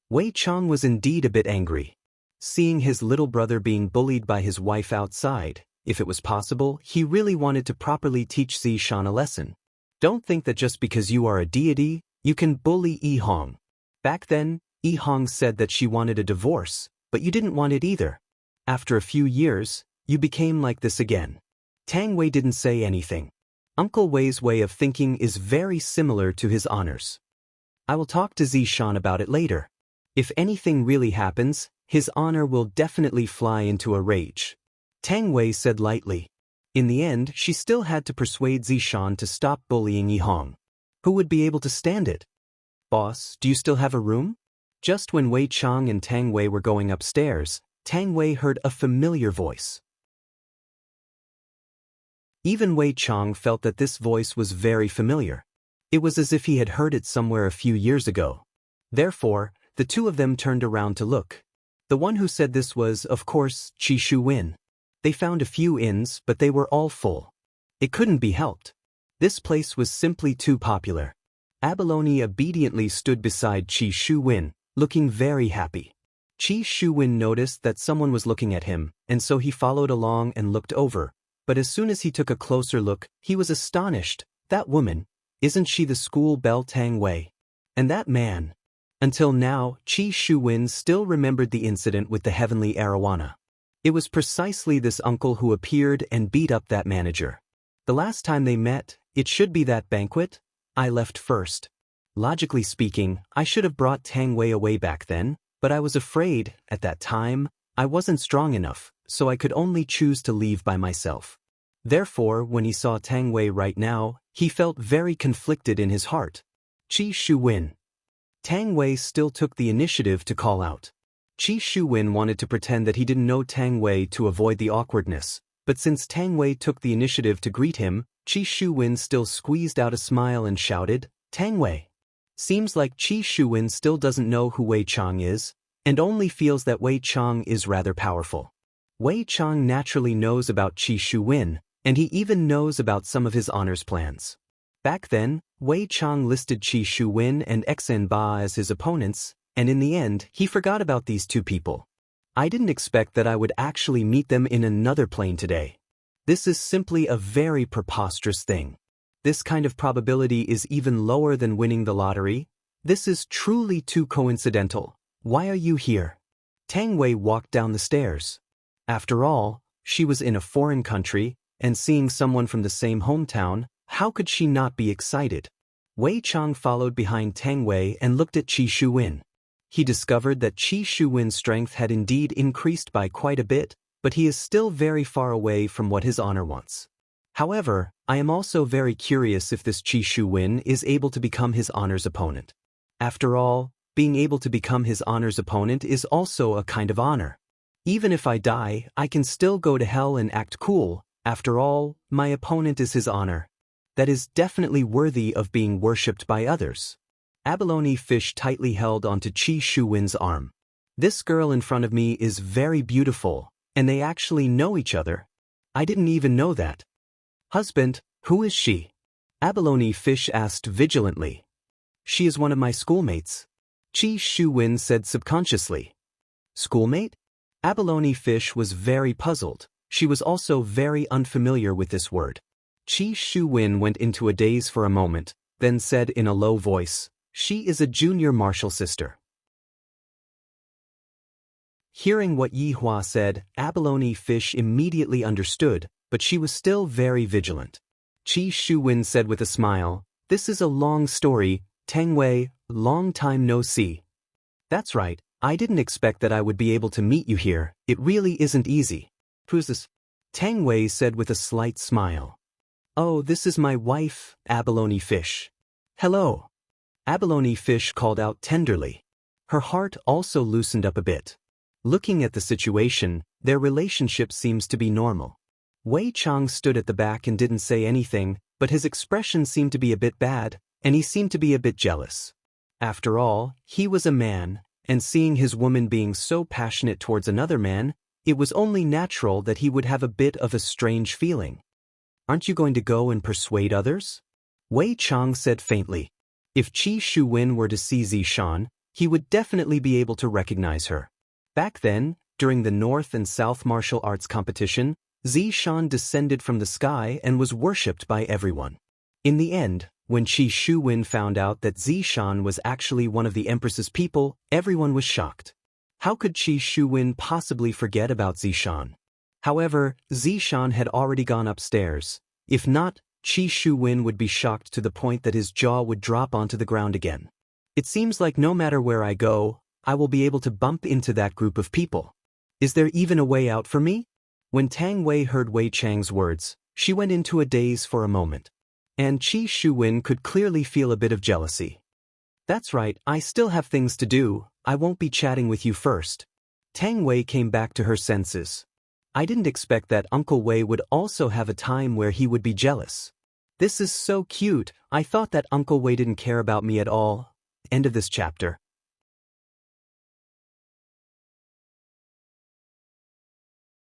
Wei Chang was indeed a bit angry. Seeing his little brother being bullied by his wife outside, if it was possible, he really wanted to properly teach Zishan a lesson. Don't think that just because you are a deity, you can bully Yi Hong. Back then, Yi Hong said that she wanted a divorce, but you didn't want it either. After a few years, you became like this again. Tang Wei didn't say anything. Uncle Wei's way of thinking is very similar to his honors. "I will talk to Zishan about it later. If anything really happens, his honor will definitely fly into a rage," Tang Wei said lightly. In the end, she still had to persuade Zishan to stop bullying Yi Hong. Who would be able to stand it? "Boss, do you still have a room?" Just when Wei Chang and Tang Wei were going upstairs, Tang Wei heard a familiar voice. Even Wei Chang felt that this voice was very familiar. It was as if he had heard it somewhere a few years ago. Therefore, the two of them turned around to look. The one who said this was, of course, Qi Shuwen. They found a few inns, but they were all full. It couldn't be helped. This place was simply too popular. Abalone obediently stood beside Qi Shuwen, looking very happy. Qi Shuwen noticed that someone was looking at him, and so he followed along and looked over. But as soon as he took a closer look, he was astonished. That woman, isn't she the school belle Tang Wei? And that man? Until now, Qi Shuwen still remembered the incident with the heavenly arowana. It was precisely this uncle who appeared and beat up that manager. The last time they met, it should be that banquet. I left first. Logically speaking, I should have brought Tang Wei away back then, but I was afraid, at that time, I wasn't strong enough, so I could only choose to leave by myself. Therefore, when he saw Tang Wei right now, he felt very conflicted in his heart. "Qi Shuwen." Tang Wei still took the initiative to call out. Qi Shuwen wanted to pretend that he didn't know Tang Wei to avoid the awkwardness, but since Tang Wei took the initiative to greet him, Qi Shuwen still squeezed out a smile and shouted, "Tang Wei." Seems like Qi Shuwen still doesn't know who Wei Chang is, and only feels that Wei Chang is rather powerful. Wei Chang naturally knows about Qi Shuwen, and he even knows about some of his honors plans. Back then, Wei Chang listed Qi Shuwen and Xen Ba as his opponents, and in the end, he forgot about these two people. I didn't expect that I would actually meet them in another plane today. This is simply a very preposterous thing. This kind of probability is even lower than winning the lottery. This is truly too coincidental. Why are you here? Tang Wei walked down the stairs. After all, she was in a foreign country, and seeing someone from the same hometown, how could she not be excited? Wei Chang followed behind Tang Wei and looked at Qi Shuwen. He discovered that Qi Shuwen's strength had indeed increased by quite a bit, but he is still very far away from what his honor wants. However, I am also very curious if this Qi Shuwen is able to become his honor's opponent. After all, being able to become his honor's opponent is also a kind of honor. Even if I die, I can still go to hell and act cool. After all, my opponent is his honor. That is definitely worthy of being worshipped by others. Abalone Fish tightly held onto Qi Shuwen's arm. This girl in front of me is very beautiful, and they actually know each other. I didn't even know that. Husband, who is she? Abalone Fish asked vigilantly. She is one of my schoolmates. Qi Shuwen said subconsciously. Schoolmate? Abalone Fish was very puzzled. She was also very unfamiliar with this word. Qi Shuwen went into a daze for a moment, then said in a low voice, "She is a junior martial sister." Hearing what Yi Hua said, Abalone Fish immediately understood. but she was still very vigilant. Qi Shuwen said with a smile, "This is a long story, Tang Wei, long time no see." "That's right, I didn't expect that I would be able to meet you here, it really isn't easy." "Who's this?" Tang Wei said with a slight smile. "Oh, this is my wife, Abalone Fish." "Hello." Abalone Fish called out tenderly. Her heart also loosened up a bit. Looking at the situation, their relationship seems to be normal. Wei Chang stood at the back and didn't say anything, but his expression seemed to be a bit bad, and he seemed to be a bit jealous. After all, he was a man, and seeing his woman being so passionate towards another man, it was only natural that he would have a bit of a strange feeling. "Aren't you going to go and persuade others?" Wei Chang said faintly. If Qi Shuwen were to see Zishan, he would definitely be able to recognize her. Back then, during the North and South martial arts competition, Zishan descended from the sky and was worshipped by everyone. In the end, when Qi Shuwen found out that Zishan was actually one of the Empress's people, everyone was shocked. How could Qi Shuwen possibly forget about Zishan? However, Zishan had already gone upstairs. If not, Qi Shuwen would be shocked to the point that his jaw would drop onto the ground again. It seems like no matter where I go, I will be able to bump into that group of people. Is there even a way out for me? When Tang Wei heard Wei Chang's words, she went into a daze for a moment. And Qi Shuwen could clearly feel a bit of jealousy. "That's right, I still have things to do, I won't be chatting with you first." Tang Wei came back to her senses. I didn't expect that Uncle Wei would also have a time where he would be jealous. This is so cute, I thought that Uncle Wei didn't care about me at all. End of this chapter.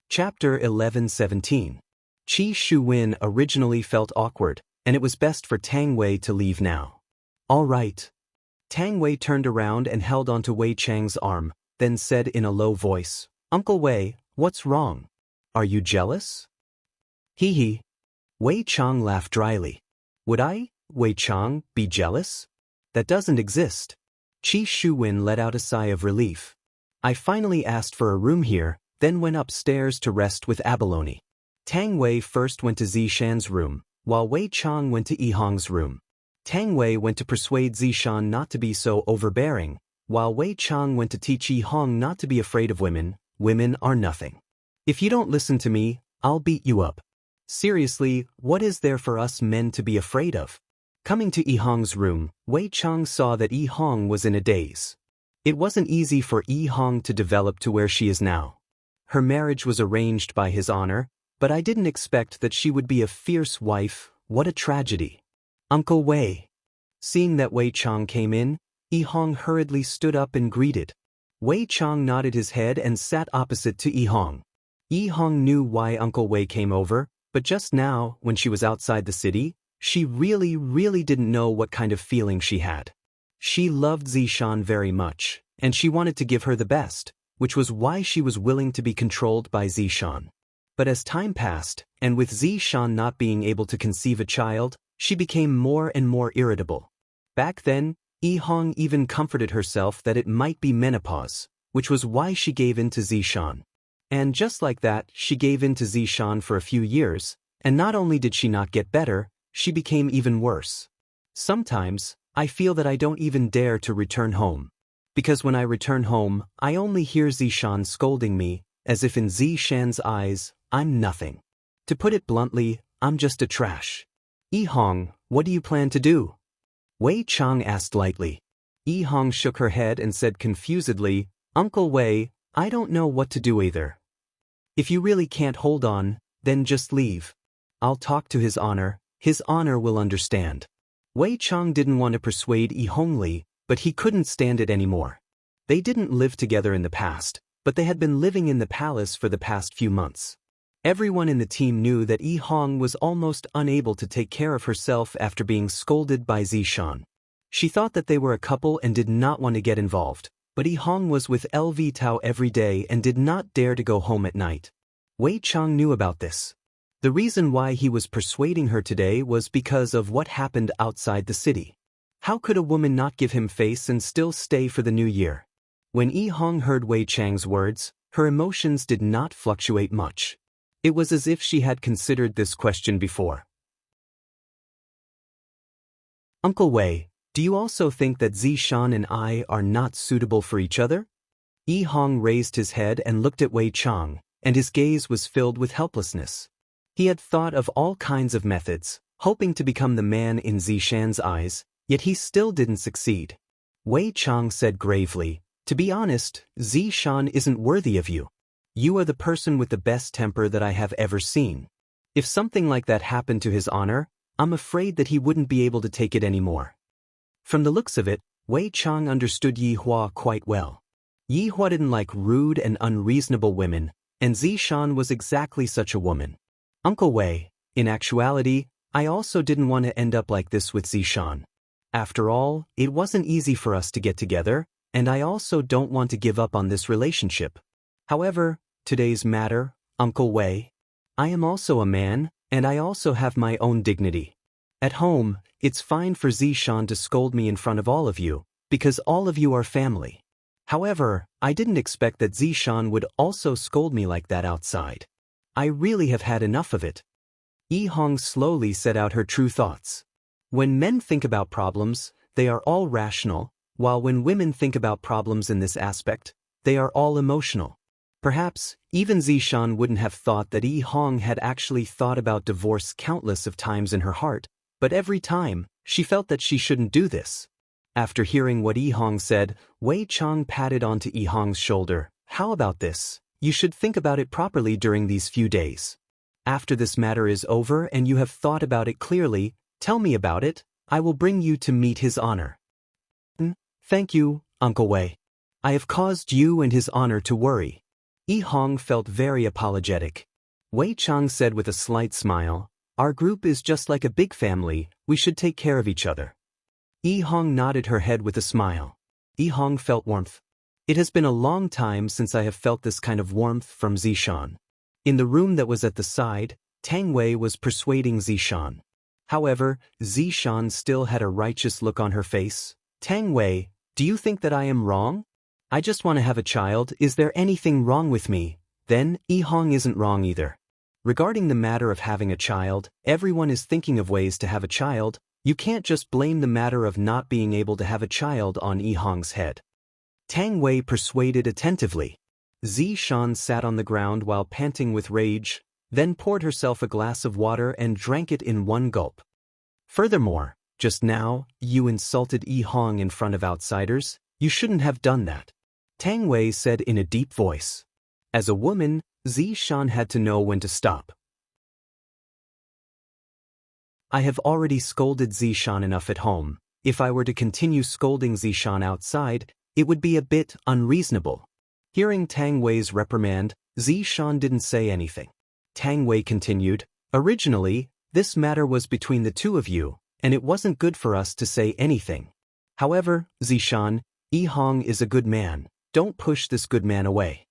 Chapter 11-17. Qi Shuwen originally felt awkward, and it was best for Tang Wei to leave now. "All right." Tang Wei turned around and held onto Wei Chang's arm, then said in a low voice, "Uncle Wei, what's wrong? Are you jealous?" "Hee hee." Wei Chang laughed dryly. "Would I, Wei Chang, be jealous? That doesn't exist." Qi Shuwen let out a sigh of relief. "I finally asked for a room here, then went upstairs to rest with Abalone." Tang Wei first went to Zishan's room, while Wei Chang went to Yihong's room. Tang Wei went to persuade Zishan not to be so overbearing, while Wei Chang went to teach Yihong not to be afraid of women. Women are nothing. "If you don't listen to me, I'll beat you up." Seriously, what is there for us men to be afraid of? Coming to Yihong's room, Wei Chang saw that Yihong was in a daze. It wasn't easy for Yihong to develop to where she is now. Her marriage was arranged by his honor, but I didn't expect that she would be a fierce wife. What a tragedy. "Uncle Wei." Seeing that Wei Chang came in, Yihong hurriedly stood up and greeted. Wei Chang nodded his head and sat opposite to Yihong. Yihong knew why Uncle Wei came over, but just now, when she was outside the city, she really didn't know what kind of feeling she had. She loved Zishan very much, and she wanted to give her the best, which was why she was willing to be controlled by Zishan. But as time passed, and with Zishan not being able to conceive a child, she became more and more irritable. Back then, Yihong even comforted herself that it might be menopause, which was why she gave in to Zishan. And just like that, she gave in to Zishan for a few years, and not only did she not get better, she became even worse. Sometimes, I feel that I don't even dare to return home. Because when I return home, I only hear Zishan scolding me, as if in Zishan's eyes, I'm nothing. To put it bluntly, I'm just a trash. "Yihong, what do you plan to do?" Wei Chang asked lightly. Yihong shook her head and said confusedly, "Uncle Wei, I don't know what to do either. If you really can't hold on, then just leave. I'll talk to his honor will understand." Wei Chang didn't want to persuade Yihong, but he couldn't stand it anymore. They didn't live together in the past, but they had been living in the palace for the past few months. Everyone in the team knew that Yihong was almost unable to take care of herself after being scolded by Zishan. She thought that they were a couple and did not want to get involved, but Yihong was with LV Tao every day and did not dare to go home at night. Wei Chang knew about this. The reason why he was persuading her today was because of what happened outside the city. How could a woman not give him face and still stay for the new year? When Yihong heard Wei Chang's words, her emotions did not fluctuate much. It was as if she had considered this question before. Uncle Wei, do you also think that Zishan and I are not suitable for each other? Yi Hong raised his head and looked at Wei Chang, and his gaze was filled with helplessness. He had thought of all kinds of methods, hoping to become the man in Zishan's eyes, yet he still didn't succeed. Wei Chang said gravely, "To be honest, Zishan isn't worthy of you. You are the person with the best temper that I have ever seen. If something like that happened to his honor, I'm afraid that he wouldn't be able to take it anymore." From the looks of it, Wei Chang understood Yi Hua quite well. Yi Hua didn't like rude and unreasonable women, and Zishan was exactly such a woman. Uncle Wei, in actuality, I also didn't want to end up like this with Zishan. After all, it wasn't easy for us to get together, and I also don't want to give up on this relationship. However, today's matter, Uncle Wei, I am also a man, and I also have my own dignity. At home, it's fine for Zishan to scold me in front of all of you, because all of you are family. However, I didn't expect that Zishan would also scold me like that outside. I really have had enough of it. Yi Hong slowly said out her true thoughts. When men think about problems, they are all rational, while when women think about problems in this aspect, they are all emotional. Perhaps, even Zishan wouldn't have thought that Yi Hong had actually thought about divorce countless of times in her heart, but every time, she felt that she shouldn't do this. After hearing what Yi Hong said, Wei Chang patted onto Yi Hong's shoulder. How about this? You should think about it properly during these few days. After this matter is over and you have thought about it clearly, tell me about it. I will bring you to meet his honor. Thank you, Uncle Wei. I have caused you and his honor to worry. Yi Hong felt very apologetic. Wei Chang said with a slight smile, "Our group is just like a big family, we should take care of each other." Yi Hong nodded her head with a smile. Yi Hong felt warmth. It has been a long time since I have felt this kind of warmth from Zishan. In the room that was at the side, Tang Wei was persuading Zishan. However, Zishan still had a righteous look on her face. "Tang Wei, do you think that I am wrong? I just want to have a child. Is there anything wrong with me?" Then, Yi Hong isn't wrong either. Regarding the matter of having a child, everyone is thinking of ways to have a child. You can't just blame the matter of not being able to have a child on Yi Hong's head. Tang Wei persuaded attentively. Zishan sat on the ground while panting with rage, then poured herself a glass of water and drank it in one gulp. Furthermore, just now, you insulted Yi Hong in front of outsiders. You shouldn't have done that. Tang Wei said in a deep voice. As a woman, Zishan had to know when to stop. I have already scolded Zishan enough at home. If I were to continue scolding Zishan outside, it would be a bit unreasonable. Hearing Tang Wei's reprimand, Zishan didn't say anything. Tang Wei continued, "Originally, this matter was between the two of you, and it wasn't good for us to say anything. However, Zishan, Yi Hong is a good man. Don't push this good man away."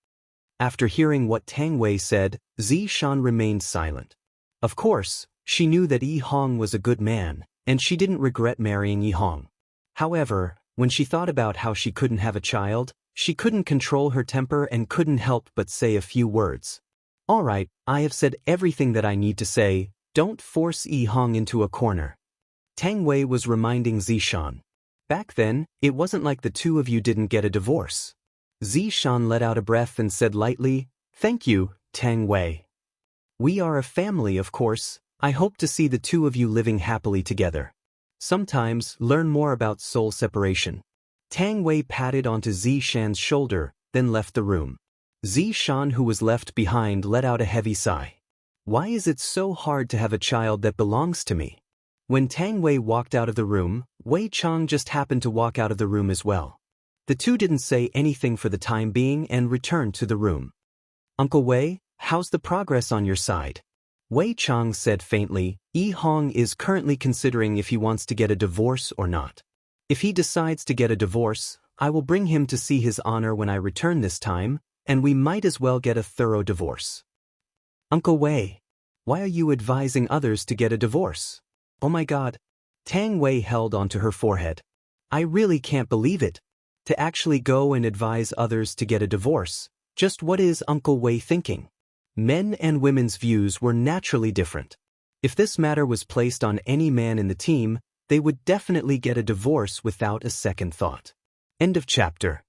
After hearing what Tang Wei said, Zishan remained silent. Of course, she knew that Yi Hong was a good man, and she didn't regret marrying Yi Hong. However, when she thought about how she couldn't have a child, she couldn't control her temper and couldn't help but say a few words. "All right, I have said everything that I need to say. Don't force Yi Hong into a corner." Tang Wei was reminding Zishan. Back then, it wasn't like the two of you didn't get a divorce. Zishan let out a breath and said lightly, "Thank you, Tang Wei. We are a family, of course. I hope to see the two of you living happily together. Sometimes, learn more about soul separation." Tang Wei patted onto Zishan's shoulder, then left the room. Zishan, who was left behind, let out a heavy sigh. Why is it so hard to have a child that belongs to me? When Tang Wei walked out of the room, Wei Chang just happened to walk out of the room as well. The two didn't say anything for the time being and returned to the room. "Uncle Wei, how's the progress on your side?" Wei Chang said faintly. "Yi Hong is currently considering if he wants to get a divorce or not. If he decides to get a divorce, I will bring him to see his honor when I return this time, and we might as well get a thorough divorce." "Uncle Wei, why are you advising others to get a divorce?" "Oh my God." Tang Wei held onto her forehead. "I really can't believe it. To actually go and advise others to get a divorce. Just what is Uncle Wei thinking?" Men and women's views were naturally different. If this matter was placed on any man in the team, they would definitely get a divorce without a second thought. End of chapter.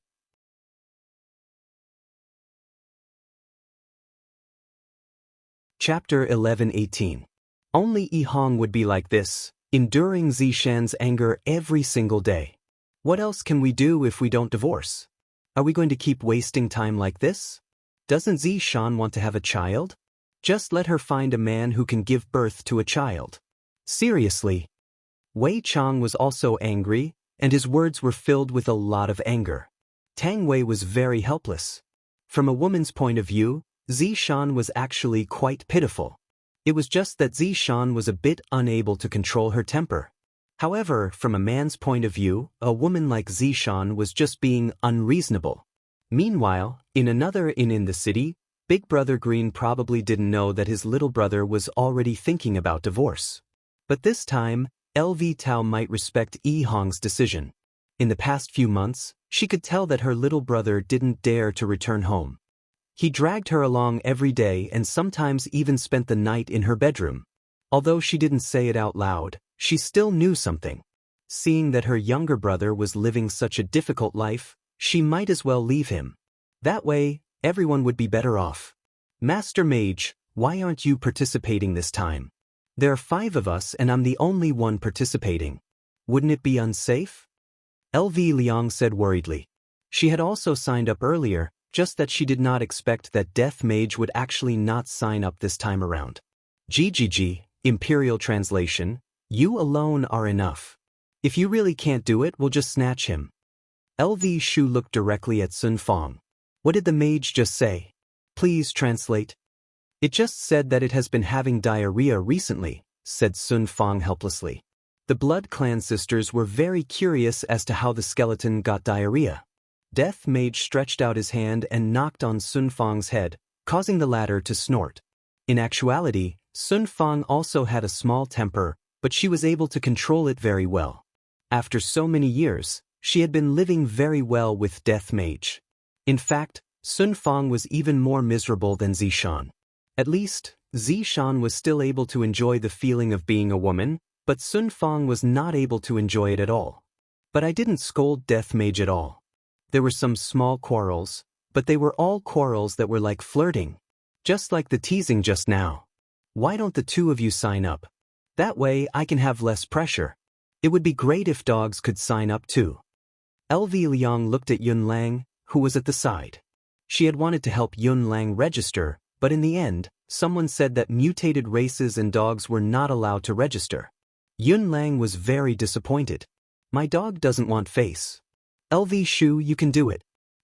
Chapter 11:18. Only Yi Hong would be like this, enduring Zishan's anger every single day. What else can we do if we don't divorce? Are we going to keep wasting time like this? Doesn't Zishan want to have a child? Just let her find a man who can give birth to a child. Seriously. Wei Chang was also angry, and his words were filled with a lot of anger. Tang Wei was very helpless. From a woman's point of view, Zishan was actually quite pitiful. It was just that Zishan was a bit unable to control her temper. However, from a man's point of view, a woman like Zishan was just being unreasonable. Meanwhile, in another inn in the city, Big Brother Green probably didn't know that his little brother was already thinking about divorce. But this time, LV Tao might respect Yi Hong's decision. In the past few months, she could tell that her little brother didn't dare to return home. He dragged her along every day and sometimes even spent the night in her bedroom. Although she didn't say it out loud, she still knew something. Seeing that her younger brother was living such a difficult life, she might as well leave him. That way, everyone would be better off. Master Mage, why aren't you participating this time? There are 5 of us and I'm the only one participating. Wouldn't it be unsafe? LV Liang said worriedly. She had also signed up earlier, just that she did not expect that Death Mage would actually not sign up this time around. GGG, Imperial Translation, you alone are enough. If you really can't do it, we'll just snatch him. LV Shu looked directly at Sun Fong. What did the mage just say? Please translate. It just said that it has been having diarrhea recently, said Sun Fong helplessly. The Blood Clan sisters were very curious as to how the skeleton got diarrhea. Death Mage stretched out his hand and knocked on Sun Fong's head, causing the latter to snort. In actuality, Sun Fong also had a small temper, but she was able to control it very well. After so many years, she had been living very well with Death Mage. In fact, Sun Fong was even more miserable than Zishan. At least, Zishan was still able to enjoy the feeling of being a woman, but Sun Fong was not able to enjoy it at all. But I didn't scold Death Mage at all. There were some small quarrels, but they were all quarrels that were like flirting. Just like the teasing just now. Why don't the 2 of you sign up? That way I can have less pressure. It would be great if dogs could sign up too. LV Liang looked at Yun Lang, who was at the side. She had wanted to help Yun Lang register, but in the end, someone said that mutated races and dogs were not allowed to register. Yun Lang was very disappointed. My dog doesn't want face. LV Shu, you can do it.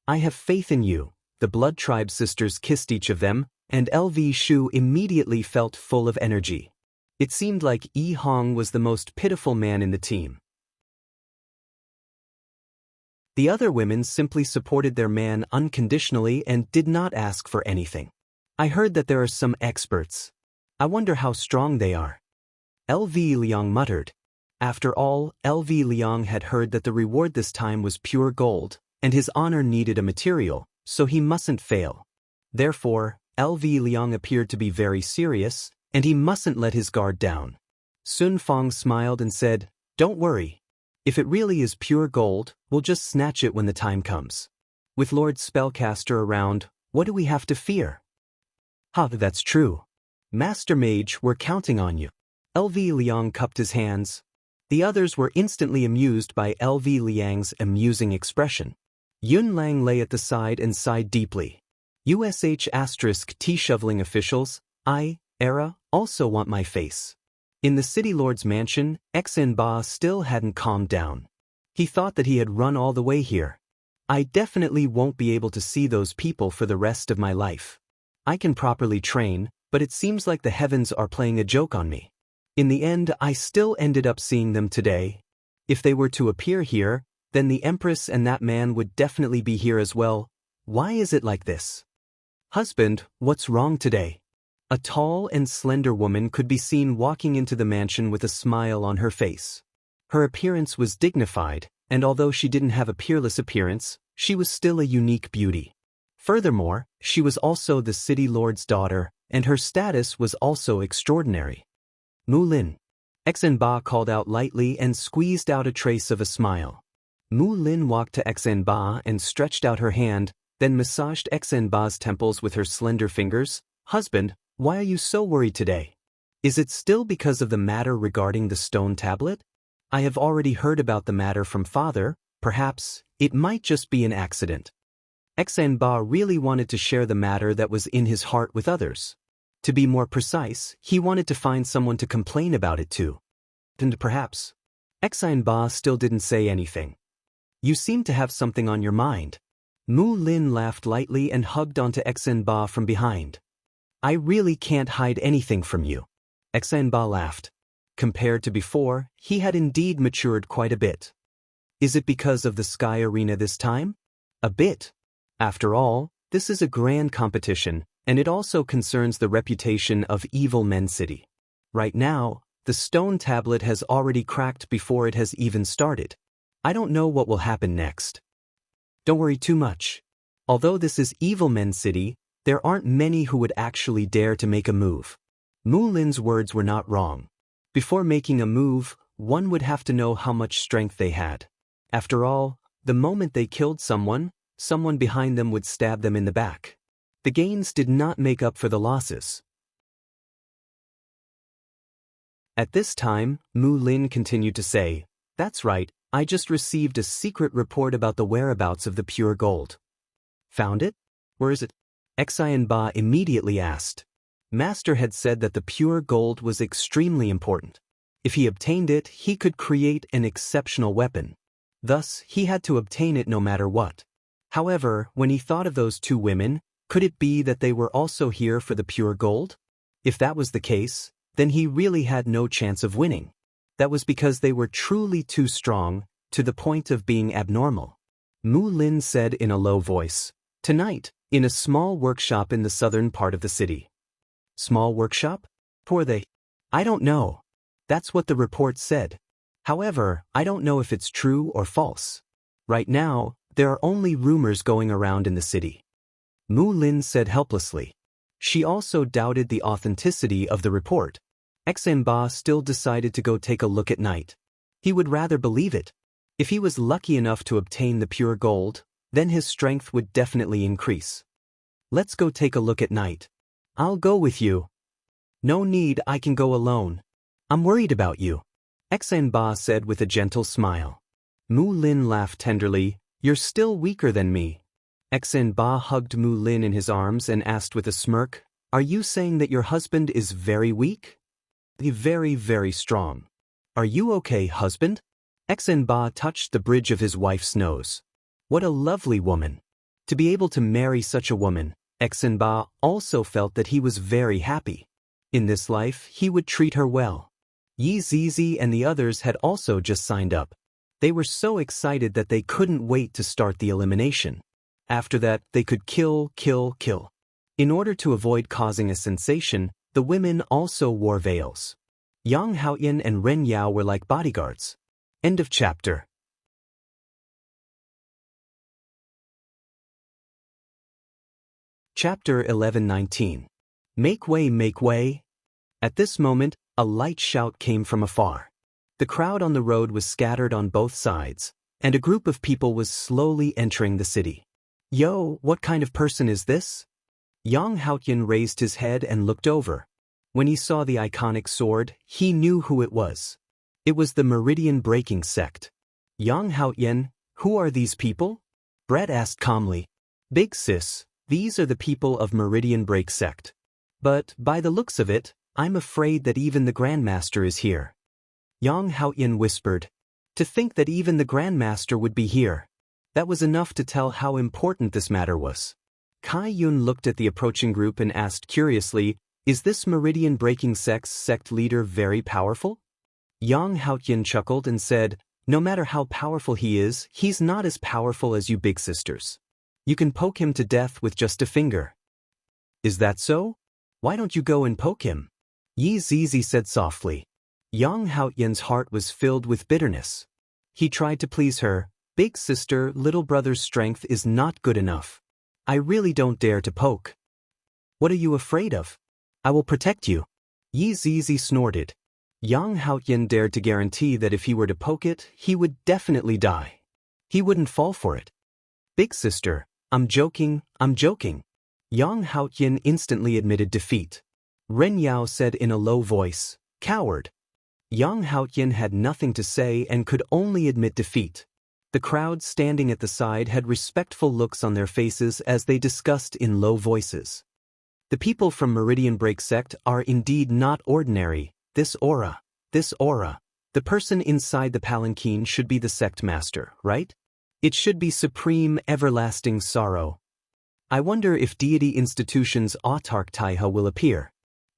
I have faith in you. The Blood Tribe sisters kissed each of them, and LV Shu immediately felt full of energy. It seemed like Yi Hong was the most pitiful man in the team. The other women simply supported their man unconditionally and did not ask for anything. I heard that there are some experts. I wonder how strong they are. LV Liang muttered. After all, LV Liang had heard that the reward this time was pure gold, and his honor needed a material, so he mustn't fail. Therefore, LV Liang appeared to be very serious, and he mustn't let his guard down. Sun Fong smiled and said, Don't worry. If it really is pure gold, we'll just snatch it when the time comes. With Lord Spellcaster around, what do we have to fear? That's true. Master Mage, we're counting on you. LV Liang cupped his hands. The others were instantly amused by LV Liang's amusing expression. Yun Lang lay at the side and sighed deeply. *T shoveling officials, era, also want my face. In the City Lord's mansion, Xin Ba still hadn't calmed down. He thought that he had run all the way here. I definitely won't be able to see those people for the rest of my life. I can properly train, but it seems like the heavens are playing a joke on me. In the end, I still ended up seeing them today. If they were to appear here, then the Empress and that man would definitely be here as well. Why is it like this? Husband, what's wrong today? A tall and slender woman could be seen walking into the mansion with a smile on her face. Her appearance was dignified, and although she didn't have a peerless appearance, she was still a unique beauty. Furthermore, she was also the city lord's daughter, and her status was also extraordinary. Mu Lin. Xinba called out lightly and squeezed out a trace of a smile. Mu Lin walked to Xinba and stretched out her hand, then massaged Xinba's temples with her slender fingers. Husband, why are you so worried today? Is it still because of the matter regarding the stone tablet? I have already heard about the matter from father. Perhaps it might just be an accident. Xinba really wanted to share the matter that was in his heart with others. To be more precise, he wanted to find someone to complain about it to. And perhaps. Xinba still didn't say anything. You seem to have something on your mind. Mu Lin laughed lightly and hugged onto Xinba from behind. I really can't hide anything from you. Xinba laughed. Compared to before, he had indeed matured quite a bit. Is it because of the Sky Arena this time? A bit. After all, this is a grand competition, and it also concerns the reputation of Evil Men City. Right now, the stone tablet has already cracked before it has even started. I don't know what will happen next. Don't worry too much. Although this is Evil Men City, there aren't many who would actually dare to make a move. Mu Lin's words were not wrong. Before making a move, one would have to know how much strength they had. After all, the moment they killed someone behind them would stab them in the back. The gains did not make up for the losses. At this time, Mu Lin continued to say, That's right, I just received a secret report about the whereabouts of the pure gold. Found it? Where is it? Xinba immediately asked. Master had said that the pure gold was extremely important. If he obtained it, he could create an exceptional weapon. Thus, he had to obtain it no matter what. However, when he thought of those two women, could it be that they were also here for the pure gold? If that was the case, then he really had no chance of winning. That was because they were truly too strong, to the point of being abnormal. Mu Lin said in a low voice, Tonight, in a small workshop in the southern part of the city. Small workshop? Who are they? I don't know. That's what the report said. However, I don't know if it's true or false. Right now, there are only rumors going around in the city. Mu Lin said helplessly. She also doubted the authenticity of the report. Xinba still decided to go take a look at night. He would rather believe it. If he was lucky enough to obtain the pure gold, then his strength would definitely increase. Let's go take a look at night. I'll go with you. No need, I can go alone. I'm worried about you. Xinba said with a gentle smile. Mu Lin laughed tenderly. You're still weaker than me. Xinba hugged Mu Lin in his arms and asked with a smirk, Are you saying that your husband is very weak? Very, very strong. Are you okay, husband? Xinba touched the bridge of his wife's nose. What a lovely woman. To be able to marry such a woman, Xinba also felt that he was very happy. In this life, he would treat her well. Yi Zizi and the others had also just signed up. They were so excited that they couldn't wait to start the elimination. After that, they could kill. In order to avoid causing a sensation, the women also wore veils. Yang Haoyan and Ren Yao were like bodyguards. End of chapter. Chapter 11:19. Make way, make way. At this moment, a light shout came from afar. The crowd on the road was scattered on both sides, and a group of people was slowly entering the city. Yo, what kind of person is this? Yang Haoyan raised his head and looked over. When he saw the iconic sword, he knew who it was. It was the Meridian Breaking Sect. Yang Haoyan, who are these people? Brett asked calmly. Big sis, these are the people of Meridian Break Sect. But, by the looks of it, I'm afraid that even the Grandmaster is here. Yang Haoyan whispered. To think that even the Grandmaster would be here. That was enough to tell how important this matter was. Kai Yun looked at the approaching group and asked curiously, Is this Meridian Breaking Sect's sect leader very powerful? Yang Haoyan chuckled and said, No matter how powerful he is, he's not as powerful as you big sisters. You can poke him to death with just a finger. Is that so? Why don't you go and poke him? Yi Zizi said softly. Yang Haoyan's heart was filled with bitterness. He tried to please her. Big sister, little brother's strength is not good enough. I really don't dare to poke. What are you afraid of? I will protect you. Yi Zizi snorted. Yang Haoyan dared to guarantee that if he were to poke it, he would definitely die. He wouldn't fall for it. Big sister, I'm joking, I'm joking. Yang Haoyan instantly admitted defeat. Ren Yao said in a low voice, coward. Yang Haoyan had nothing to say and could only admit defeat. The crowd standing at the side had respectful looks on their faces as they discussed in low voices. The people from Meridian Break Sect are indeed not ordinary. This aura. The person inside the palanquin should be the sect master, right? It should be supreme, everlasting sorrow. I wonder if deity institution's autarch Taiha will appear.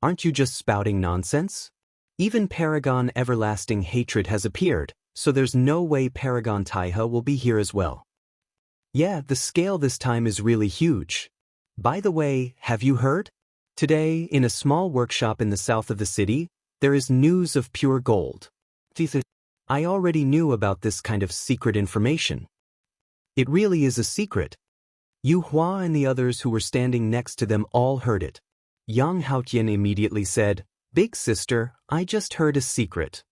Aren't you just spouting nonsense? Even Paragon Everlasting Hatred has appeared, so there's no way Paragon Taiha will be here as well. Yeah, the scale this time is really huge. By the way, have you heard? Today, in a small workshop in the south of the city, there is news of pure gold. I already knew about this kind of secret information. It really is a secret. Yu Hua and the others who were standing next to them all heard it. Yang Haotian immediately said, Big sister, I just heard a secret.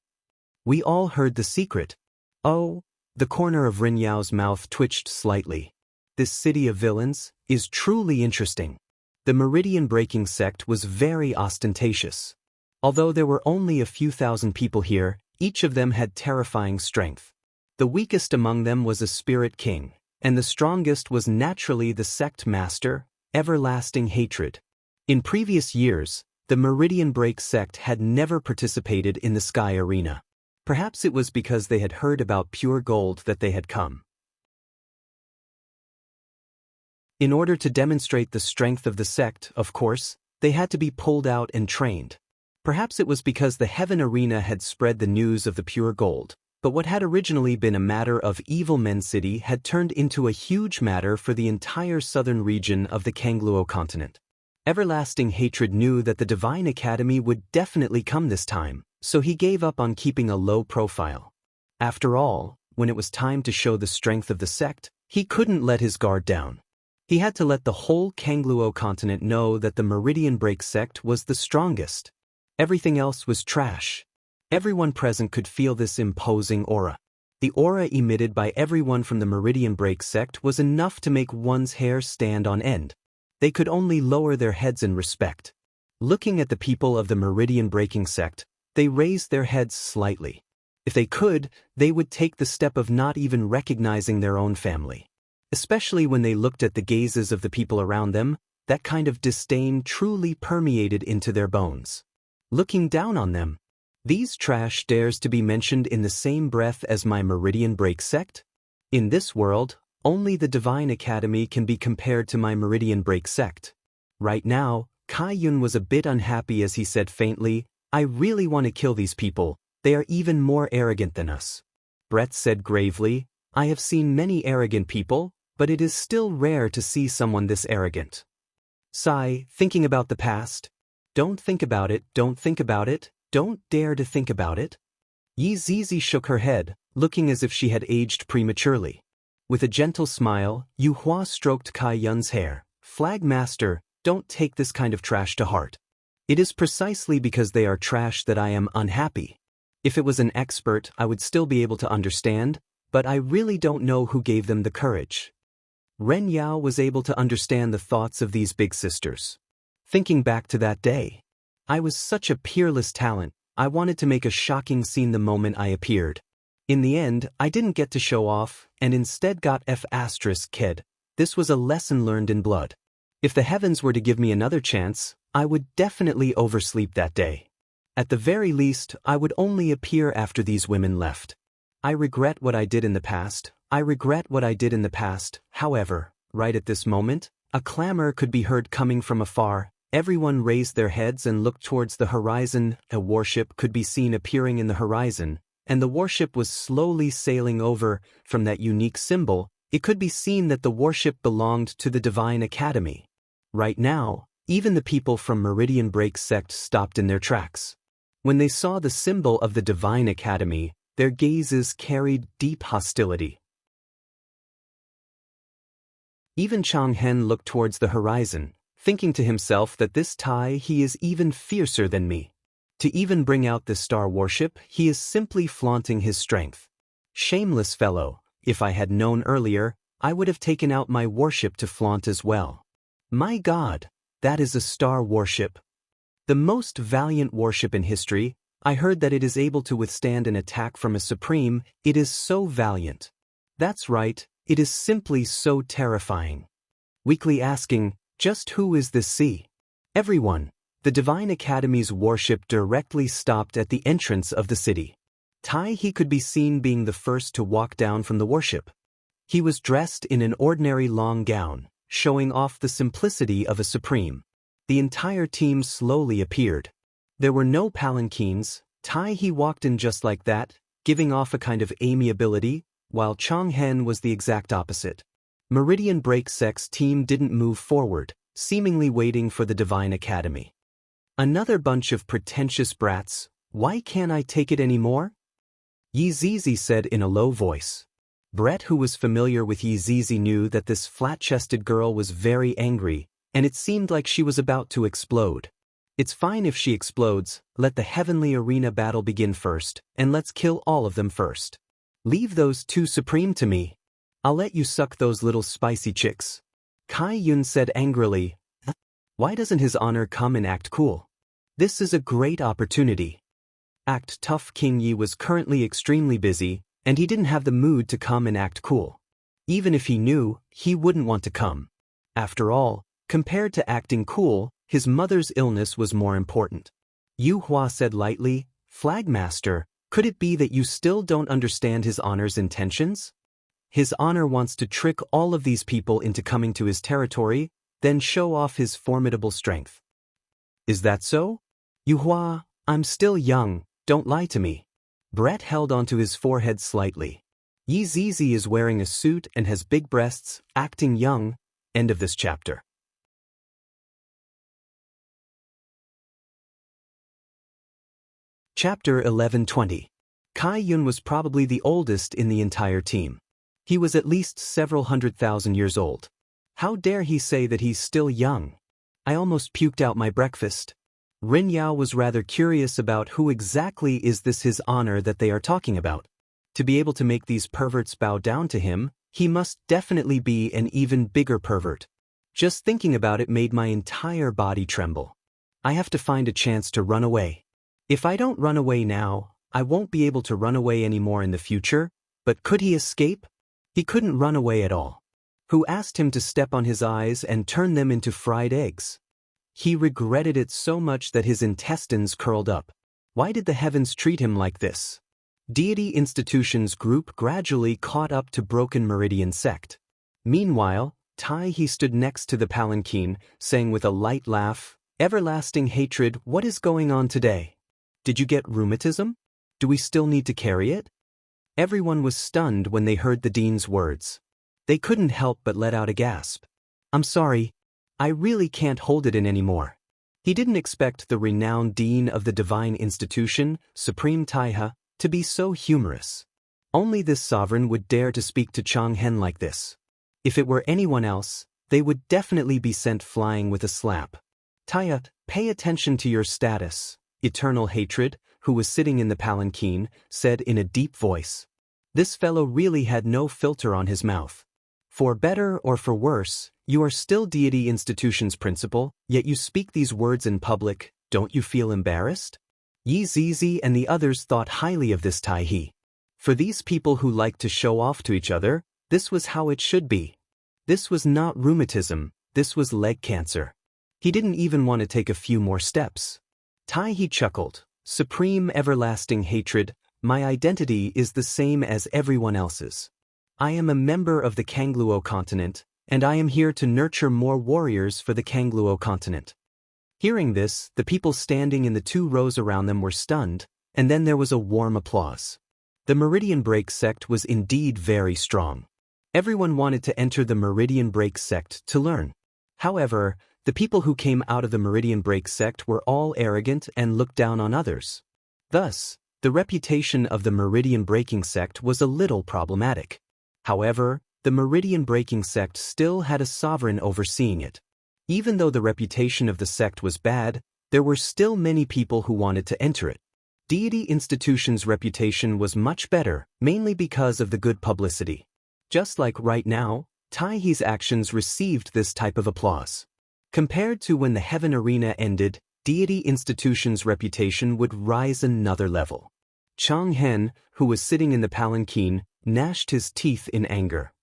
We all heard the secret. Oh, the corner of Ren Yao's mouth twitched slightly. This city of villains is truly interesting. The Meridian Breaking Sect was very ostentatious. Although there were only a few thousand people here, each of them had terrifying strength. The weakest among them was a spirit king, and the strongest was naturally the sect master, Everlasting Hatred. In previous years, the Meridian Break Sect had never participated in the Sky Arena. Perhaps it was because they had heard about pure gold that they had come. In order to demonstrate the strength of the sect, of course, they had to be pulled out and trained. Perhaps it was because the Heaven Arena had spread the news of the pure gold, but what had originally been a matter of Evil Men City had turned into a huge matter for the entire southern region of the Kangluo continent. Everlasting Hatred knew that the Divine Academy would definitely come this time, so he gave up on keeping a low profile. After all, when it was time to show the strength of the sect, he couldn't let his guard down. He had to let the whole Kangluo continent know that the Meridian Break Sect was the strongest. Everything else was trash. Everyone present could feel this imposing aura. The aura emitted by everyone from the Meridian Break Sect was enough to make one's hair stand on end. They could only lower their heads in respect. Looking at the people of the Meridian Breaking Sect, they raised their heads slightly. If they could, they would take the step of not even recognizing their own family. Especially when they looked at the gazes of the people around them, that kind of disdain truly permeated into their bones. Looking down on them, these trash dares to be mentioned in the same breath as my Meridian Break Sect? In this world, only the Divine Academy can be compared to my Meridian Break Sect. Right now, Kai Yun was a bit unhappy as he said faintly, I really want to kill these people, they are even more arrogant than us. Brett said gravely, I have seen many arrogant people, but it is still rare to see someone this arrogant. Sai, thinking about the past. Don't think about it, don't think about it, don't dare to think about it. Yi Zizi shook her head, looking as if she had aged prematurely. With a gentle smile, Yu Hua stroked Kai Yun's hair. Flag Master, don't take this kind of trash to heart. It is precisely because they are trash that I am unhappy. If it was an expert, I would still be able to understand, but I really don't know who gave them the courage. Ren Yao was able to understand the thoughts of these big sisters. Thinking back to that day, I was such a peerless talent, I wanted to make a shocking scene the moment I appeared. In the end, I didn't get to show off, and instead got F***kid. This was a lesson learned in blood. If the heavens were to give me another chance, I would definitely oversleep that day. At the very least, I would only appear after these women left. I regret what I did in the past, however, right at this moment, a clamor could be heard coming from afar. Everyone raised their heads and looked towards the horizon. A warship could be seen appearing in the horizon, and the warship was slowly sailing over. From that unique symbol, it could be seen that the warship belonged to the Divine Academy. Right now, even the people from Meridian Break Sect stopped in their tracks. When they saw the symbol of the Divine Academy, their gazes carried deep hostility. Even Chang Hen looked towards the horizon, thinking to himself that this Tai he is even fiercer than me. To even bring out this star worship, he is simply flaunting his strength. Shameless fellow, if I had known earlier, I would have taken out my worship to flaunt as well. My God, that is a star worship. The most valiant worship in history. I heard that it is able to withstand an attack from a supreme. It is so valiant. That's right, it is simply so terrifying. Weakly asking, just who is this C? Everyone. The Divine Academy's worship directly stopped at the entrance of the city. Tai he could be seen being the first to walk down from the worship. He was dressed in an ordinary long gown, showing off the simplicity of a supreme. The entire team slowly appeared. There were no palanquins. Tai he walked in just like that, giving off a kind of amiability, while Chang Hen was the exact opposite. Meridian Break Sect's team didn't move forward, seemingly waiting for the Divine Academy. Another bunch of pretentious brats. Why can't I take it anymore? Yi Zizi said in a low voice. Brett, who was familiar with Yi Zizi, knew that this flat-chested girl was very angry, and it seemed like she was about to explode. It's fine if she explodes. Let the heavenly arena battle begin first, and let's kill all of them first. Leave those two supreme to me. I'll let you suck those little spicy chicks. Kai Yun said angrily. Why doesn't his honor come and act cool? This is a great opportunity. Act tough. King Yi was currently extremely busy, and he didn't have the mood to come and act cool. Even if he knew, he wouldn't want to come. After all, compared to acting cool, his mother's illness was more important. Yu Hua said lightly, Flagmaster, could it be that you still don't understand his honor's intentions? His honor wants to trick all of these people into coming to his territory, then show off his formidable strength. Is that so? Yu Hua, I'm still young, don't lie to me. Brett held onto his forehead slightly. Yi Zizi is wearing a suit and has big breasts, acting young. End of this chapter. Chapter 1120. Kai Yun was probably the oldest in the entire team. He was at least several 100,000 years old. How dare he say that he's still young? I almost puked out my breakfast. Rin Yao was rather curious about who exactly is this his honor that they are talking about. To be able to make these perverts bow down to him, he must definitely be an even bigger pervert. Just thinking about it made my entire body tremble. I have to find a chance to run away. If I don't run away now, I won't be able to run away anymore in the future. But could he escape? He couldn't run away at all. Who asked him to step on his eyes and turn them into fried eggs? He regretted it so much that his intestines curled up. Why did the heavens treat him like this? Deity Institution's group gradually caught up to Broken Meridian Sect. Meanwhile, Tai he stood next to the palanquin, saying with a light laugh, Everlasting hatred, what is going on today? Did you get rheumatism? Do we still need to carry it? Everyone was stunned when they heard the dean's words. They couldn't help but let out a gasp. I'm sorry. I really can't hold it in anymore. He didn't expect the renowned dean of the Divine Institution, Supreme Taiha, to be so humorous. Only this sovereign would dare to speak to Chang Hen like this. If it were anyone else, they would definitely be sent flying with a slap. Taiha, pay attention to your status. Eternal Hatred, who was sitting in the palanquin, said in a deep voice. This fellow really had no filter on his mouth. For better or for worse, you are still Deity Institution's principal, yet you speak these words in public. Don't you feel embarrassed? Yi Zizi and the others thought highly of this Tai He. For these people who like to show off to each other, this was how it should be. This was not rheumatism, this was leg cancer. He didn't even want to take a few more steps. Tai He chuckled. Supreme Everlasting Hatred, my identity is the same as everyone else's. I am a member of the Kangluo continent, and I am here to nurture more warriors for the Kangluo continent. Hearing this, the people standing in the 2 rows around them were stunned, and then there was a warm applause. The Meridian Break sect was indeed very strong. Everyone wanted to enter the Meridian Break sect to learn. However, the people who came out of the Meridian Break sect were all arrogant and looked down on others. Thus, the reputation of the Meridian Breaking sect was a little problematic. However, the meridian-breaking sect still had a sovereign overseeing it. Even though the reputation of the sect was bad, there were still many people who wanted to enter it. Deity Institution's reputation was much better, mainly because of the good publicity. Just like right now, Taihee's actions received this type of applause. Compared to when the Heaven Arena ended, Deity Institution's reputation would rise another level. Chang Hen, who was sitting in the palanquin, gnashed his teeth in anger.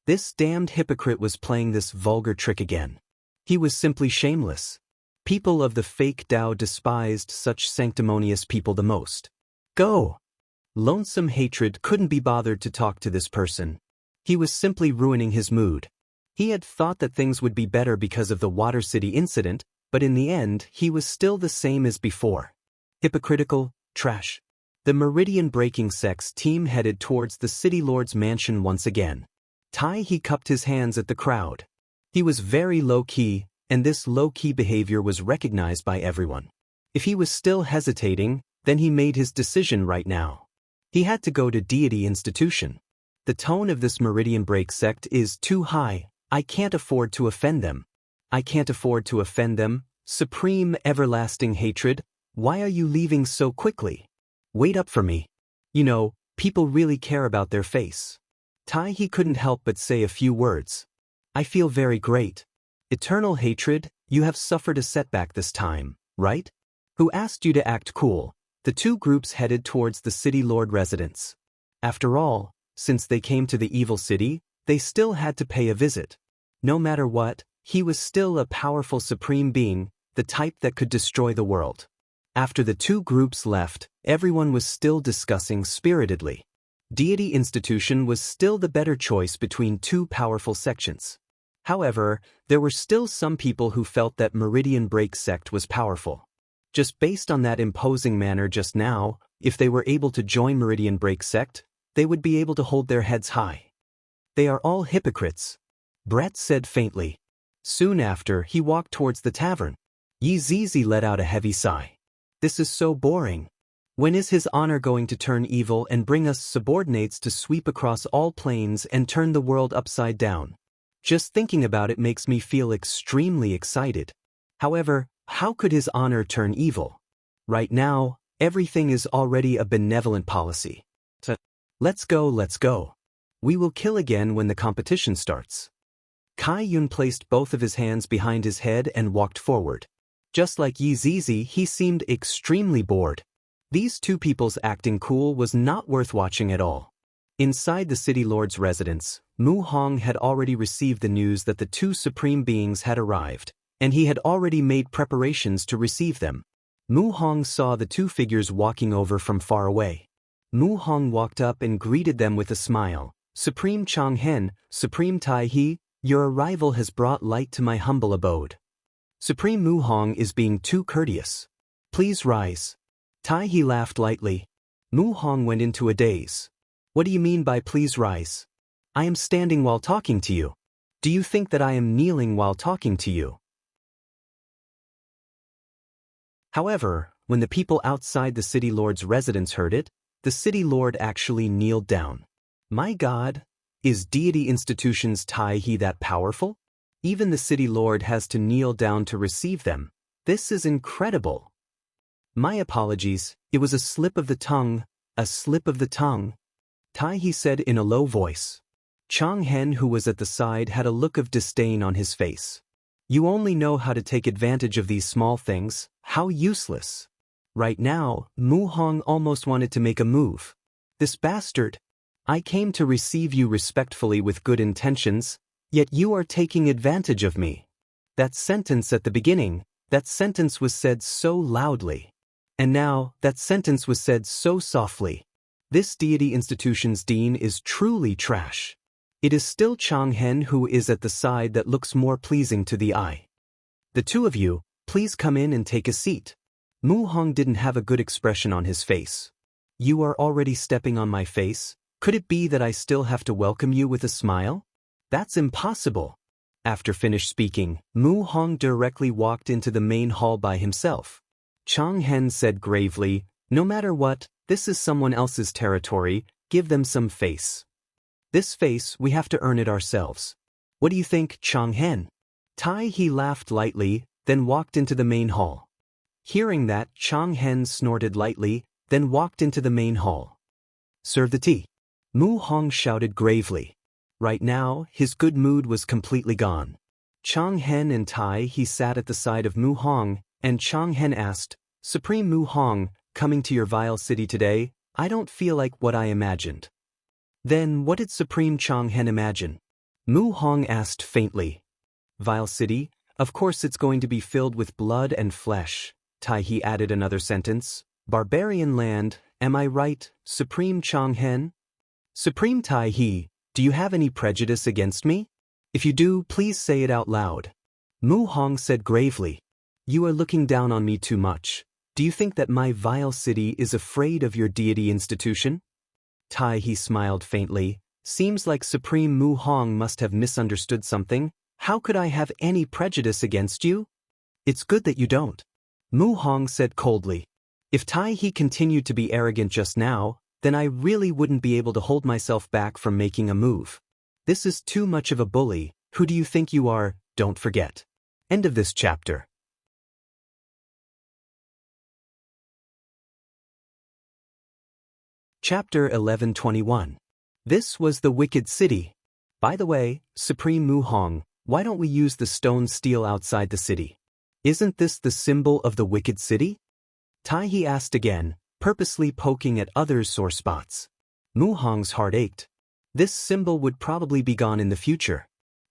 This damned hypocrite was playing this vulgar trick again. He was simply shameless. People of the fake Tao despised such sanctimonious people the most. Go! Lonesome Hatred couldn't be bothered to talk to this person. He was simply ruining his mood. He had thought that things would be better because of the Water City incident, but in the end, he was still the same as before. Hypocritical, trash. The meridian-breaking sect's team headed towards the City Lord's mansion once again. Taihee cupped his hands at the crowd. He was very low-key, and this low-key behavior was recognized by everyone. If he was still hesitating, then he made his decision right now. He had to go to Deity Institution. The tone of this meridian break sect is too high. I can't afford to offend them. I can't afford to offend them. Supreme everlasting hatred, why are you leaving so quickly? Wait up for me. You know, people really care about their face. Taihee couldn't help but say a few words. I feel very great. Eternal hatred, you have suffered a setback this time, right? Who asked you to act cool? The two groups headed towards the City Lord residence. After all, since they came to the evil city, they still had to pay a visit. No matter what, he was still a powerful supreme being, the type that could destroy the world. After the two groups left, everyone was still discussing spiritedly. Deity Institution was still the better choice between two powerful sections. However, there were still some people who felt that Meridian Break sect was powerful. Just based on that imposing manner just now, if they were able to join Meridian Break sect, they would be able to hold their heads high. They are all hypocrites, Brett said faintly. Soon after, he walked towards the tavern. Yi Zizi let out a heavy sigh. This is so boring. When is his honor going to turn evil and bring us subordinates to sweep across all planes and turn the world upside down? Just thinking about it makes me feel extremely excited. However, how could his honor turn evil? Right now, everything is already a benevolent policy. Let's go, let's go. We will kill again when the competition starts. Kai Yun placed both of his hands behind his head and walked forward. Just like Yi Zizi, he seemed extremely bored. These two people's acting cool was not worth watching at all. Inside the City Lord's residence, Mu Hong had already received the news that the two supreme beings had arrived, and he had already made preparations to receive them. Mu Hong saw the two figures walking over from far away. Mu Hong walked up and greeted them with a smile. Supreme Chang Hen, Supreme Taihee, your arrival has brought light to my humble abode. Supreme Mu Hong is being too courteous. Please rise. Taihee laughed lightly. Mu Hong went into a daze. What do you mean by please rise? I am standing while talking to you. Do you think that I am kneeling while talking to you? However, when the people outside the City Lord's residence heard it, the City Lord actually kneeled down. My God, is Deity Institution's Taihee that powerful? Even the City Lord has to kneel down to receive them. This is incredible. My apologies, it was a slip of the tongue, a slip of the tongue. Taihee said in a low voice. Chang Hen, who was at the side, had a look of disdain on his face. You only know how to take advantage of these small things, how useless. Right now, Mu Hong almost wanted to make a move. This bastard. I came to receive you respectfully with good intentions, yet you are taking advantage of me. That sentence at the beginning, that sentence was said so loudly. And now, that sentence was said so softly. This Deity Institution's dean is truly trash. It is still Chang Hen who is at the side that looks more pleasing to the eye. The two of you, please come in and take a seat. Mu Hong didn't have a good expression on his face. You are already stepping on my face? Could it be that I still have to welcome you with a smile? That's impossible. After finished speaking, Mu Hong directly walked into the main hall by himself. Chang Hen said gravely, no matter what, this is someone else's territory, give them some face. This face, we have to earn it ourselves. What do you think, Chang Hen? Tai He laughed lightly, then walked into the main hall. Hearing that, Chang Hen snorted lightly, then walked into the main hall. Serve the tea. Mu Hong shouted gravely. Right now, his good mood was completely gone. Chang Hen and Tai He sat at the side of Mu Hong, and Chang Hen asked, Supreme Mu Hong, coming to your vile city today, I don't feel like what I imagined. Then what did Supreme Chang Hen imagine? Mu Hong asked faintly. Vile city? Of course it's going to be filled with blood and flesh. Tai He added another sentence. Barbarian land, am I right, Supreme Chang Hen? Supreme Tai He, do you have any prejudice against me? If you do, please say it out loud. Mu Hong said gravely. You are looking down on me too much. Do you think that my vile city is afraid of your deity institution? Tai He smiled faintly. Seems like Supreme Mu Hong must have misunderstood something. How could I have any prejudice against you? It's good that you don't. Mu Hong said coldly. If Tai He continued to be arrogant just now, then I really wouldn't be able to hold myself back from making a move. This is too much of a bully. Who do you think you are? Don't forget. End of this chapter. Chapter 11:21. This was the wicked city. By the way, Supreme Mu Hong, why don't we use the stone steel outside the city? Isn't this the symbol of the wicked city? Tai He asked again, purposely poking at others' sore spots. Mu Hong's heart ached. This symbol would probably be gone in the future.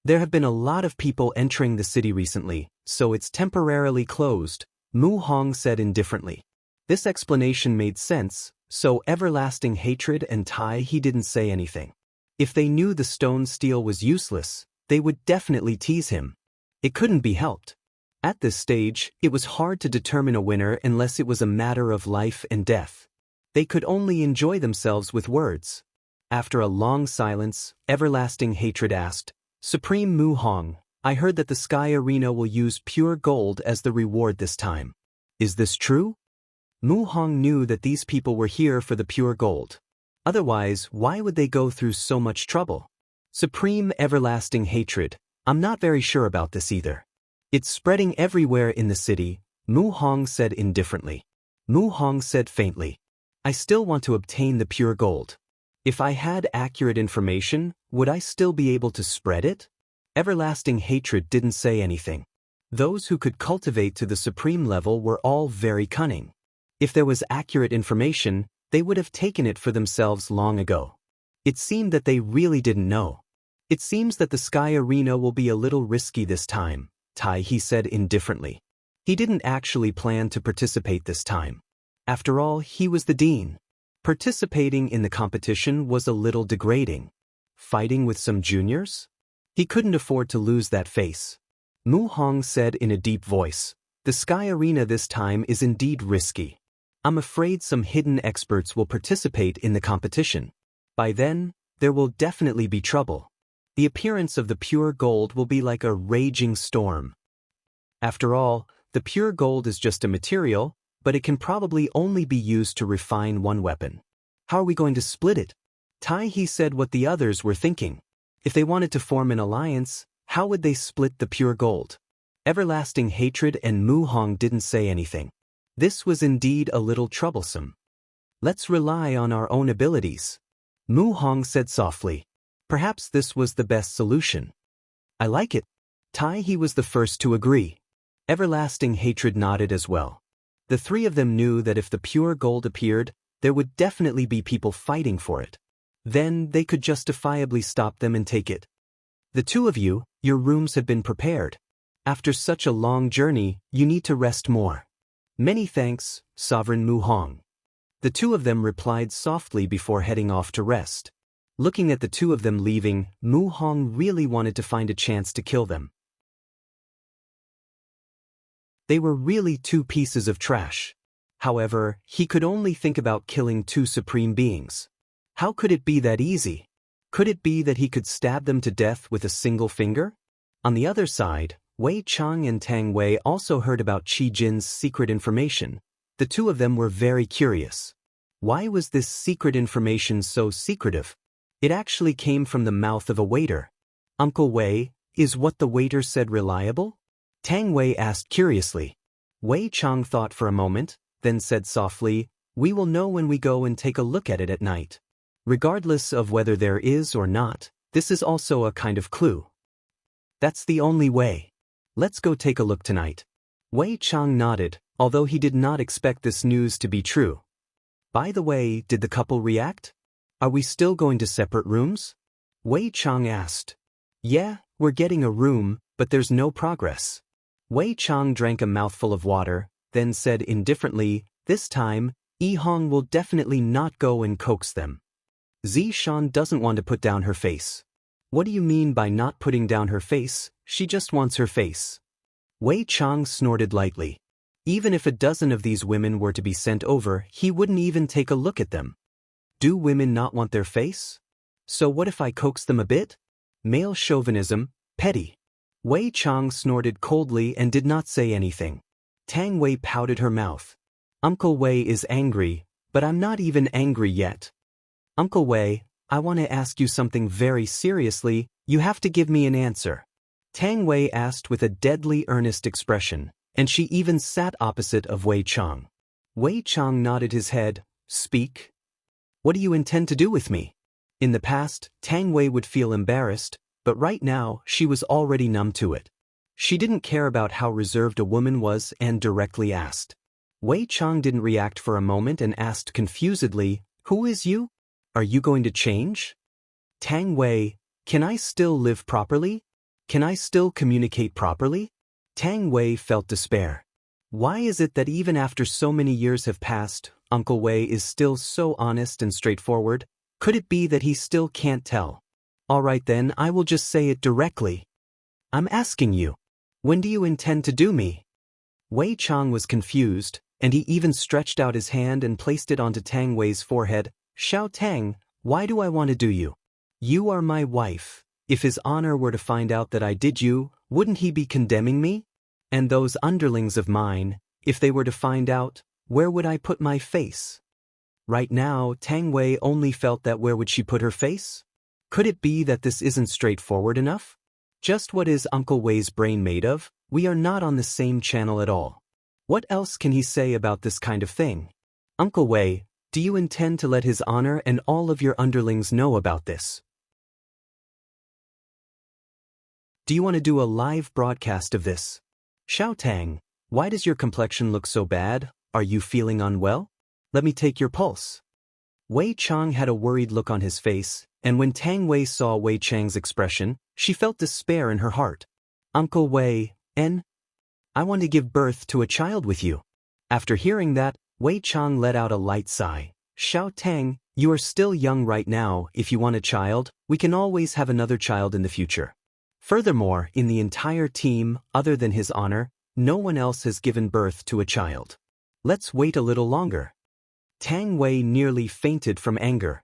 There have been a lot of people entering the city recently, so it's temporarily closed, Mu Hong said indifferently. This explanation made sense, so everlasting hatred and Tai He didn't say anything. If they knew the stone steel was useless, they would definitely tease him. It couldn't be helped. At this stage, it was hard to determine a winner unless it was a matter of life and death. They could only enjoy themselves with words. After a long silence, everlasting hatred asked, Supreme Mu Hong, I heard that the Sky Arena will use pure gold as the reward this time. Is this true? Mu Hong knew that these people were here for the pure gold. Otherwise, why would they go through so much trouble? Supreme everlasting hatred, I'm not very sure about this either. It's spreading everywhere in the city, Mu Hong said indifferently. Mu Hong said faintly. I still want to obtain the pure gold. If I had accurate information, would I still be able to spread it? Everlasting hatred didn't say anything. Those who could cultivate to the supreme level were all very cunning. If there was accurate information, they would have taken it for themselves long ago. It seemed that they really didn't know. It seems that the Sky Arena will be a little risky this time, Tai He said indifferently. He didn't actually plan to participate this time. After all, he was the dean. Participating in the competition was a little degrading. Fighting with some juniors? He couldn't afford to lose that face. Mu Hong said in a deep voice, the Sky Arena this time is indeed risky. I'm afraid some hidden experts will participate in the competition. By then, there will definitely be trouble. The appearance of the pure gold will be like a raging storm. After all, the pure gold is just a material, but it can probably only be used to refine one weapon. How are we going to split it? Tai He said what the others were thinking. If they wanted to form an alliance, how would they split the pure gold? Everlasting hatred and Mu Hong didn't say anything. This was indeed a little troublesome. Let's rely on our own abilities. Mu Hong said softly. Perhaps this was the best solution. I like it. Tai He was the first to agree. Everlasting hatred nodded as well. The three of them knew that if the pure gold appeared, there would definitely be people fighting for it. Then they could justifiably stop them and take it. The two of you, your rooms have been prepared. After such a long journey, you need to rest more. Many thanks, Sovereign Mu Hong. The two of them replied softly before heading off to rest. Looking at the two of them leaving, Mu Hong really wanted to find a chance to kill them. They were really two pieces of trash. However, he could only think about killing two supreme beings. How could it be that easy? Could it be that he could stab them to death with a single finger? On the other side, Wei Chang and Tang Wei also heard about Qi Jin's secret information. The two of them were very curious. Why was this secret information so secretive? It actually came from the mouth of a waiter. Uncle Wei, is what the waiter said reliable? Tang Wei asked curiously. Wei Chang thought for a moment, then said softly, we will know when we go and take a look at it at night. Regardless of whether there is or not, this is also a kind of clue. That's the only way. Let's go take a look tonight. Wei Chang nodded, although he did not expect this news to be true. By the way, did the couple react? Are we still going to separate rooms? Wei Chang asked. Yeah, we're getting a room, but there's no progress. Wei Chang drank a mouthful of water, then said indifferently, this time, Yi Hong will definitely not go and coax them. Zi Shan doesn't want to put down her face. What do you mean by not putting down her face? She just wants her face. Wei Chang snorted lightly. Even if a dozen of these women were to be sent over, he wouldn't even take a look at them. Do women not want their face? So what if I coax them a bit? Male chauvinism, petty. Wei Chang snorted coldly and did not say anything. Tang Wei pouted her mouth. Uncle Wei is angry, but I'm not even angry yet. Uncle Wei, I want to ask you something very seriously, you have to give me an answer. Tang Wei asked with a deadly earnest expression, and she even sat opposite of Wei Chang. Wei Chang nodded his head. Speak. What do you intend to do with me? In the past, Tang Wei would feel embarrassed, but right now, she was already numb to it. She didn't care about how reserved a woman was and directly asked. Wei Chang didn't react for a moment and asked confusedly, who is you? Are you going to change? Tang Wei, can I still live properly? Can I still communicate properly? Tang Wei felt despair. Why is it that even after so many years have passed, Uncle Wei is still so honest and straightforward? Could it be that he still can't tell? All right then, I will just say it directly. I'm asking you, when do you intend to do me? Wei Chang was confused, and he even stretched out his hand and placed it onto Tang Wei's forehead. Xiao Tang, why do I want to do you? You are my wife. If his honor were to find out that I did you, wouldn't he be condemning me? And those underlings of mine, if they were to find out, where would I put my face? Right now, Tang Wei only felt that where would she put her face? Could it be that this isn't straightforward enough? Just what is Uncle Wei's brain made of? We are not on the same channel at all. What else can he say about this kind of thing? Uncle Wei, do you intend to let his honor and all of your underlings know about this? Do you want to do a live broadcast of this? Xiao Tang, why does your complexion look so bad? Are you feeling unwell? Let me take your pulse. Wei Chang had a worried look on his face, and when Tang Wei saw Wei Chang's expression, she felt despair in her heart. Uncle Wei, I want to give birth to a child with you. After hearing that, Wei Chang let out a light sigh. Xiao Tang, you are still young right now. If you want a child, we can always have another child in the future. Furthermore, in the entire team, other than his honor, no one else has given birth to a child. Let's wait a little longer. Tang Wei nearly fainted from anger.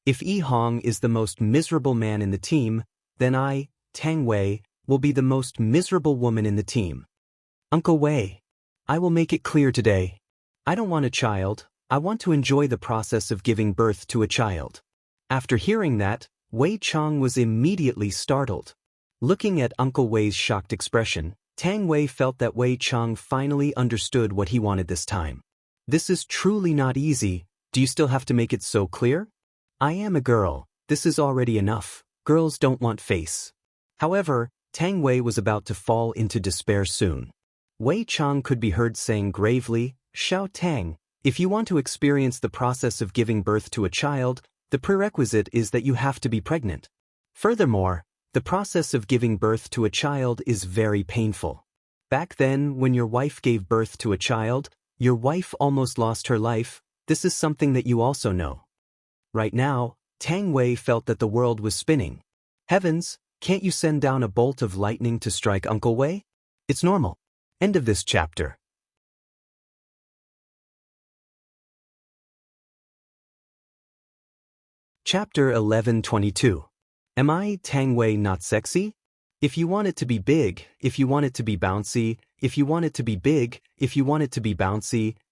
If Yi Hong is the most miserable man in the team, then I, Tang Wei, will be the most miserable woman in the team. Uncle Wei, I will make it clear today. I don't want a child, I want to enjoy the process of giving birth to a child. After hearing that, Wei Chang was immediately startled. Looking at Uncle Wei's shocked expression, Tang Wei felt that Wei Chang finally understood what he wanted this time. This is truly not easy. Do you still have to make it so clear? I am a girl. This is already enough. Girls don't want face. However, Tang Wei was about to fall into despair soon. Wei Chang could be heard saying gravely, Xiao Tang, if you want to experience the process of giving birth to a child, the prerequisite is that you have to be pregnant. Furthermore, the process of giving birth to a child is very painful. Back then, when your wife gave birth to a child, your wife almost lost her life. This is something that you also know. Right now, Tang Wei felt that the world was spinning. Heavens, can't you send down a bolt of lightning to strike Uncle Wei? It's normal. End of this chapter. Chapter 11:22. Am I, Tang Wei, not sexy? If you want it to be big, if you want it to be bouncy, if you want it to be big, if you want it to be bouncy,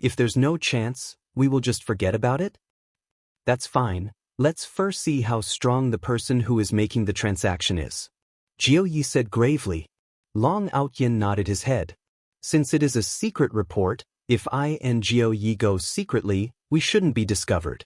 If there's no chance, we will just forget about it? That's fine. Let's first see how strong the person who is making the transaction is. Jiu Yi said gravely. Long Outyin nodded his head. Since it is a secret report, if I and Jiu Yi go secretly, we shouldn't be discovered.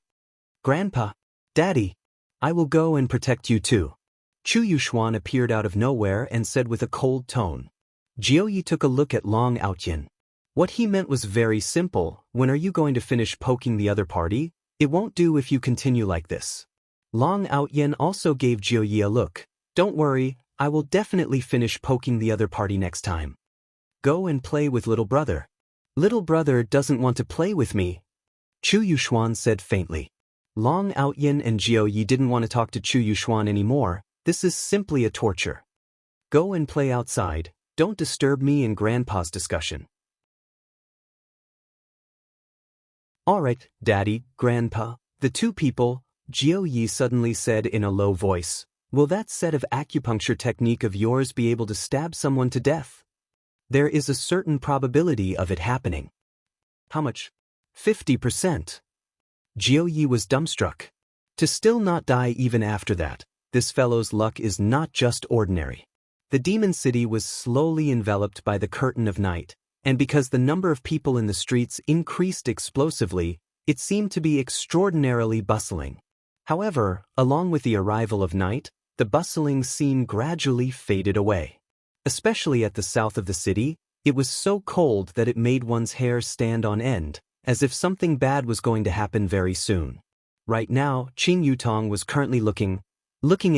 Grandpa, Daddy, I will go and protect you too. Chu Yuxuan appeared out of nowhere and said with a cold tone. Jiu Yi took a look at Long Outyin. What he meant was very simple. When are you going to finish poking the other party? It won't do if you continue like this. Long Outyin also gave Jiu Yi a look. Don't worry, I will definitely finish poking the other party next time. Go and play with little brother. Little brother doesn't want to play with me. Chu Yuxuan said faintly. Long Outyin and Jiu Yi didn't want to talk to Chu Yuxuan anymore. This is simply a torture. Go and play outside. Don't disturb me and Grandpa's discussion. Alright, Daddy, Grandpa, the two people, Jiu Yi suddenly said in a low voice. Will that set of acupuncture technique of yours be able to stab someone to death? There is a certain probability of it happening. How much? 50%. Jiu Yi was dumbstruck. To still not die even after that, this fellow's luck is not just ordinary. The demon city was slowly enveloped by the curtain of night, and because the number of people in the streets increased explosively, it seemed to be extraordinarily bustling. However, along with the arrival of night, the bustling scene gradually faded away. Especially at the south of the city, it was so cold that it made one's hair stand on end, as if something bad was going to happen very soon. Right now, Qing Yutong was currently looking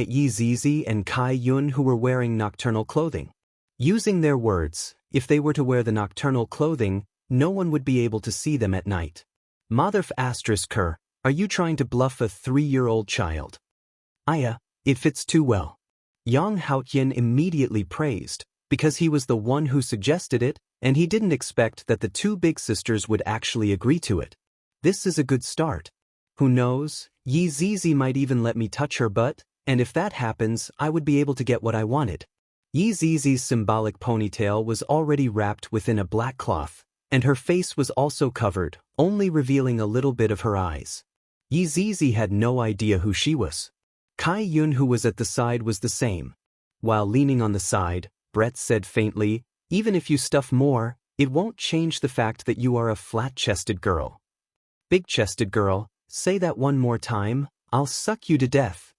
at Yi Zizi and Kai Yun, who were wearing nocturnal clothing. Using their words, if they were to wear the nocturnal clothing, no one would be able to see them at night. Motherf asterisk her, are you trying to bluff a 3-year-old child? Aya, it fits too well. Yang Haotian immediately praised, because he was the one who suggested it, and he didn't expect that the two big sisters would actually agree to it. This is a good start. Who knows, Yi Zizi might even let me touch her butt, and if that happens, I would be able to get what I wanted. Yi Zizi's symbolic ponytail was already wrapped within a black cloth, and her face was also covered, only revealing a little bit of her eyes. Yi Zizi had no idea who she was. Kai Yun, who was at the side, was the same. While leaning on the side, Brett said faintly, even if you stuff more, it won't change the fact that you are a flat-chested girl. Big-chested girl, say that one more time, I'll suck you to death.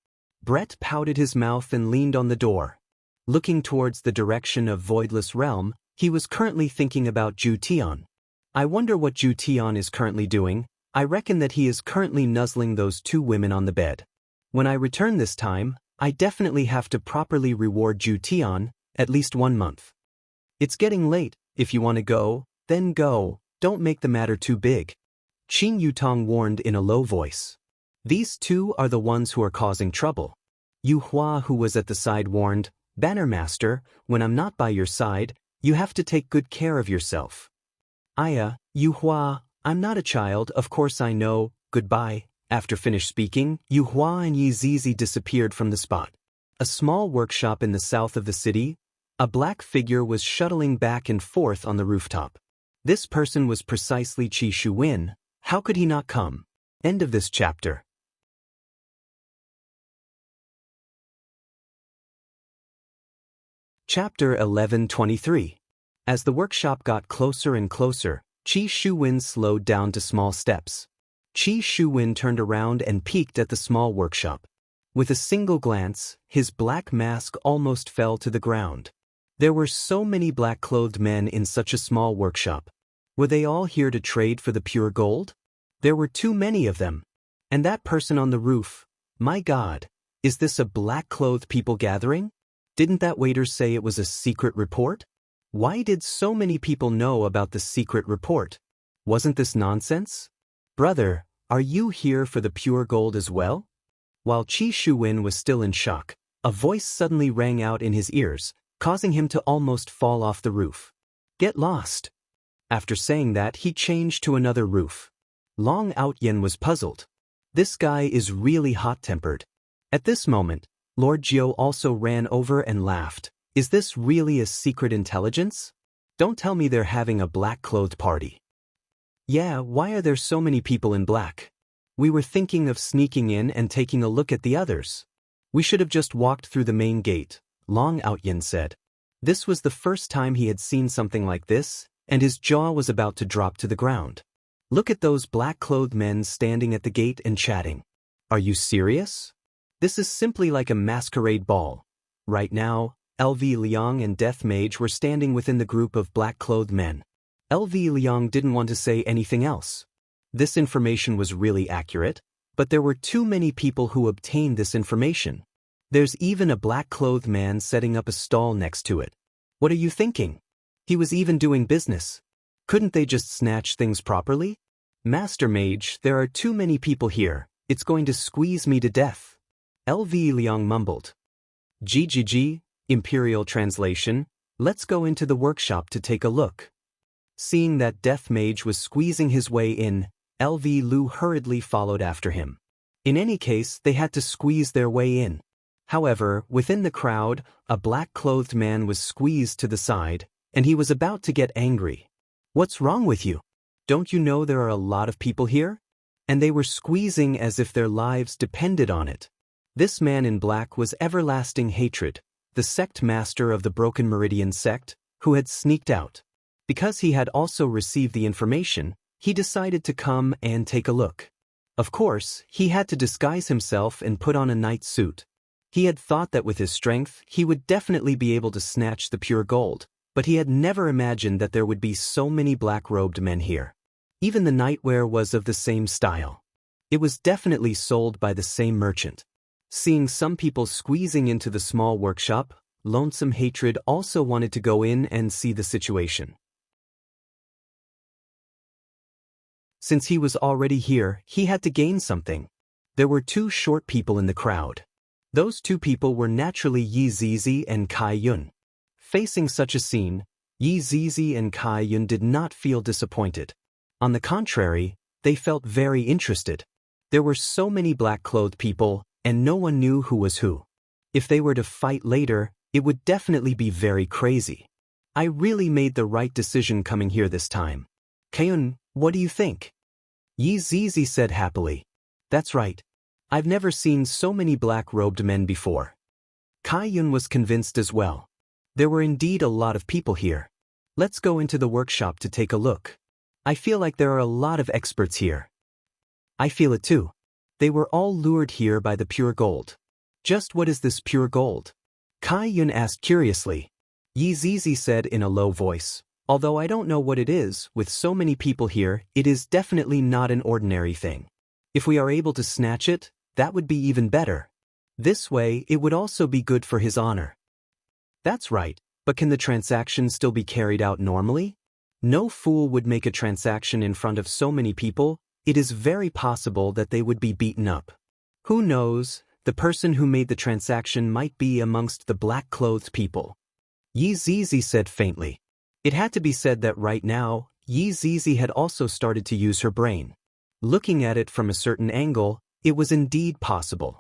Brett pouted his mouth and leaned on the door. Looking towards the direction of Voidless Realm, he was currently thinking about Ju Tian. I wonder what Ju Tian is currently doing. I reckon that he is currently nuzzling those two women on the bed. When I return this time, I definitely have to properly reward Ju Tian, at least 1 month. It's getting late. If you want to go, then go. Don't make the matter too big. Qing Yutong warned in a low voice. These two are the ones who are causing trouble. Yu Hua, who was at the side, warned, Bannermaster, when I'm not by your side, you have to take good care of yourself. Aya, Yu Hua, I'm not a child, of course I know, goodbye. After finished speaking, Yu Hua and Yi Zizi disappeared from the spot. A small workshop in the south of the city, a black figure was shuttling back and forth on the rooftop. This person was precisely Qi Shuwen. How could he not come? End of this chapter. Chapter 11:23. As the workshop got closer and closer, Qi Shuwen slowed down to small steps. Qi Shuwen turned around and peeked at the small workshop. With a single glance, his black mask almost fell to the ground. There were so many black-clothed men in such a small workshop. Were they all here to trade for the pure gold? There were too many of them. And that person on the roof, my God, is this a black-clothed people gathering? Didn't that waiter say it was a secret report? Why did so many people know about the secret report? Wasn't this nonsense? Brother, are you here for the pure gold as well? While Qi Shuwen was still in shock, a voice suddenly rang out in his ears, causing him to almost fall off the roof. Get lost. After saying that, he changed to another roof. Long Outyin was puzzled. This guy is really hot-tempered. At this moment, Lord Jiu also ran over and laughed. Is this really a secret intelligence? Don't tell me they're having a black-clothed party. Yeah, why are there so many people in black? We were thinking of sneaking in and taking a look at the others. We should have just walked through the main gate, Long Outyin said. This was the first time he had seen something like this, and his jaw was about to drop to the ground. Look at those black-clothed men standing at the gate and chatting. Are you serious? This is simply like a masquerade ball. Right now, LV Liang and Death Mage were standing within the group of black-clothed men. LV Liang didn't want to say anything else. This information was really accurate, but there were too many people who obtained this information. There's even a black-clothed man setting up a stall next to it. What are you thinking? He was even doing business. Couldn't they just snatch things properly? Master Mage, there are too many people here. It's going to squeeze me to death. LV Liang mumbled. GGG, Imperial Translation, let's go into the workshop to take a look. Seeing that Death Mage was squeezing his way in, LV Lu hurriedly followed after him. In any case, they had to squeeze their way in. However, within the crowd, a black-clothed man was squeezed to the side, and he was about to get angry. What's wrong with you? Don't you know there are a lot of people here? And they were squeezing as if their lives depended on it. This man in black was Everlasting Hatred, the sect master of the Broken Meridian sect, who had sneaked out. Because he had also received the information, he decided to come and take a look. Of course, he had to disguise himself and put on a night suit. He had thought that with his strength, he would definitely be able to snatch the pure gold, but he had never imagined that there would be so many black-robed men here. Even the nightwear was of the same style. It was definitely sold by the same merchant. Seeing some people squeezing into the small workshop, Lonesome Hatred also wanted to go in and see the situation. Since he was already here, he had to gain something. There were two short people in the crowd. Those two people were naturally Yi Zizi and Kai Yun. Facing such a scene, Yi Zizi and Kai Yun did not feel disappointed. On the contrary, they felt very interested. There were so many black-clothed people, and no one knew who was who. If they were to fight later, it would definitely be very crazy. I really made the right decision coming here this time. Kai-yun, what do you think? Yi Zizi said happily. That's right. I've never seen so many black-robed men before. Kai-yun was convinced as well. There were indeed a lot of people here. Let's go into the workshop to take a look. I feel like there are a lot of experts here. I feel it too. They were all lured here by the pure gold. Just what is this pure gold? Kai-yun asked curiously. Yi Zizi said in a low voice. Although I don't know what it is, with so many people here, it is definitely not an ordinary thing. If we are able to snatch it, that would be even better. This way, it would also be good for his honor. That's right, but can the transaction still be carried out normally? No fool would make a transaction in front of so many people. It is very possible that they would be beaten up. Who knows, the person who made the transaction might be amongst the black-clothed people. Yi Zizi said faintly. It had to be said that right now, Yi Zizi had also started to use her brain. Looking at it from a certain angle, it was indeed possible.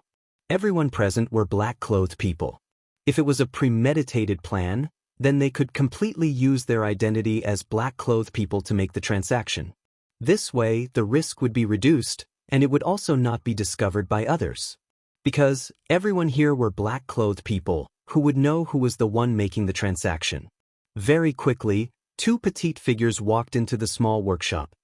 Everyone present were black-clothed people. If it was a premeditated plan, then they could completely use their identity as black-clothed people to make the transaction. This way, the risk would be reduced, and it would also not be discovered by others. Because everyone here were black-clothed people, who would know who was the one making the transaction. Very quickly, two petite figures walked into the small workshop.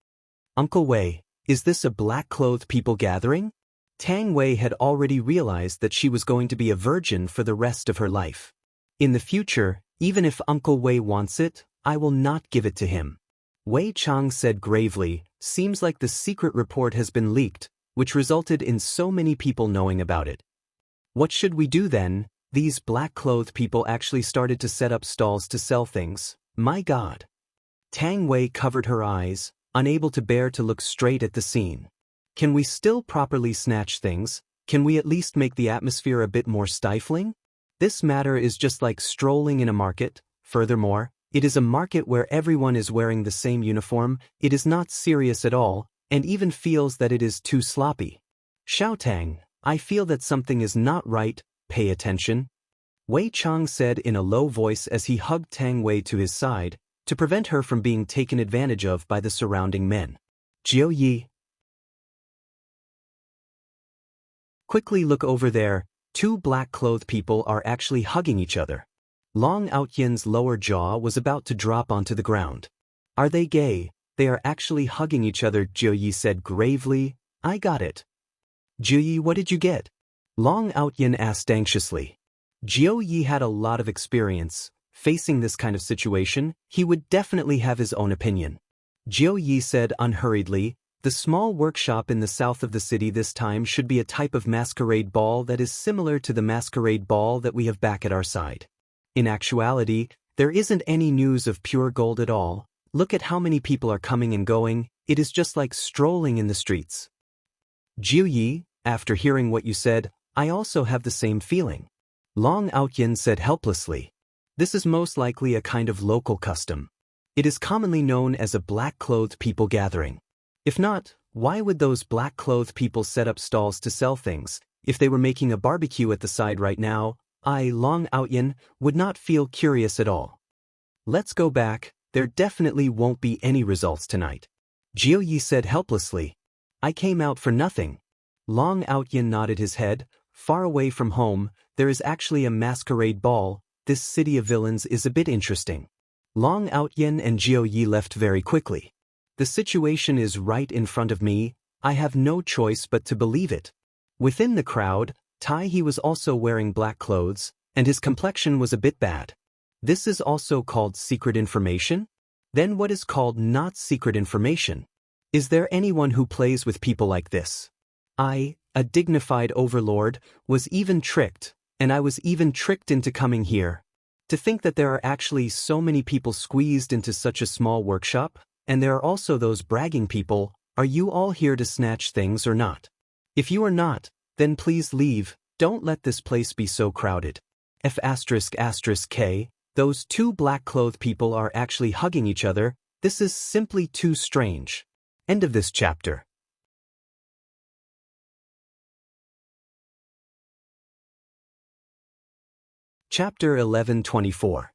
Uncle Wei, is this a black-clothed people gathering? Tang Wei had already realized that she was going to be a virgin for the rest of her life. In the future, even if Uncle Wei wants it, I will not give it to him. Wei Chang said gravely, seems like the secret report has been leaked, which resulted in so many people knowing about it. What should we do then? These black-clothed people actually started to set up stalls to sell things. My God. Tang Wei covered her eyes, unable to bear to look straight at the scene. Can we still properly snatch things? Can we at least make the atmosphere a bit more stifling? This matter is just like strolling in a market. Furthermore, it is a market where everyone is wearing the same uniform. It is not serious at all, and even feels that it is too sloppy. Xiaotang, I feel that something is not right. Pay attention. Wei Chang said in a low voice as he hugged Tang Wei to his side, to prevent her from being taken advantage of by the surrounding men. Jiu Yi. Quickly look over there, two black-clothed people are actually hugging each other. Long Outyen's lower jaw was about to drop onto the ground. Are they gay? They are actually hugging each other, Jiu Yi said gravely. I got it. Jiu Yi, what did you get? Long Outyen asked anxiously. Jiu Yi had a lot of experience. Facing this kind of situation, he would definitely have his own opinion. Jiu Yi said unhurriedly, the small workshop in the south of the city this time should be a type of masquerade ball that is similar to the masquerade ball that we have back at our side. In actuality, there isn't any news of pure gold at all. Look at how many people are coming and going, it is just like strolling in the streets. Jiu Yi, after hearing what you said, I also have the same feeling. Long Outyen said helplessly. This is most likely a kind of local custom. It is commonly known as a black-clothed people gathering. If not, why would those black-clothed people set up stalls to sell things? If they were making a barbecue at the side right now, I, Long Outyen, would not feel curious at all. Let's go back, there definitely won't be any results tonight. Jiu Yi said helplessly. I came out for nothing. Long Outyen nodded his head. Far away from home, there is actually a masquerade ball. This city of villains is a bit interesting. Long Outyen and Jiu Yi left very quickly. The situation is right in front of me, I have no choice but to believe it. Within the crowd, Tai He was also wearing black clothes, and his complexion was a bit bad. This is also called secret information? Then what is called not secret information? Is there anyone who plays with people like this? I, a dignified overlord, was even tricked, and I was even tricked into coming here. To think that there are actually so many people squeezed into such a small workshop, and there are also those bragging people. Are you all here to snatch things or not? If you are not, then please leave, don't let this place be so crowded. F***K, those two black-clothed people are actually hugging each other, this is simply too strange. End of this chapter. Chapter 11:24.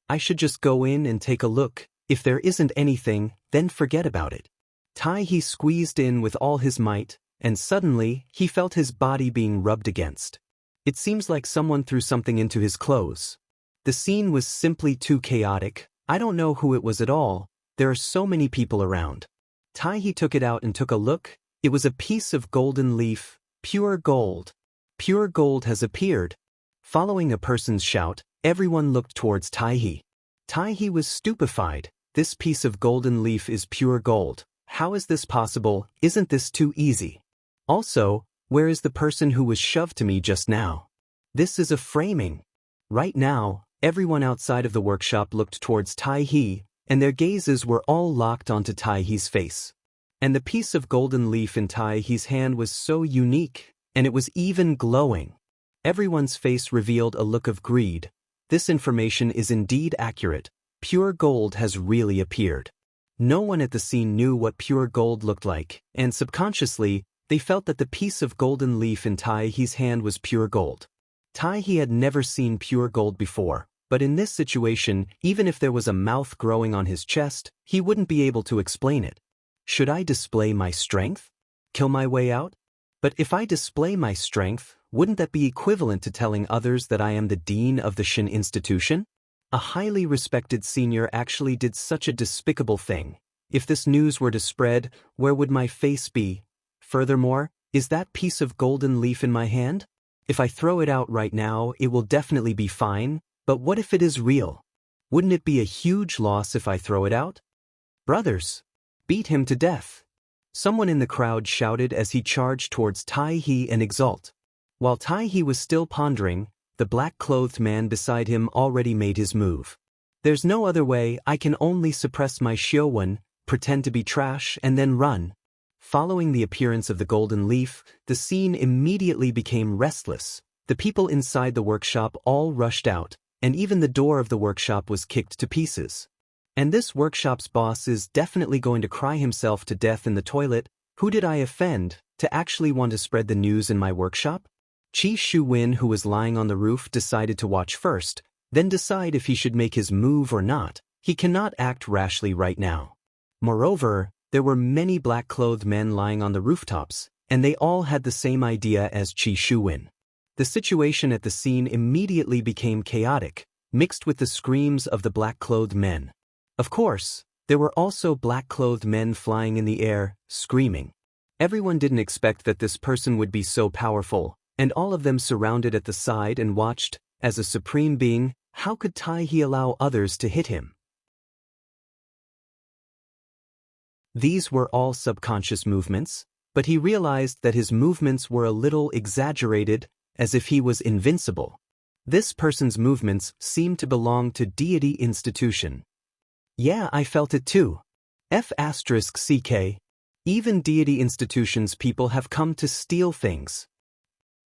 I should just go in and take a look, if there isn't anything, then forget about it. Tai He squeezed in with all his might, and suddenly, he felt his body being rubbed against. It seems like someone threw something into his clothes. The scene was simply too chaotic, I don't know who it was at all, there are so many people around. Tai He took it out and took a look, it was a piece of golden leaf, pure gold. Pure gold has appeared. Following a person's shout, everyone looked towards Tai He. Tai He was stupefied, this piece of golden leaf is pure gold. How is this possible? Isn't this too easy? Also, where is the person who was shoved to me just now? This is a framing. Right now, everyone outside of the workshop looked towards Tai He, and their gazes were all locked onto Tai He's face. And the piece of golden leaf in Tai He's hand was so unique, and it was even glowing. Everyone's face revealed a look of greed. This information is indeed accurate. Pure gold has really appeared. No one at the scene knew what pure gold looked like, and subconsciously, they felt that the piece of golden leaf in Tai He's hand was pure gold. Tai He had never seen pure gold before, but in this situation, even if there was a mouth growing on his chest, he wouldn't be able to explain it. Should I display my strength? Kill my way out? But if I display my strength, wouldn't that be equivalent to telling others that I am the dean of the Shin institution? A highly respected senior actually did such a despicable thing. If this news were to spread, where would my face be? Furthermore, is that piece of golden leaf in my hand? If I throw it out right now, it will definitely be fine, but what if it is real? Wouldn't it be a huge loss if I throw it out? Brothers, beat him to death. Someone in the crowd shouted as he charged towards Tai He and Exalt. While Tai He was still pondering, the black-clothed man beside him already made his move. There's no other way, I can only suppress my Shiowen, pretend to be trash, and then run. Following the appearance of the golden leaf, the scene immediately became restless. The people inside the workshop all rushed out, and even the door of the workshop was kicked to pieces. And this workshop's boss is definitely going to cry himself to death in the toilet. Who did I offend, to actually want to spread the news in my workshop? Chi Shu-win, who was lying on the roof, decided to watch first, then decide if he should make his move or not. He cannot act rashly right now. Moreover, there were many black-clothed men lying on the rooftops, and they all had the same idea as Qi Shuwen. The situation at the scene immediately became chaotic, mixed with the screams of the black-clothed men. Of course, there were also black-clothed men flying in the air, screaming. Everyone didn't expect that this person would be so powerful, and all of them surrounded at the side and watched. As a supreme being, how could Tai He allow others to hit him? These were all subconscious movements, but he realized that his movements were a little exaggerated, as if he was invincible. This person's movements seemed to belong to deity institution. Yeah, I felt it too. F***ck. Even deity institutions people have come to steal things.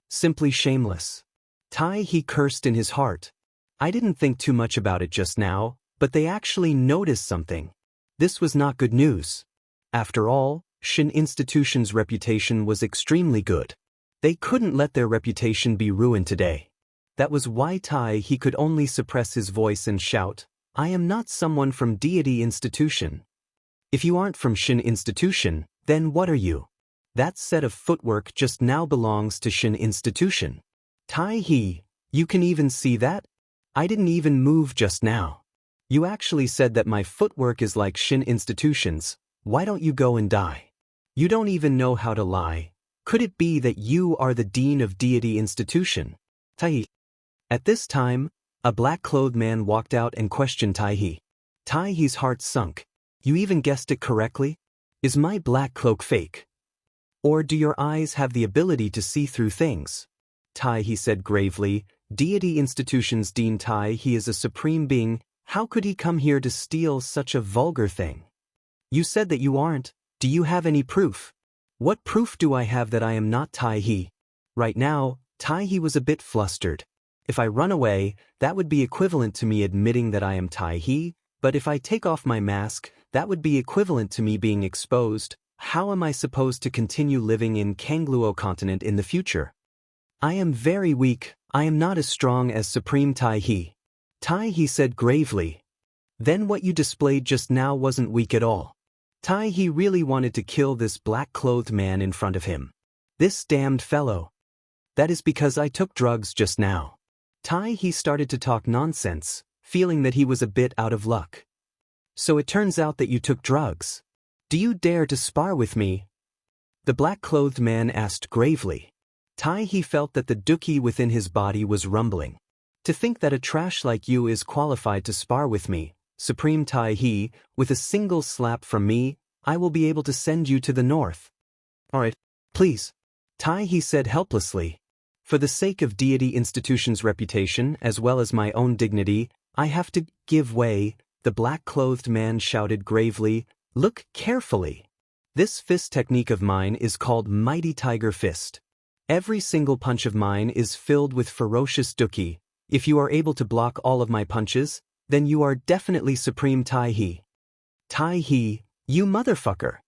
Simply shameless. Tai He cursed in his heart. I didn't think too much about it just now, but they actually noticed something. This was not good news. After all, Shin Institution's reputation was extremely good. They couldn't let their reputation be ruined today. That was why Tai He could only suppress his voice and shout, "I am not someone from deity institution." If you aren't from Shin Institution, then what are you? That set of footwork just now belongs to Shin Institution. Tai He, you can even see that? I didn't even move just now. You actually said that my footwork is like Shin Institution's. Why don't you go and die? You don't even know how to lie. Could it be that you are the dean of deity institution? Tai He. At this time, a black-clothed man walked out and questioned Tai He. Tai He's heart sunk. You even guessed it correctly? Is my black cloak fake? Or do your eyes have the ability to see through things? Tai He said gravely, deity institution's Dean Tai He is a supreme being. How could he come here to steal such a vulgar thing? You said that you aren't. Do you have any proof? What proof do I have that I am not Tai He? Right now, Tai He was a bit flustered. If I run away, that would be equivalent to me admitting that I am Tai He, but if I take off my mask, that would be equivalent to me being exposed. How am I supposed to continue living in Kangluo continent in the future? I am very weak. I am not as strong as Supreme Tai He. Tai He said gravely. Then what you displayed just now wasn't weak at all. Tai He really wanted to kill this black-clothed man in front of him. This damned fellow. That is because I took drugs just now. Tai He started to talk nonsense, feeling that he was a bit out of luck. So it turns out that you took drugs. Do you dare to spar with me? The black-clothed man asked gravely. Tai He felt that the dookie within his body was rumbling. To think that a trash like you is qualified to spar with me, Supreme Tai He, with a single slap from me, I will be able to send you to the north. Alright, please. Tai He said helplessly. For the sake of deity institution's reputation as well as my own dignity, I have to give way, the black-clothed man shouted gravely. Look carefully. This fist technique of mine is called Mighty Tiger Fist. Every single punch of mine is filled with ferocious dookie. If you are able to block all of my punches, then you are definitely Supreme Tai He. Tai He, you motherfucker.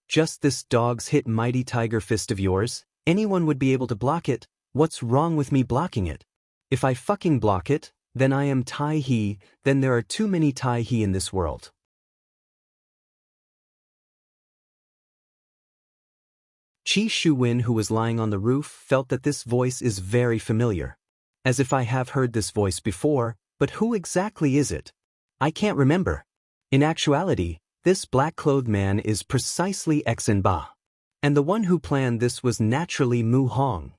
Just this dog's hit Mighty Tiger Fist of yours, anyone would be able to block it. What's wrong with me blocking it? If I fucking block it, then I am Tai He, then there are too many Tai He in this world. Qi Shuwen, who was lying on the roof, felt that this voice is very familiar. As if I have heard this voice before, but who exactly is it? I can't remember. In actuality, this black-clothed man is precisely Xinba. And the one who planned this was naturally Mu Hong.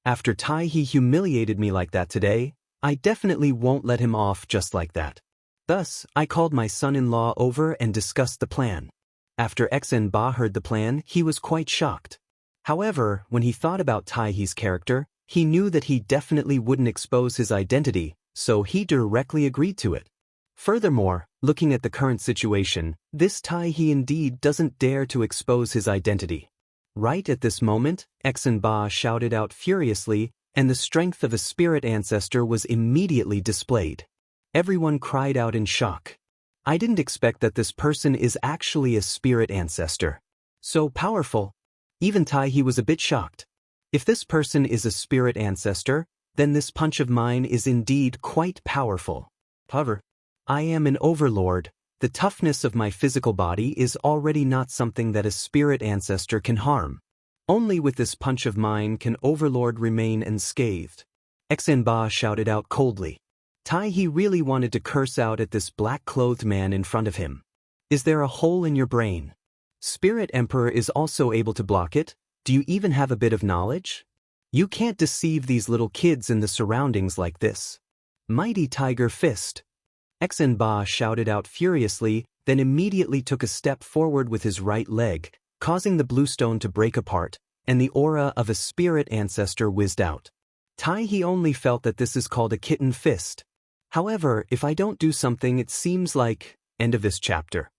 After Tai He humiliated me like that today, I definitely won't let him off just like that. Thus, I called my son-in-law over and discussed the plan. After Xinba heard the plan, he was quite shocked. However, when he thought about Tai He's character, he knew that he definitely wouldn't expose his identity, so he directly agreed to it. Furthermore, looking at the current situation, this Tai He indeed doesn't dare to expose his identity. Right at this moment, Xinba shouted out furiously, and the strength of a spirit ancestor was immediately displayed. Everyone cried out in shock. I didn't expect that this person is actually a spirit ancestor. So powerful. Even Tai He was a bit shocked. If this person is a spirit ancestor, then this punch of mine is indeed quite powerful. However, I am an overlord. The toughness of my physical body is already not something that a spirit ancestor can harm. Only with this punch of mine can Overlord remain unscathed. Exenba shouted out coldly. He really wanted to curse out at this black-clothed man in front of him. Is there a hole in your brain? Spirit Emperor is also able to block it. Do you even have a bit of knowledge? You can't deceive these little kids in the surroundings like this. Mighty Tiger Fist. Exenba shouted out furiously, then immediately took a step forward with his right leg, causing the bluestone to break apart, and the aura of a spirit ancestor whizzed out. He only felt that this is called a kitten fist. However, if I don't do something, it seems like end of this chapter.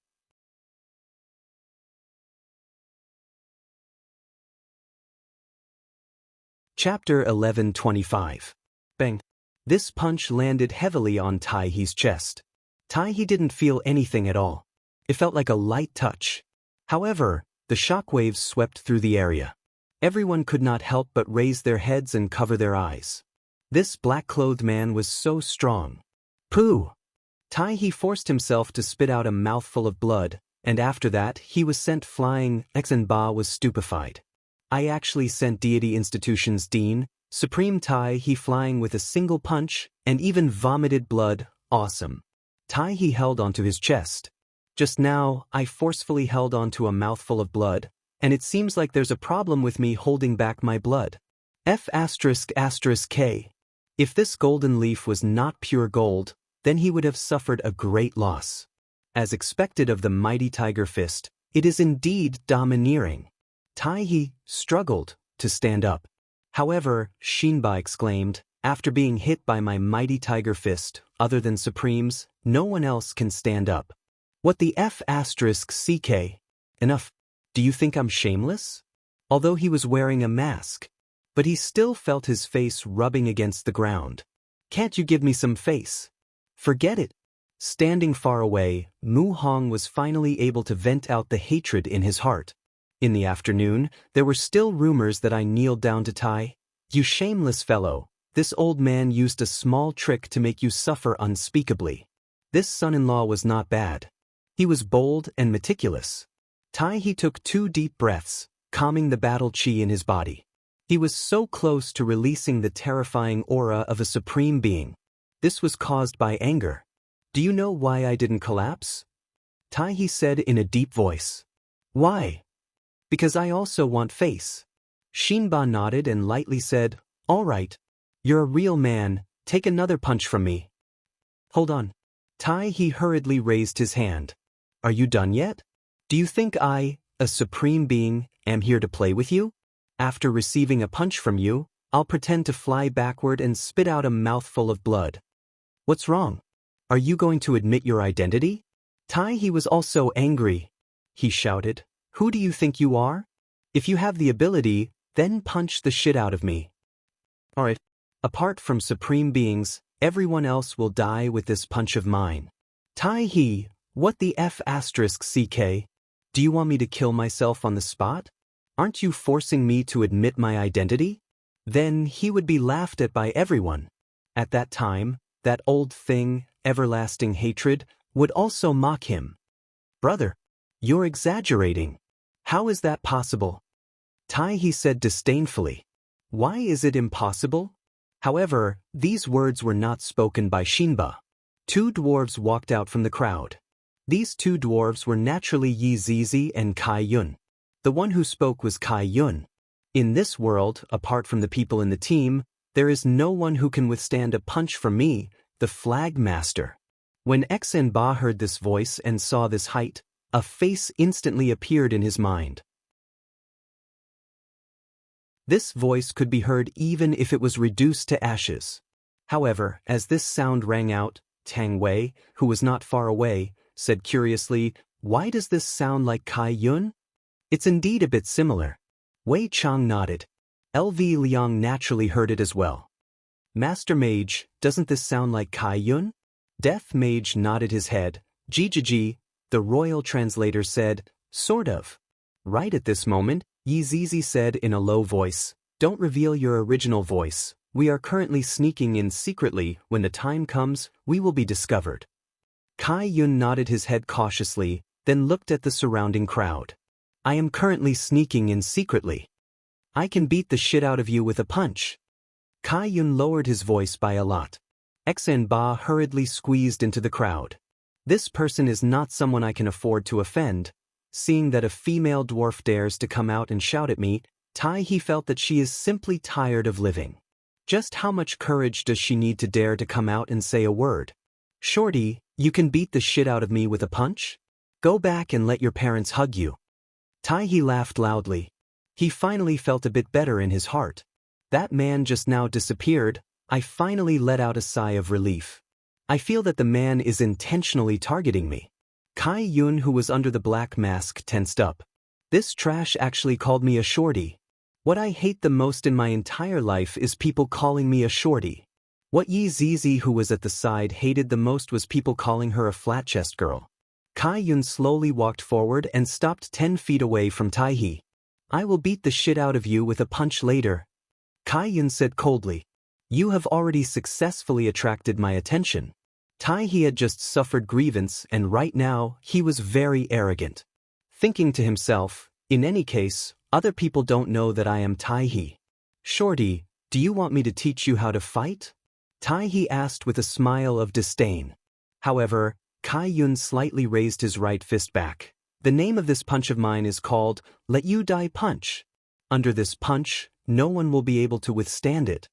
Chapter 11:25. Bang. This punch landed heavily on Taihee's chest. Taihee didn't feel anything at all. It felt like a light touch. However, the shockwaves swept through the area. Everyone could not help but raise their heads and cover their eyes. This black-clothed man was so strong. Pooh! Taihee forced himself to spit out a mouthful of blood, and after that he was sent flying. Exenba was stupefied. I actually sent Deity Institution's Dean, Supreme Taihee flying with a single punch, and even vomited blood. Awesome. Taihee held onto his chest. Just now, I forcefully held onto a mouthful of blood, and it seems like there's a problem with me holding back my blood. F***K. If this golden leaf was not pure gold, then he would have suffered a great loss. As expected of the mighty Tiger Fist, it is indeed domineering. Taihee struggled to stand up. However, Shinba exclaimed, after being hit by my mighty Tiger Fist, other than Supremes, no one else can stand up. What the F***ck? Enough. Do you think I'm shameless? Although he was wearing a mask. But he still felt his face rubbing against the ground. Can't you give me some face? Forget it. Standing far away, Mu Hong was finally able to vent out the hatred in his heart. In the afternoon, there were still rumors that I kneeled down to Tai. You shameless fellow, this old man used a small trick to make you suffer unspeakably. This son-in-law was not bad. He was bold and meticulous. Taihee took 2 deep breaths, calming the battle chi in his body. He was so close to releasing the terrifying aura of a supreme being. This was caused by anger. Do you know why I didn't collapse? Taihee said in a deep voice. Why? Because I also want face. Shinba nodded and lightly said, all right. You're a real man, take another punch from me. Hold on. Taihee hurriedly raised his hand. Are you done yet? Do you think I, a supreme being, am here to play with you? After receiving a punch from you, I'll pretend to fly backward and spit out a mouthful of blood. What's wrong? Are you going to admit your identity? Taihee was also angry. He shouted, who do you think you are? If you have the ability, then punch the shit out of me. Alright. Apart from supreme beings, everyone else will die with this punch of mine. Taihee, what the F***ck? Do you want me to kill myself on the spot? Aren't you forcing me to admit my identity? Then he would be laughed at by everyone. At that time, that old thing, everlasting hatred, would also mock him. Brother, you're exaggerating. How is that possible? Taihee said disdainfully. Why is it impossible? However, these words were not spoken by Shinba. 2 dwarves walked out from the crowd. These 2 dwarves were naturally Yi Zizi and Kai Yun. The one who spoke was Kai Yun. In this world, apart from the people in the team, there is no one who can withstand a punch from me, the Flag Master. When Exenba heard this voice and saw this height, a face instantly appeared in his mind. This voice could be heard even if it was reduced to ashes. However, as this sound rang out, Tang Wei, who was not far away, said curiously, why does this sound like Kai Yun? It's indeed a bit similar. Wei Chang nodded. LV Liang naturally heard it as well. Master Mage, doesn't this sound like Kai Yun? Death Mage nodded his head. Jijiji, the royal translator said, sort of. Right at this moment, Yi Zizi said in a low voice, don't reveal your original voice. We are currently sneaking in secretly. When the time comes, we will be discovered. Kai Yun nodded his head cautiously, then looked at the surrounding crowd. I am currently sneaking in secretly. I can beat the shit out of you with a punch. Kai Yun lowered his voice by a lot. Xen Ba hurriedly squeezed into the crowd. This person is not someone I can afford to offend. Seeing that a female dwarf dares to come out and shout at me, Tai He felt that she is simply tired of living. Just how much courage does she need to dare to come out and say a word? Shorty, you can beat the shit out of me with a punch? Go back and let your parents hug you. Tai He laughed loudly. He finally felt a bit better in his heart. That man just now disappeared. I finally let out a sigh of relief. I feel that the man is intentionally targeting me. Kai Yun, who was under the black mask, tensed up. This trash actually called me a shorty. What I hate the most in my entire life is people calling me a shorty. What Yi Zizi, who was at the side, hated the most was people calling her a flat-chest girl. Kai Yun slowly walked forward and stopped 10 feet away from Tai He. I will beat the shit out of you with a punch later. Kai Yun said coldly. You have already successfully attracted my attention. Tai He had just suffered grievance and right now he was very arrogant. Thinking to himself, in any case, other people don't know that I am Tai He. Shorty, do you want me to teach you how to fight? Tai He asked with a smile of disdain. However, Kai Yun slightly raised his right fist back. The name of this punch of mine is called, Let You Die Punch. Under this punch, no one will be able to withstand it.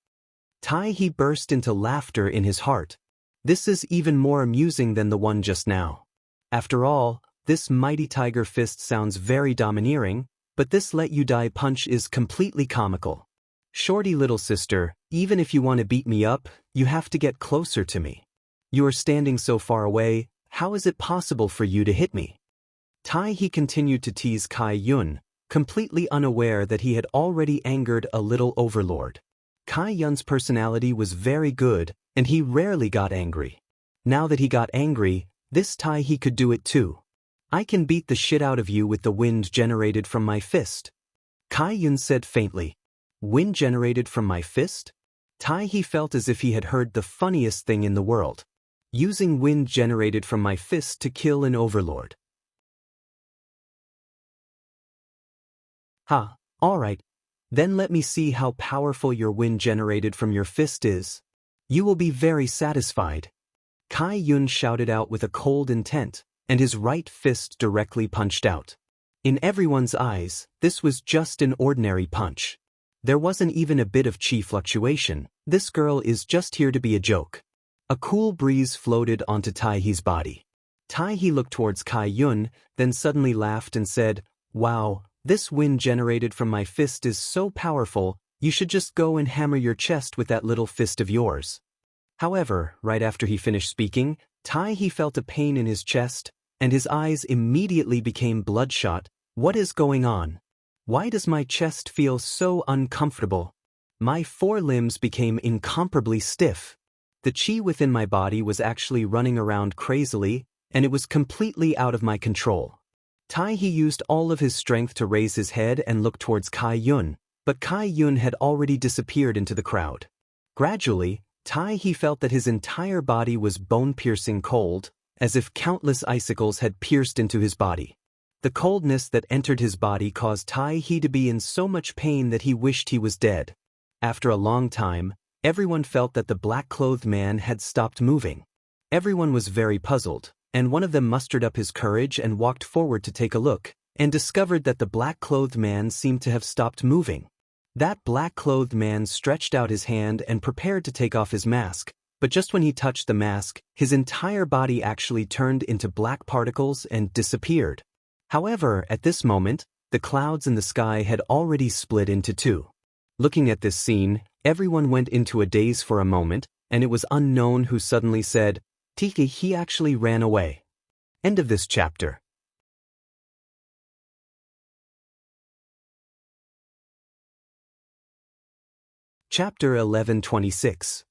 Tai He burst into laughter in his heart. This is even more amusing than the one just now. After all, this mighty tiger fist sounds very domineering, but this Let You Die punch is completely comical. Shorty little sister, even if you want to beat me up, you have to get closer to me. You are standing so far away, how is it possible for you to hit me? Tai He continued to tease Kai Yun, completely unaware that he had already angered a little overlord. Kai Yun's personality was very good, and he rarely got angry. Now that he got angry, this Tai He could do it too. I can beat the shit out of you with the wind generated from my fist. Kai Yun said faintly. Wind generated from my fist? Tai He felt as if he had heard the funniest thing in the world. Using wind generated from my fist to kill an overlord. Ha, alright. Then let me see how powerful your wind generated from your fist is. You will be very satisfied. Kai Yun shouted out with a cold intent, and his right fist directly punched out. In everyone's eyes, this was just an ordinary punch. There wasn't even a bit of chi fluctuation. This girl is just here to be a joke. A cool breeze floated onto Tai He's body. Tai He looked towards Kai Yun, then suddenly laughed and said, Wow, this wind generated from my fist is so powerful, you should just go and hammer your chest with that little fist of yours. However, right after he finished speaking, Tai He felt a pain in his chest, and his eyes immediately became bloodshot. What is going on? Why does my chest feel so uncomfortable? My forelimbs became incomparably stiff. The chi within my body was actually running around crazily, and it was completely out of my control. Tai He used all of his strength to raise his head and look towards Kai Yun, but Kai Yun had already disappeared into the crowd. Gradually, Tai He felt that his entire body was bone-piercing cold, as if countless icicles had pierced into his body. The coldness that entered his body caused Tai He to be in so much pain that he wished he was dead. After a long time, everyone felt that the black-clothed man had stopped moving. Everyone was very puzzled, and one of them mustered up his courage and walked forward to take a look, and discovered that the black-clothed man seemed to have stopped moving. That black-clothed man stretched out his hand and prepared to take off his mask, but just when he touched the mask, his entire body actually turned into black particles and disappeared. However, at this moment, the clouds in the sky had already split into two. Looking at this scene, everyone went into a daze for a moment, and it was unknown who suddenly said, Tiki, he actually ran away. End of this chapter. Chapter 11:26.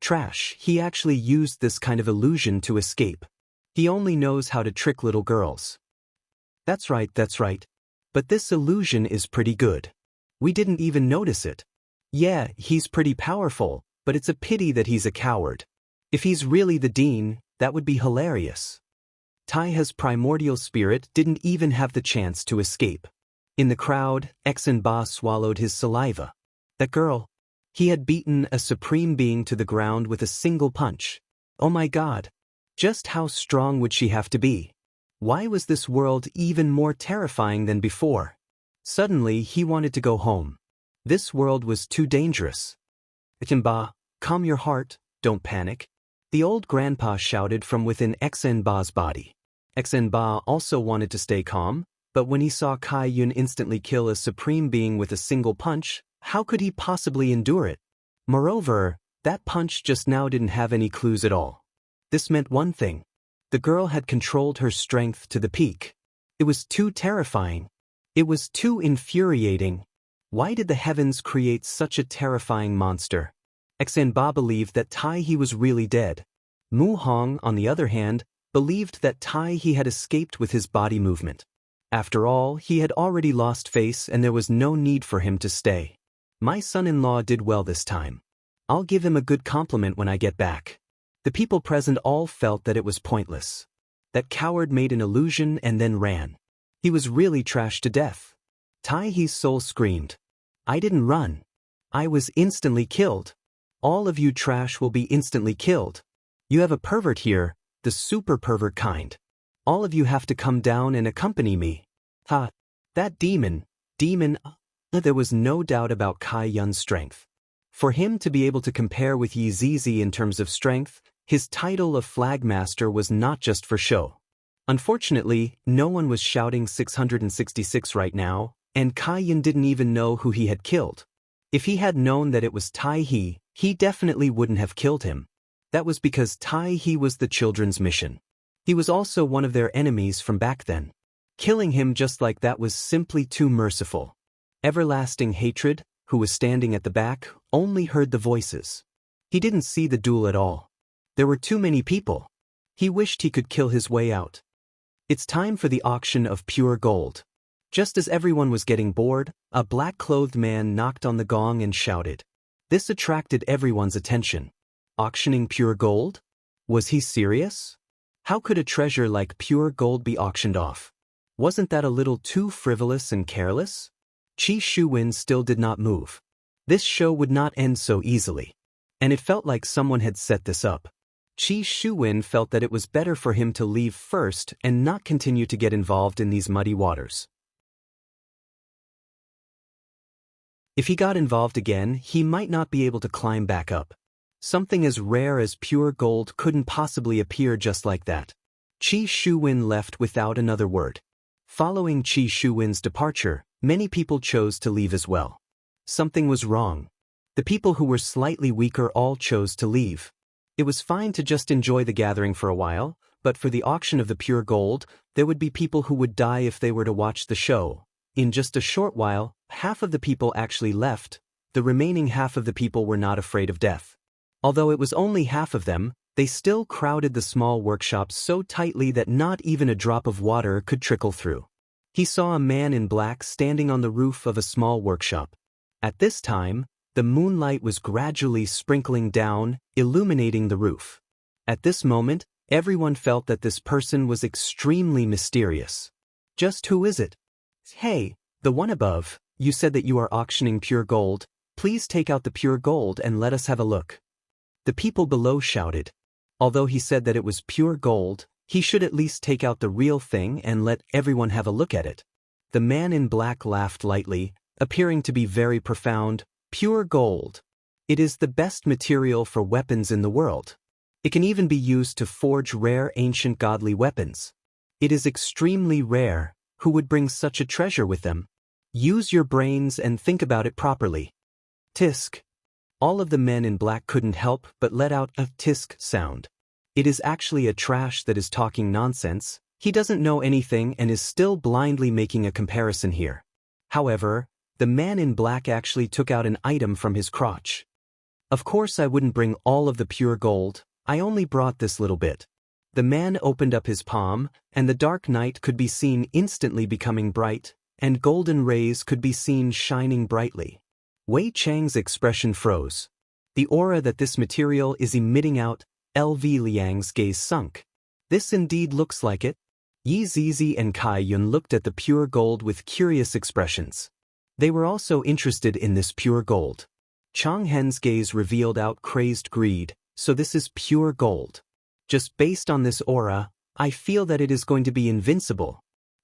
Trash, he actually used this kind of illusion to escape. He only knows how to trick little girls. That's right. But this illusion is pretty good. We didn't even notice it. Yeah, he's pretty powerful, but it's a pity that he's a coward. If he's really the dean, That would be hilarious. Taiha's primordial spirit didn't even have the chance to escape. In the crowd, Ba swallowed his saliva. That girl. He had beaten a supreme being to the ground with a single punch. Oh my god. Just how strong would she have to be? Why was this world even more terrifying than before? Suddenly he wanted to go home. This world was too dangerous. Ba, calm your heart, don't panic. The old grandpa shouted from within Ba's body. Ba also wanted to stay calm, but when he saw Kai Yun instantly kill a supreme being with a single punch, how could he possibly endure it? Moreover, that punch just now didn't have any clues at all. This meant one thing. The girl had controlled her strength to the peak. It was too terrifying. It was too infuriating. Why did the heavens create such a terrifying monster? Ba believed that Taihe was really dead. Mu Hong, on the other hand, believed that Taihe had escaped with his body movement. After all, he had already lost face and there was no need for him to stay. My son-in-law did well this time. I'll give him a good compliment when I get back. The people present all felt that it was pointless. That coward made an illusion and then ran. He was really trashed to death. Taihe's soul screamed. I didn't run. I was instantly killed. All of you trash will be instantly killed. You have a pervert here, the super pervert kind. All of you have to come down and accompany me. Ha! That demon. There was no doubt about Kai Yun's strength. For him to be able to compare with Yi Zizi in terms of strength, his title of Flagmaster was not just for show. Unfortunately, no one was shouting 666 right now, and Kai Yun didn't even know who he had killed. If he had known that it was Taihe, he definitely wouldn't have killed him. That was because Taihe was the children's mission. He was also one of their enemies from back then. Killing him just like that was simply too merciful. Everlasting Hatred, who was standing at the back, only heard the voices. He didn't see the duel at all. There were too many people. He wished he could kill his way out. It's time for the auction of pure gold. Just as everyone was getting bored, a black-clothed man knocked on the gong and shouted. This attracted everyone's attention. Auctioning pure gold? Was he serious? How could a treasure like pure gold be auctioned off? Wasn't that a little too frivolous and careless? Qi Shuwen still did not move. This show would not end so easily. And it felt like someone had set this up. Qi Shuwen felt that it was better for him to leave first and not continue to get involved in these muddy waters. If he got involved again, he might not be able to climb back up. Something as rare as pure gold couldn't possibly appear just like that. Qi Shuwen left without another word. Following Qi Shuwen's departure, many people chose to leave as well. Something was wrong. The people who were slightly weaker all chose to leave. It was fine to just enjoy the gathering for a while, but for the auction of the pure gold, there would be people who would die if they were to watch the show. In just a short while, half of the people actually left. The remaining half of the people were not afraid of death. Although it was only half of them, they still crowded the small workshop so tightly that not even a drop of water could trickle through. He saw a man in black standing on the roof of a small workshop. At this time, the moonlight was gradually sprinkling down, illuminating the roof. At this moment, everyone felt that this person was extremely mysterious. Just who is it? Hey, the one above, you said that you are auctioning pure gold. Please take out the pure gold and let us have a look. The people below shouted. Although he said that it was pure gold, he should at least take out the real thing and let everyone have a look at it. The man in black laughed lightly, appearing to be very profound. Pure gold. It is the best material for weapons in the world. It can even be used to forge rare ancient godly weapons. It is extremely rare. Who would bring such a treasure with them? Use your brains and think about it properly. Tisk. All of the men in black couldn't help but let out a tisk sound. It is actually a trash that is talking nonsense. He doesn't know anything and is still blindly making a comparison here. However, the man in black actually took out an item from his crotch. Of course I wouldn't bring all of the pure gold, I only brought this little bit. The man opened up his palm, and the dark night could be seen instantly becoming bright, and golden rays could be seen shining brightly. Wei Chang's expression froze. The aura that this material is emitting out, LV Liang's gaze sunk. This indeed looks like it. Yi Zizi and Kai Yun looked at the pure gold with curious expressions. They were also interested in this pure gold. Chang Hen's gaze revealed out crazed greed, so this is pure gold. Just based on this aura, I feel that it is going to be invincible.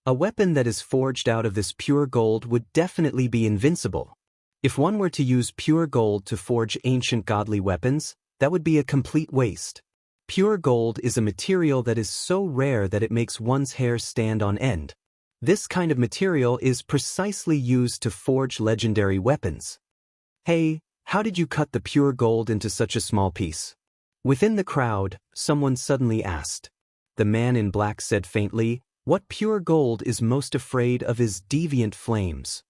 A weapon that is forged out of this pure gold would definitely be invincible. If one were to use pure gold to forge ancient godly weapons, that would be a complete waste. Pure gold is a material that is so rare that it makes one's hair stand on end. This kind of material is precisely used to forge legendary weapons. Hey, how did you cut the pure gold into such a small piece? Within the crowd, someone suddenly asked. The man in black said faintly, "What pure gold is most afraid of is deviant flames."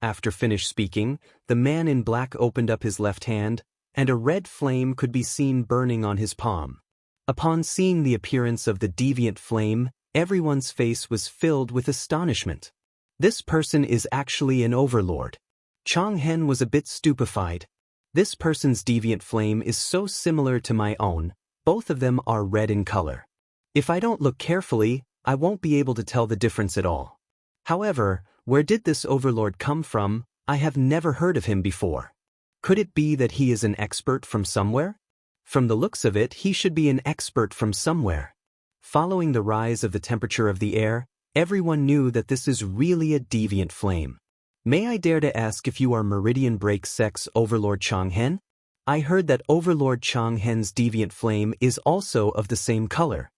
After finished speaking, the man in black opened up his left hand, and a red flame could be seen burning on his palm. Upon seeing the appearance of the deviant flame, everyone's face was filled with astonishment. This person is actually an overlord. Chang Hen was a bit stupefied. This person's deviant flame is so similar to my own, both of them are red in color. If I don't look carefully, I won't be able to tell the difference at all. However, where did this overlord come from? I have never heard of him before. Could it be that he is an expert from somewhere? From the looks of it, he should be an expert from somewhere. Following the rise of the temperature of the air, everyone knew that this is really a deviant flame. May I dare to ask if you are Meridian Break Sex Overlord Chang Hen? I heard that Overlord Chang Hen's deviant flame is also of the same color.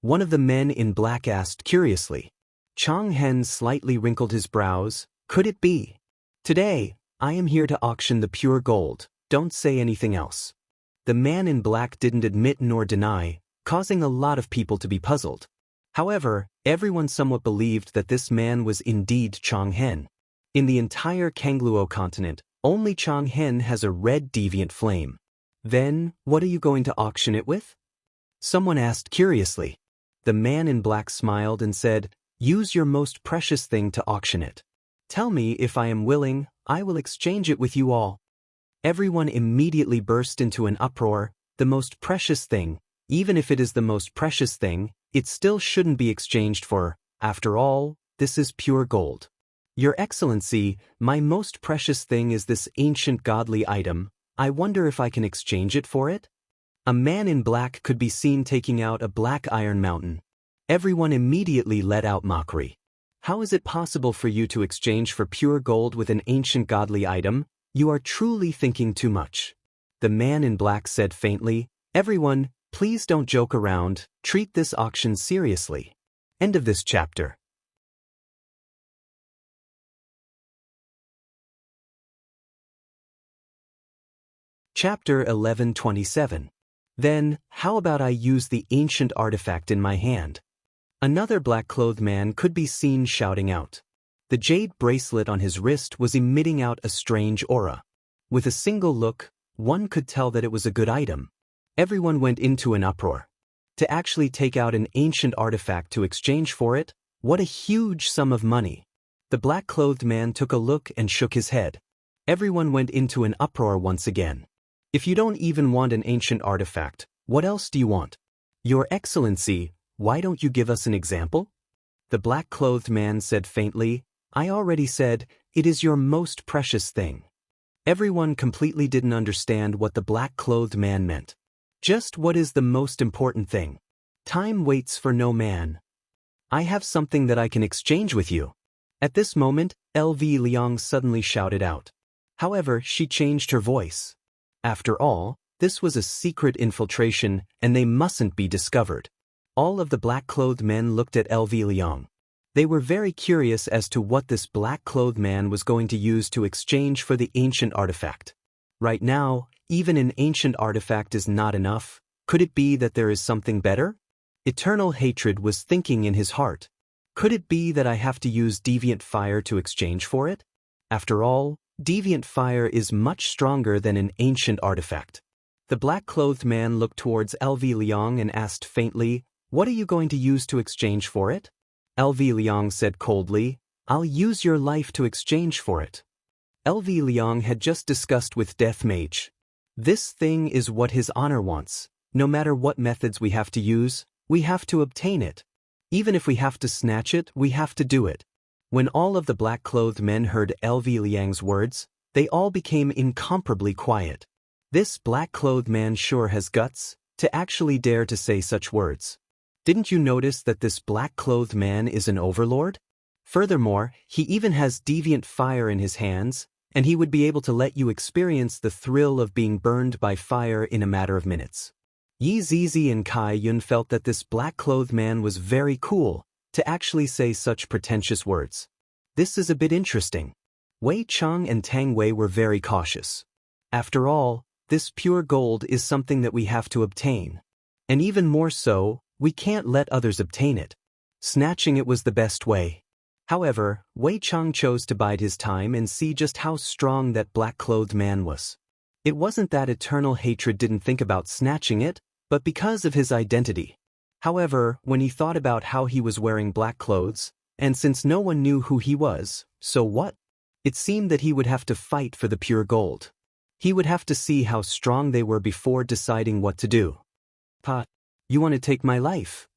One of the men in black asked curiously. Chang Hen slightly wrinkled his brows. Could it be? Today, I am here to auction the pure gold. Don't say anything else. The man in black didn't admit nor deny, causing a lot of people to be puzzled. However, everyone somewhat believed that this man was indeed Chang Hen. In the entire Kangluo continent, only Chang Hen has a red deviant flame. Then, what are you going to auction it with? Someone asked curiously. The man in black smiled and said, "Use your most precious thing to auction it. Tell me if I am willing, I will exchange it with you all." Everyone immediately burst into an uproar. The most precious thing, even if it is the most precious thing, it still shouldn't be exchanged for, after all, this is pure gold. Your Excellency, my most precious thing is this ancient godly item. I wonder if I can exchange it for it? A man in black could be seen taking out a black iron mountain. Everyone immediately let out mockery. How is it possible for you to exchange for pure gold with an ancient godly item? You are truly thinking too much. The man in black said faintly, "Everyone, please don't joke around, treat this auction seriously." End of this chapter. Chapter 11:27. Then, how about I use the ancient artifact in my hand? Another black-clothed man could be seen shouting out. The jade bracelet on his wrist was emitting out a strange aura. With a single look, one could tell that it was a good item. Everyone went into an uproar. To actually take out an ancient artifact to exchange for it? What a huge sum of money. The black-clothed man took a look and shook his head. Everyone went into an uproar once again. If you don't even want an ancient artifact, what else do you want? Your Excellency, why don't you give us an example? The black-clothed man said faintly, I already said, it is your most precious thing. Everyone completely didn't understand what the black-clothed man meant. Just what is the most important thing? Time waits for no man. I have something that I can exchange with you. At this moment, LV Liang suddenly shouted out. However, she changed her voice. After all, this was a secret infiltration and they mustn't be discovered. All of the black-clothed men looked at LV Liang. They were very curious as to what this black-clothed man was going to use to exchange for the ancient artifact. Right now, even an ancient artifact is not enough. Could it be that there is something better? Eternal hatred was thinking in his heart. Could it be that I have to use deviant fire to exchange for it? After all, deviant fire is much stronger than an ancient artifact. The black-clothed man looked towards LV Liang and asked faintly, What are you going to use to exchange for it? LV Liang said coldly, I'll use your life to exchange for it. LV Liang had just discussed with Death Mage. This thing is what his honor wants. No matter what methods we have to use, we have to obtain it. Even if we have to snatch it, we have to do it. When all of the black-clothed men heard LV Liang's words, they all became incomparably quiet. This black-clothed man sure has guts to actually dare to say such words. Didn't you notice that this black-clothed man is an overlord? Furthermore, he even has deviant fire in his hands, and he would be able to let you experience the thrill of being burned by fire in a matter of minutes. Yi Zizi and Kai Yun felt that this black-clothed man was very cool to actually say such pretentious words. This is a bit interesting. Wei Chang and Tang Wei were very cautious. After all, this pure gold is something that we have to obtain. And even more so, we can't let others obtain it. Snatching it was the best way. However, Wei Chang chose to bide his time and see just how strong that black-clothed man was. It wasn't that eternal hatred didn't think about snatching it, but because of his identity. However, when he thought about how he was wearing black clothes, and since no one knew who he was, so what? It seemed that he would have to fight for the pure gold. He would have to see how strong they were before deciding what to do. Pa, you want to take my life?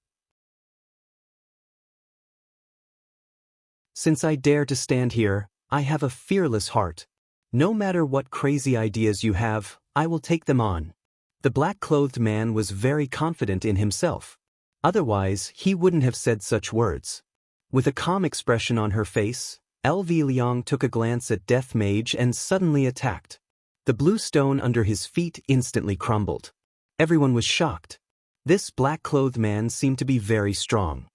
Since I dare to stand here, I have a fearless heart. No matter what crazy ideas you have, I will take them on. The black-clothed man was very confident in himself. Otherwise, he wouldn't have said such words. With a calm expression on her face, LV Liang took a glance at Death Mage and suddenly attacked. The blue stone under his feet instantly crumbled. Everyone was shocked. This black-clothed man seemed to be very strong.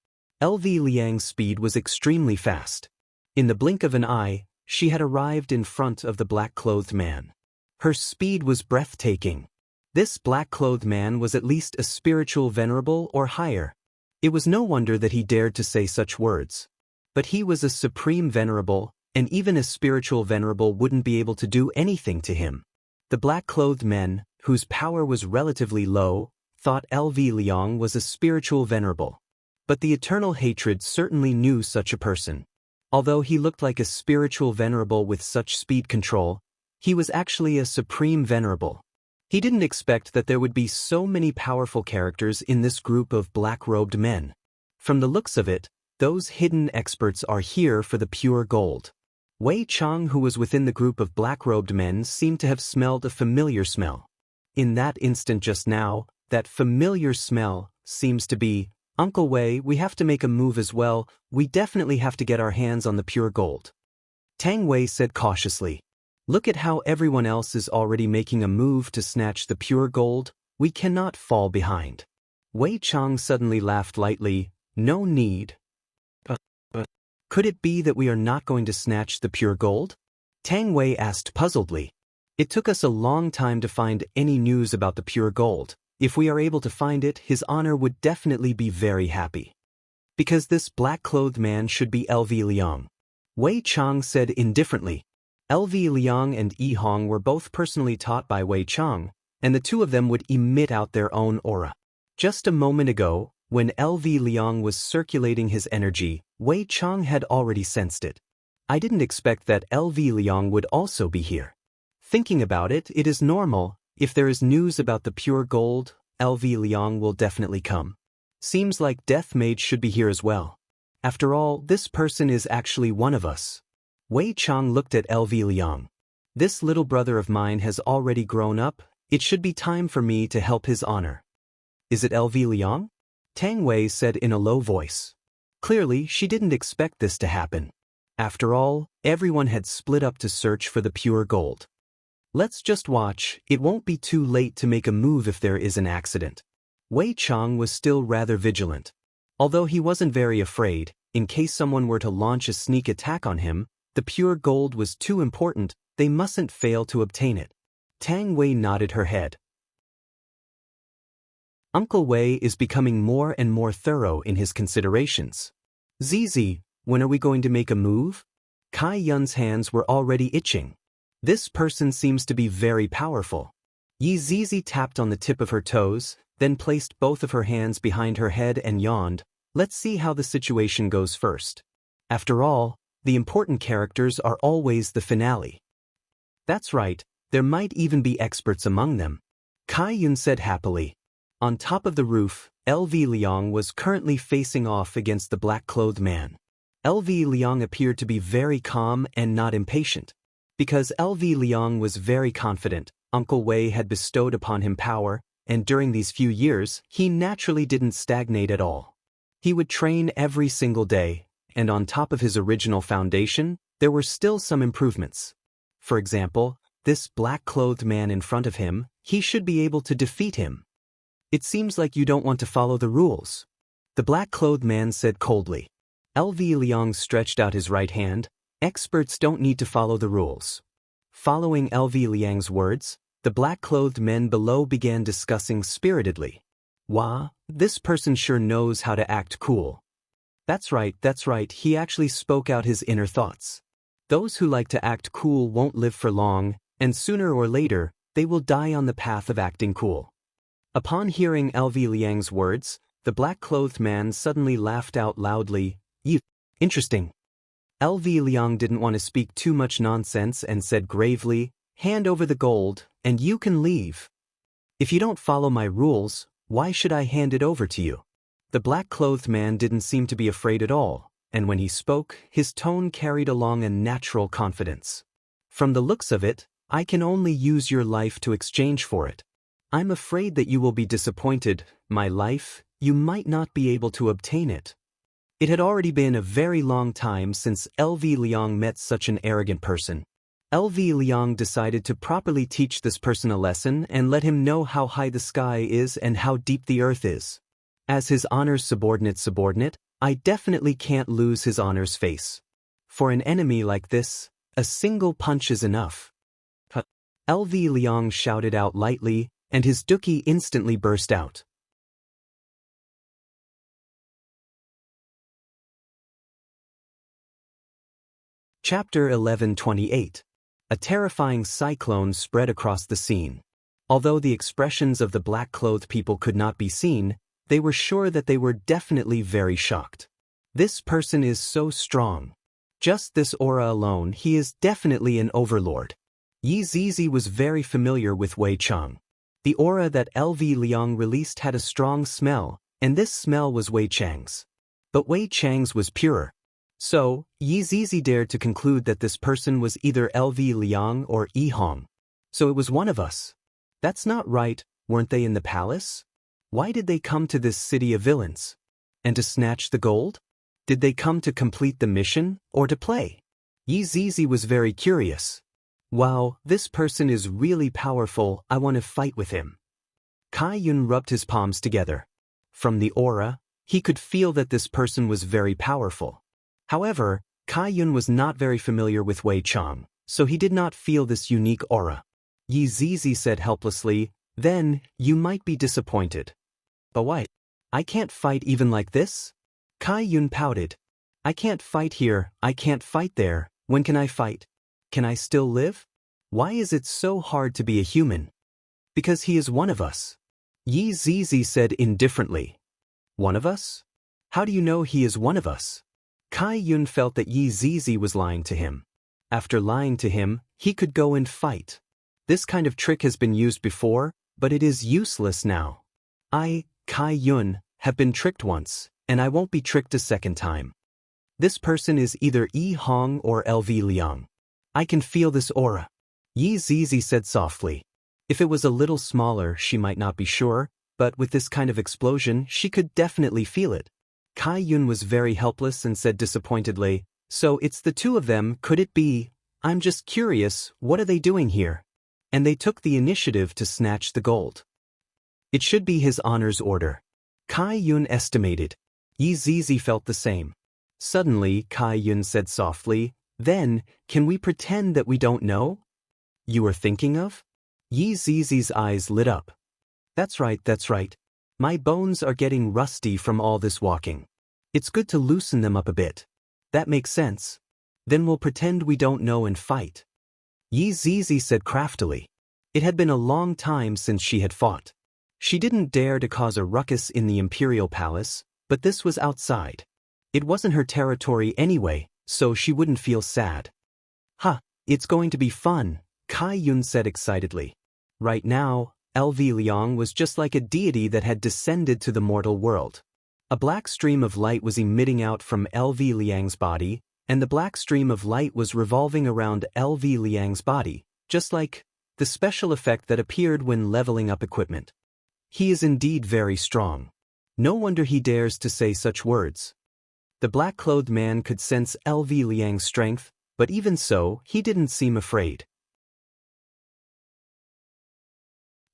LV Liang's speed was extremely fast. In the blink of an eye, she had arrived in front of the black-clothed man. Her speed was breathtaking. This black-clothed man was at least a spiritual venerable or higher. It was no wonder that he dared to say such words. But he was a supreme venerable, and even a spiritual venerable wouldn't be able to do anything to him. The black-clothed men, whose power was relatively low, thought LV Liang was a spiritual venerable. But the eternal hatred certainly knew such a person. Although he looked like a spiritual venerable with such speed control, he was actually a supreme venerable. He didn't expect that there would be so many powerful characters in this group of black-robed men. From the looks of it, those hidden experts are here for the pure gold. Wei Chang, who was within the group of black-robed men, seemed to have smelled a familiar smell. In that instant just now, that familiar smell seems to be, "Uncle Wei, we have to make a move as well, we definitely have to get our hands on the pure gold." Tang Wei said cautiously. "Look at how everyone else is already making a move to snatch the pure gold, we cannot fall behind." Wei Chang suddenly laughed lightly. "No need." But could it be that we are not going to snatch the pure gold? Tang Wei asked puzzledly. "It took us a long time to find any news about the pure gold. If we are able to find it, his honor would definitely be very happy. Because this black-clothed man should be LV Liang." Wei Chang said indifferently. LV Liang and Yi Hong were both personally taught by Wei Chang, and the two of them would emit out their own aura. Just a moment ago, when LV Liang was circulating his energy, Wei Chang had already sensed it. I didn't expect that LV Liang would also be here. Thinking about it, it is normal. If there is news about the pure gold, LV Liang will definitely come. Seems like Death Mage should be here as well. After all, this person is actually one of us. Wei Chang looked at LV Liang. This little brother of mine has already grown up, it should be time for me to help his honor. Is it LV Liang? Tang Wei said in a low voice. Clearly, she didn't expect this to happen. After all, everyone had split up to search for the pure gold. Let's just watch, it won't be too late to make a move if there is an accident. Wei Chang was still rather vigilant. Although he wasn't very afraid, in case someone were to launch a sneak attack on him, the pure gold was too important, they mustn't fail to obtain it. Tang Wei nodded her head. Uncle Wei is becoming more and more thorough in his considerations. Zizi, when are we going to make a move? Kai Yun's hands were already itching. This person seems to be very powerful. Yi Zizi tapped on the tip of her toes, then placed both of her hands behind her head and yawned. Let's see how the situation goes first. After all, the important characters are always the finale. That's right, There might even be experts among them. Kai Yun said happily. On top of the roof, LV Liang was currently facing off against the black-clothed man. LV Liang appeared to be very calm and not impatient. Because LV Liang was very confident, Uncle Wei had bestowed upon him power, and during these few years, he naturally didn't stagnate at all. He would train every single day, and on top of his original foundation, there were still some improvements. For example, this black-clothed man in front of him, he should be able to defeat him. It seems like you don't want to follow the rules, the black-clothed man said coldly. LV Liang stretched out his right hand. Experts don't need to follow the rules. Following LV Liang's words, the black-clothed men below began discussing spiritedly. Wow, this person sure knows how to act cool. That's right, he actually spoke out his inner thoughts. Those who like to act cool won't live for long, and sooner or later, they will die on the path of acting cool. Upon hearing LV Liang's words, the black-clothed man suddenly laughed out loudly. Interesting. LV Liang didn't want to speak too much nonsense and said gravely, hand over the gold, and you can leave. If you don't follow my rules, why should I hand it over to you? The black-clothed man didn't seem to be afraid at all, and when he spoke, his tone carried along a natural confidence. From the looks of it, I can only use your life to exchange for it. I'm afraid that you will be disappointed. My life, you might not be able to obtain it. It had already been a very long time since LV Liang met such an arrogant person. LV Liang decided to properly teach this person a lesson and let him know how high the sky is and how deep the earth is. As his honor's subordinate, I definitely can't lose his honor's face. For an enemy like this, a single punch is enough. LV Liang shouted out lightly, and his duki instantly burst out. Chapter 11:28. A terrifying cyclone spread across the scene. Although the expressions of the black-clothed people could not be seen, they were sure that they were definitely very shocked. This person is so strong. Just this aura alone, he is definitely an overlord. Yi Zizi was very familiar with Wei Cheng. The aura that LV Liang released had a strong smell, and this smell was Wei Cheng's. But Wei Cheng's was purer. So, Yi Zizi dared to conclude that this person was either LV Liang or Yi Hong. So it was one of us. That's not right, weren't they in the palace? Why did they come to this city of villains? And to snatch the gold? Did they come to complete the mission, or to play? Yi Zizi was very curious. Wow, this person is really powerful, I want to fight with him. Kai Yun rubbed his palms together. From the aura, he could feel that this person was very powerful. However, Kai Yun was not very familiar with Wei Cheng, so he did not feel this unique aura. Yi Zizi said helplessly, then, you might be disappointed. But why? I can't fight even like this? Kai Yun pouted. I can't fight here, I can't fight there, when can I fight? Can I still live? Why is it so hard to be a human? Because he is one of us. Yi Zizi said indifferently. One of us? How do you know he is one of us? Kai Yun felt that Yi Zizi was lying to him. After lying to him, he could go and fight. This kind of trick has been used before, but it is useless now. I, Kai Yun, have been tricked once, and I won't be tricked a second time. This person is either Yi Hong or LV Liang. I can feel this aura. Yi Zizi said softly. If it was a little smaller, she might not be sure, but with this kind of explosion, she could definitely feel it. Kai Yun was very helpless and said disappointedly, so it's the two of them, could it be? I'm just curious, what are they doing here? And they took the initiative to snatch the gold. It should be his honor's order. Kai Yun estimated. Yi Zizi felt the same. Suddenly, Kai Yun said softly, then, can we pretend that we don't know? You are thinking of? Yi Zizi's eyes lit up. That's right. My bones are getting rusty from all this walking. It's good to loosen them up a bit. That makes sense. Then we'll pretend we don't know and fight. Yi Zizi said craftily. It had been a long time since she had fought. She didn't dare to cause a ruckus in the imperial palace, but this was outside. It wasn't her territory anyway, so she wouldn't feel sad. It's going to be fun, Kai Yun said excitedly. Right now, LV Liang was just like a deity that had descended to the mortal world. A black stream of light was emitting out from LV Liang's body, and the black stream of light was revolving around LV Liang's body, just like the special effect that appeared when leveling up equipment. He is indeed very strong. No wonder he dares to say such words. The black-clothed man could sense LV Liang's strength, but even so, he didn't seem afraid.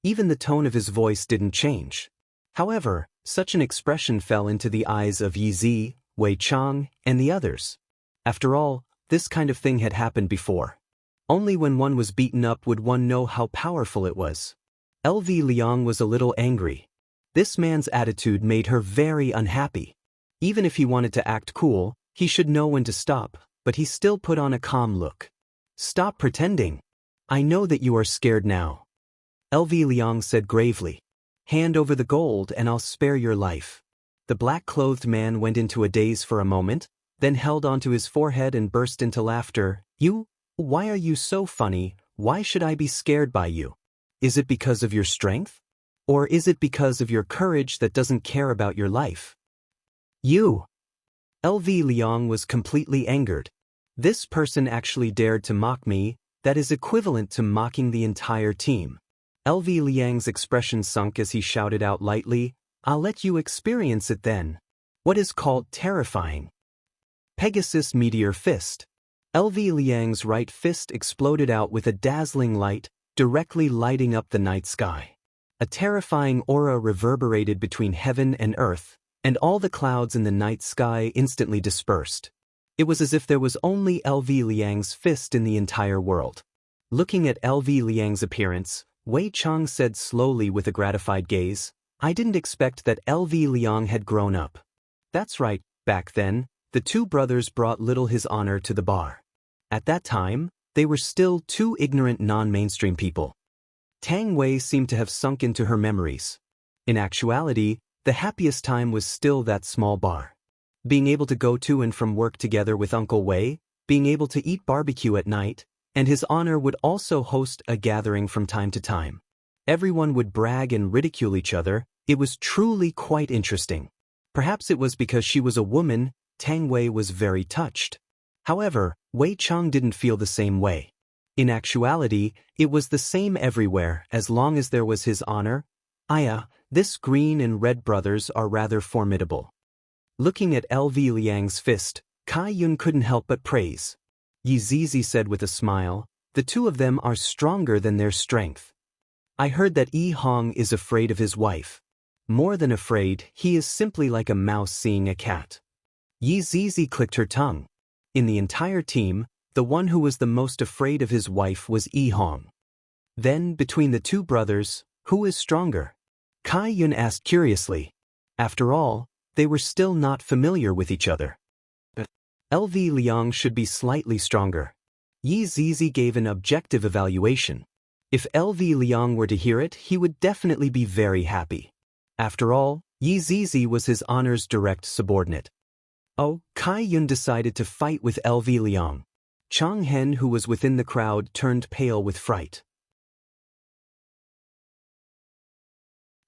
Even the tone of his voice didn't change. However, such an expression fell into the eyes of Yi Zi, Wei Chang, and the others. After all, this kind of thing had happened before. Only when one was beaten up would one know how powerful it was. LV Liang was a little angry. This man's attitude made her very unhappy. Even if he wanted to act cool, he should know when to stop, but he still put on a calm look. Stop pretending. I know that you are scared now. LV Liang said gravely. Hand over the gold and I'll spare your life. The black-clothed man went into a daze for a moment, then held onto his forehead and burst into laughter. You? Why are you so funny? Why should I be scared by you? Is it because of your strength? Or is it because of your courage that doesn't care about your life? You! LV Liang was completely angered. This person actually dared to mock me, that is equivalent to mocking the entire team. LV Liang's expression sunk as he shouted out lightly, I'll let you experience it then. What is called terrifying? Pegasus Meteor Fist. LV Liang's right fist exploded out with a dazzling light, directly lighting up the night sky. A terrifying aura reverberated between heaven and earth, and all the clouds in the night sky instantly dispersed. It was as if there was only LV Liang's fist in the entire world. Looking at LV Liang's appearance, Wei Chang said slowly with a gratified gaze, I didn't expect that LV Liang had grown up. That's right, back then, the two brothers brought little his honor to the bar. At that time, they were still two ignorant non-mainstream people. Tang Wei seemed to have sunk into her memories. In actuality, the happiest time was still that small bar. Being able to go to and from work together with Uncle Wei, being able to eat barbecue at night, and his honor would also host a gathering from time to time. Everyone would brag and ridicule each other. It was truly quite interesting. Perhaps it was because she was a woman, Tang Wei was very touched. However, Wei Chang didn't feel the same way. In actuality, it was the same everywhere as long as there was his honor. This green and red brothers are rather formidable. Looking at LV Liang's fist, Kai Yun couldn't help but praise. Yi Zizi said with a smile, the two of them are stronger than their strength. I heard that Yi Hong is afraid of his wife. More than afraid, he is simply like a mouse seeing a cat. Yi Zizi clicked her tongue. In the entire team, the one who was the most afraid of his wife was Yi Hong. Then, between the two brothers, who is stronger? Kai Yun asked curiously. After all, they were still not familiar with each other. LV Liang should be slightly stronger. Yi Zizi gave an objective evaluation. If LV Liang were to hear it, he would definitely be very happy. After all, Yi Zizi was his honor's direct subordinate. Oh, Kai Yun decided to fight with LV Liang. Chang Hen, who was within the crowd, turned pale with fright.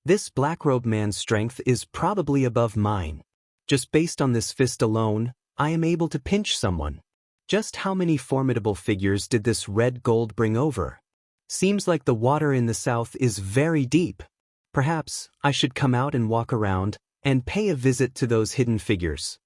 This black-robed man's strength is probably above mine. Just based on this fist alone, I am able to pinch someone. Just how many formidable figures did this red gold bring over? Seems like the water in the south is very deep. Perhaps I should come out and walk around and pay a visit to those hidden figures.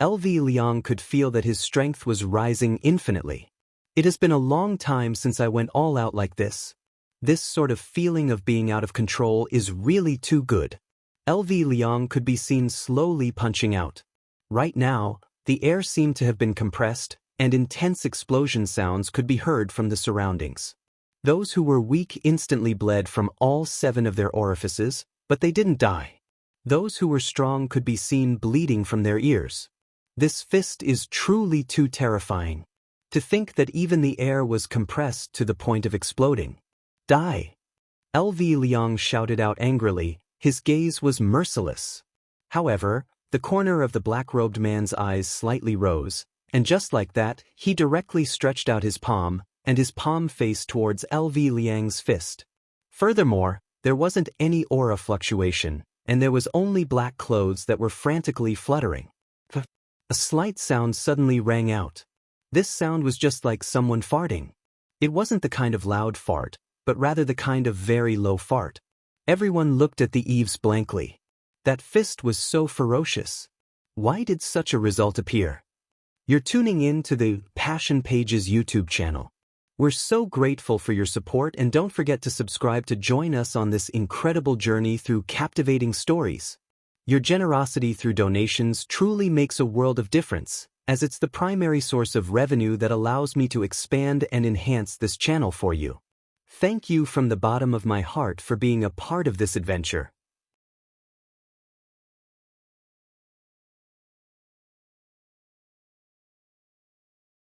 LV Liang could feel that his strength was rising infinitely. It has been a long time since I went all out like this. This sort of feeling of being out of control is really too good. LV Liang could be seen slowly punching out. Right now, the air seemed to have been compressed, and intense explosion sounds could be heard from the surroundings. Those who were weak instantly bled from all 7 of their orifices, but they didn't die. Those who were strong could be seen bleeding from their ears. This fist is truly too terrifying. To think that even the air was compressed to the point of exploding. Die! LV Liang shouted out angrily, his gaze was merciless. However, the corner of the black-robed man's eyes slightly rose, and just like that, he directly stretched out his palm, and his palm faced towards LV Liang's fist. Furthermore, there wasn't any aura fluctuation, and there was only black clothes that were frantically fluttering. A slight sound suddenly rang out. This sound was just like someone farting. It wasn't the kind of loud fart, but rather the kind of very low fart. Everyone looked at the eaves blankly. That fist was so ferocious. Why did such a result appear? You're tuning in to the Passion Pages YouTube channel. We're so grateful for your support, and don't forget to subscribe to join us on this incredible journey through captivating stories. Your generosity through donations truly makes a world of difference, as it's the primary source of revenue that allows me to expand and enhance this channel for you. Thank you from the bottom of my heart for being a part of this adventure.